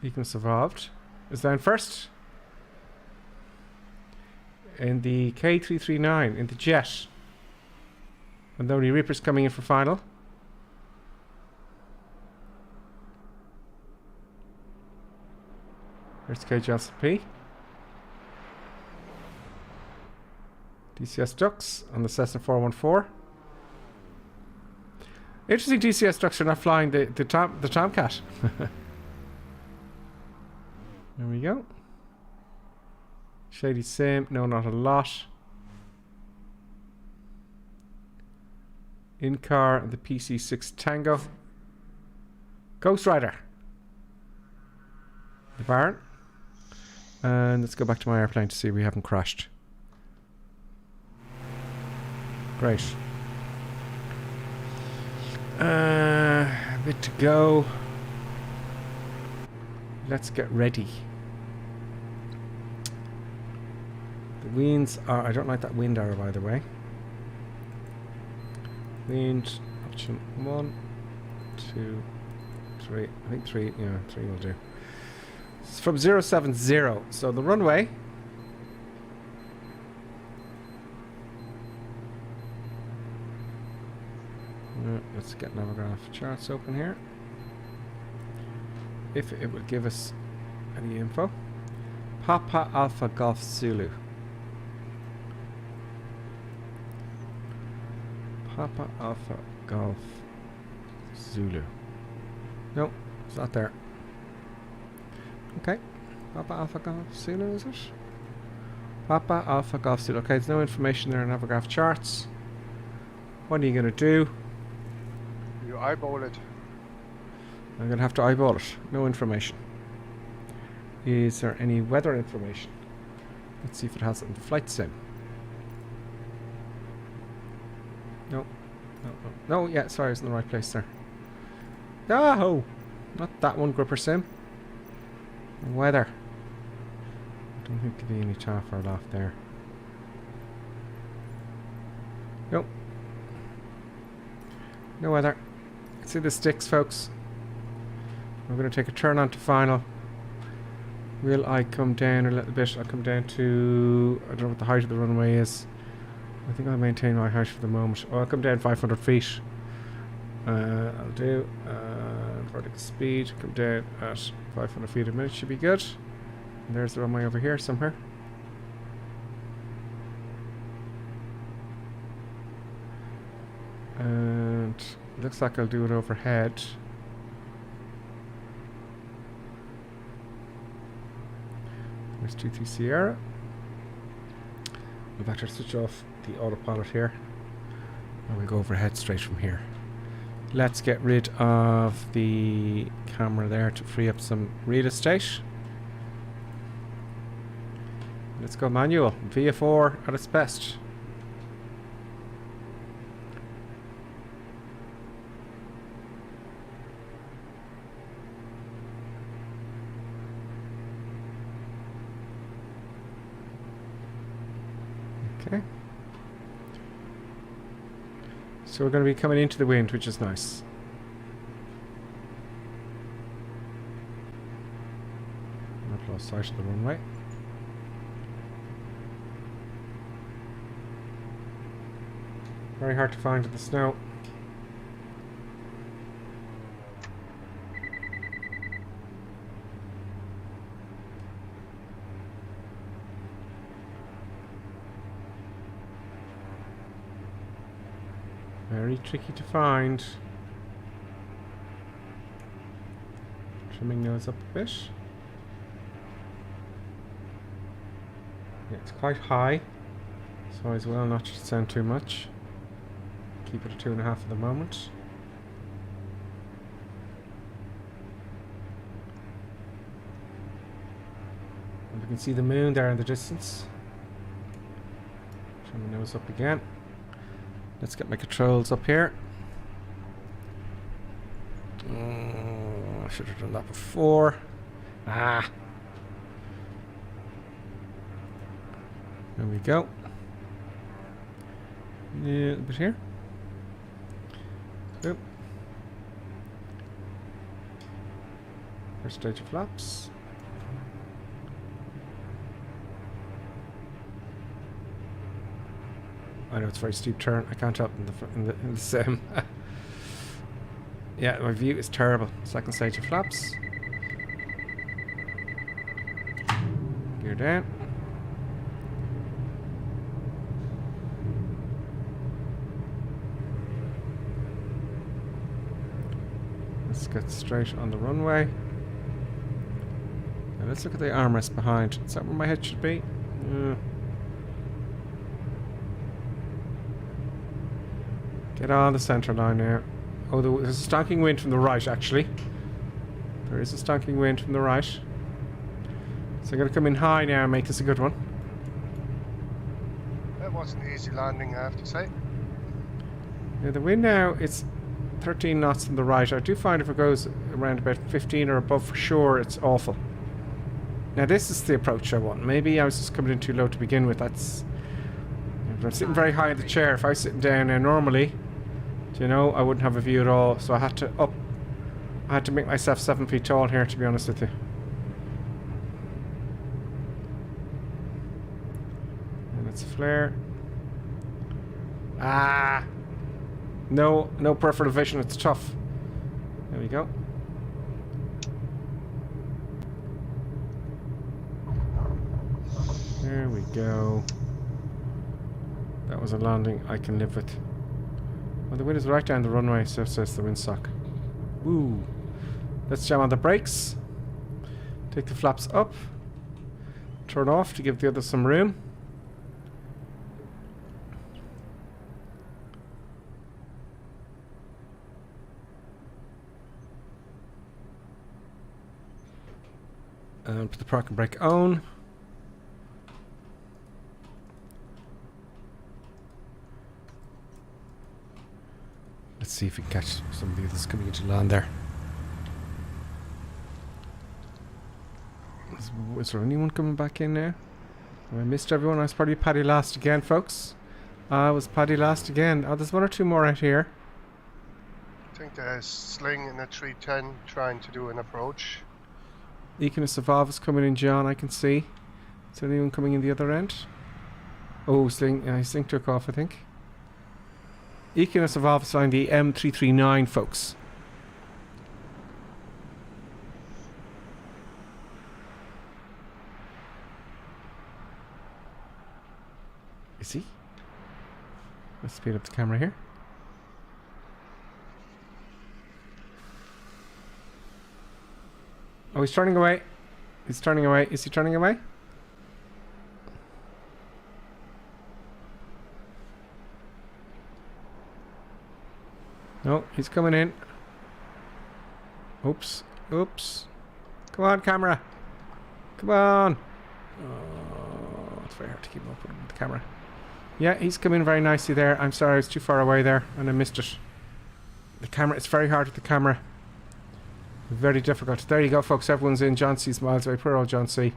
Equinox Evolved is down first. In the K339, in the jet. And the only Reaper's coming in for final. There's KJLCP. DCS Ducks on the Cessna 414. Interesting, DCS Ducks are not flying the Tomcat. There we go. Shady Sim, no, not a lot. In car, the PC6 Tango. Ghost Rider. The Baron. And let's go back to my airplane to see if we haven't crashed. Great. A bit to go. Let's get ready. The winds are... I don't like that wind arrow, by the way. Wind, option 1, 2, 3. I think 3, yeah, 3 will do. It's from 070. So the runway... let's get Navigraph charts open here. If it will give us any info. Papa Alpha Golf Zulu. Papa Alpha Golf Zulu. No, it's not there. Okay. Papa Alpha Golf Zulu, is it? Papa Alpha Golf Zulu. Okay, there's no information there on Navigraph charts. What are you going to do? You eyeball it. I'm going to have to eyeball it. No information. Is there any weather information? Let's see if it has it in the flight sim. No. No, yeah, sorry, I was in the right place there. Oh! Not that one, Gripper Sim. Weather. I don't think there'll be any chaff or laugh there. Nope. No weather. See the sticks, folks. We're going to take a turn on to final. Will I come down a little bit? I'll come down to... I don't know what the height of the runway is. I think I'll maintain my height for the moment. Oh, I'll come down 500 feet. I'll do vertical speed. Come down at 500 feet a minute. Should be good. And there's the runway over here somewhere. And it looks like I'll do it overhead. 2-3 Sierra. We'll better switch off the autopilot here. And we'll go overhead straight from here. Let's get rid of the camera there to free up some real estate. Let's go manual. VF4 at its best. Okay. So we're going to be coming into the wind, which is nice. Not lost sight of the runway. Very hard to find in the snow. Very tricky to find. Trimming those up a bit. Yeah, it's quite high, so as well not to sound too much. Keep it at 2.5 at the moment. And we can see the moon there in the distance. Trim my nose up again. Let's get my controls up here. I should have done that before. There we go. A little bit here. Yep. First stage of flaps. I know it's a very steep turn. I can't help in the sim. Yeah, my view is terrible. Second stage of flaps. Gear down. Let's get straight on the runway. Now let's look at the armrest behind. Is that where my head should be? Get on the centre line now. Oh, there's a stonking wind from the right, actually. There is a stonking wind from the right. So I'm going to come in high now and make this a good one. That wasn't an easy landing, I have to say. Yeah, the wind now, it's 13 knots from the right. I do find if it goes around about 15 or above for sure, it's awful. Now this is the approach I want. Maybe I was just coming in too low to begin with. That's... I'm sitting very high in the chair. If I was sitting down now normally, you know, I wouldn't have a view at all. So I had to make myself 7 feet tall here, to be honest with you. And it's a flare. No peripheral vision. It's tough. There we go. There we go. That was a landing I can live with. Well, the wind is right down the runway, so says the windsock. Woo! Let's jam on the brakes. Take the flaps up. Turn off to give the others some room. And put the parking brake on. Let's see if we can catch somebody that's coming into land there. Is there anyone coming back in now? I missed everyone. I was probably Paddy last again, folks. I was Paddy last again. Oh, there's one or two more out here. I think there's Sling in a 310 trying to do an approach. Equinus Evolve is coming in, John, I can see. Is there anyone coming in the other end? Oh, Sling, Sling took off, I think. Equinus Evolve is flying the M339, folks. Is he? Let's speed up the camera here. Oh, he's turning away. He's turning away. Is he turning away? No, he's coming in. Oops. Oops. Come on, camera. Come on. Oh, it's very hard to keep up with the camera. Yeah, he's coming very nicely there. I'm sorry, I was too far away there and I missed it. The camera, it's very hard with the camera. Very difficult. There you go, folks. Everyone's in. John C's miles away. Poor old John C.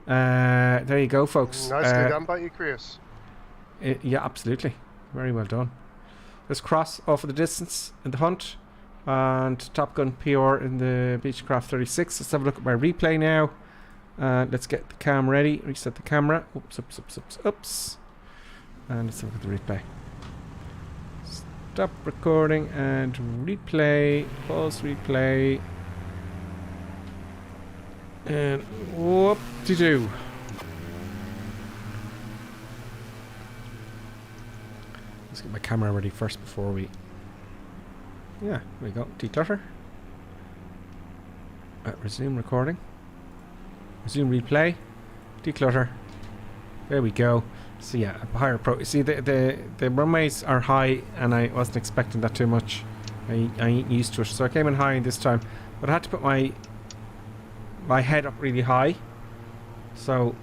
There you go, folks. Nicely done by you, Chris. Yeah, absolutely. Very well done. Let's cross off of the distance in the hunt. And Top Gun PR in the Beechcraft 36. Let's have a look at my replay now. Let's get the cam ready. Reset the camera. Oops. And let's have a look at the replay. Stop recording and replay. Pause replay. And whoop-de-doo. Let's get my camera ready first before we... Yeah, there we go. Declutter. Resume recording. Resume replay. Declutter. There we go. So yeah, a higher pro. See, the runways are high, and I wasn't expecting that too much. I ain't used to it, so I came in high this time. But I had to put my head up really high. So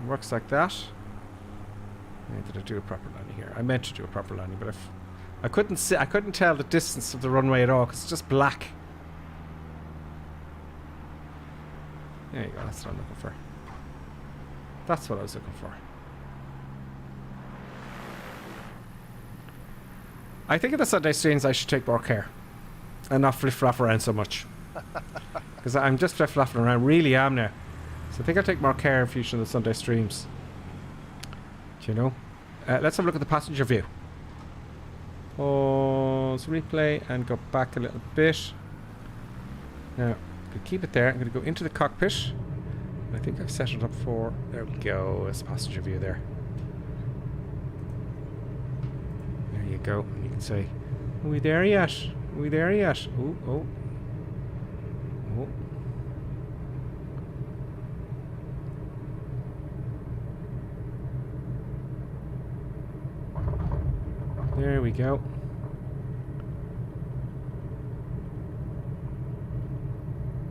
it works like that. Did I do a proper landing here? I meant to do a proper landing, but I couldn't see. I couldn't tell the distance of the runway at all because it's just black. There you go. That's what I'm looking for. That's what I was looking for. I think in the Sunday streams I should take more care and not flip-flop around so much. Because I'm just flip-flopping around, really am now. So I think I'll take more care in future in the Sunday streams. Do you know? Let's have a look at the passenger view. Pause, replay, and go back a little bit. Now, I'm going to keep it there. I'm going to go into the cockpit. I think I've set it up for... There we go. There's passenger view there. There you go. And you can say, are we there yet? Are we there yet? Oh, oh. Oh. There we go.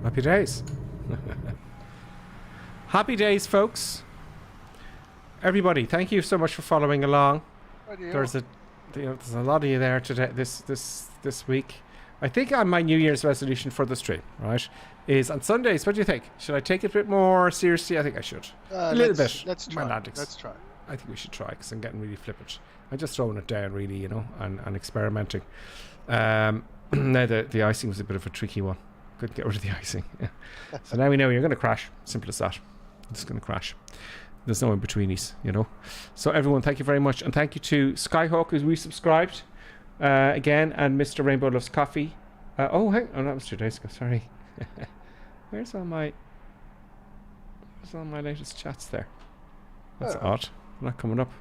Happy days. Happy days, folks. Everybody, thank you so much for following along. There's a lot of you there today this week. I think my New Year's resolution for the stream, right, is on Sundays. What do you think? Should I take it a bit more seriously? I think I should. A little bit. Let's try. Let's try. I think we should try because I'm getting really flippant. I'm just throwing it down, really, you know, and experimenting. Now the icing was a bit of a tricky one. Couldn't get rid of the icing. So now we know you're going to crash. Simple as that. It's going to crash. There's no in-betweenies, you know. So everyone, thank you very much. And thank you to Skyhawk, who's resubscribed again, and Mr. Rainbow Loves Coffee. That was 2 days ago, sorry. Where's all my latest chats there? That's odd. Not coming up.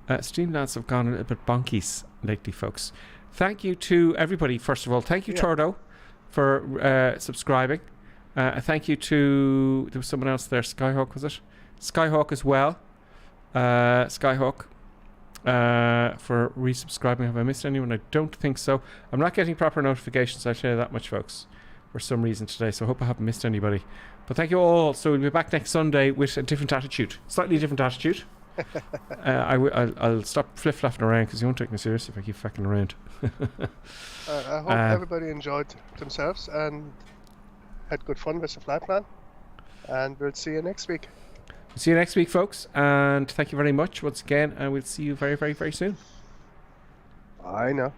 Streamlabs have gone a little bit bonkies lately, folks. Thank you to everybody, first of all. Thank you, Tordo, for subscribing. Thank you to... There was someone else there. Skyhawk, was it? Skyhawk as well. Skyhawk for resubscribing. Have I missed anyone? I don't think so. I'm not getting proper notifications, I'll tell you that much, folks, for some reason today. So I hope I haven't missed anybody. But thank you all. So we'll be back next Sunday with a different attitude. Slightly different attitude. I'll stop flip-flopping around because you won't take me seriously if I keep fucking around. I hope everybody enjoyed themselves and had good fun with the flight plan. And we'll see you next week. We'll see you next week, folks. And thank you very much once again. And we'll see you very, very, very soon. I know.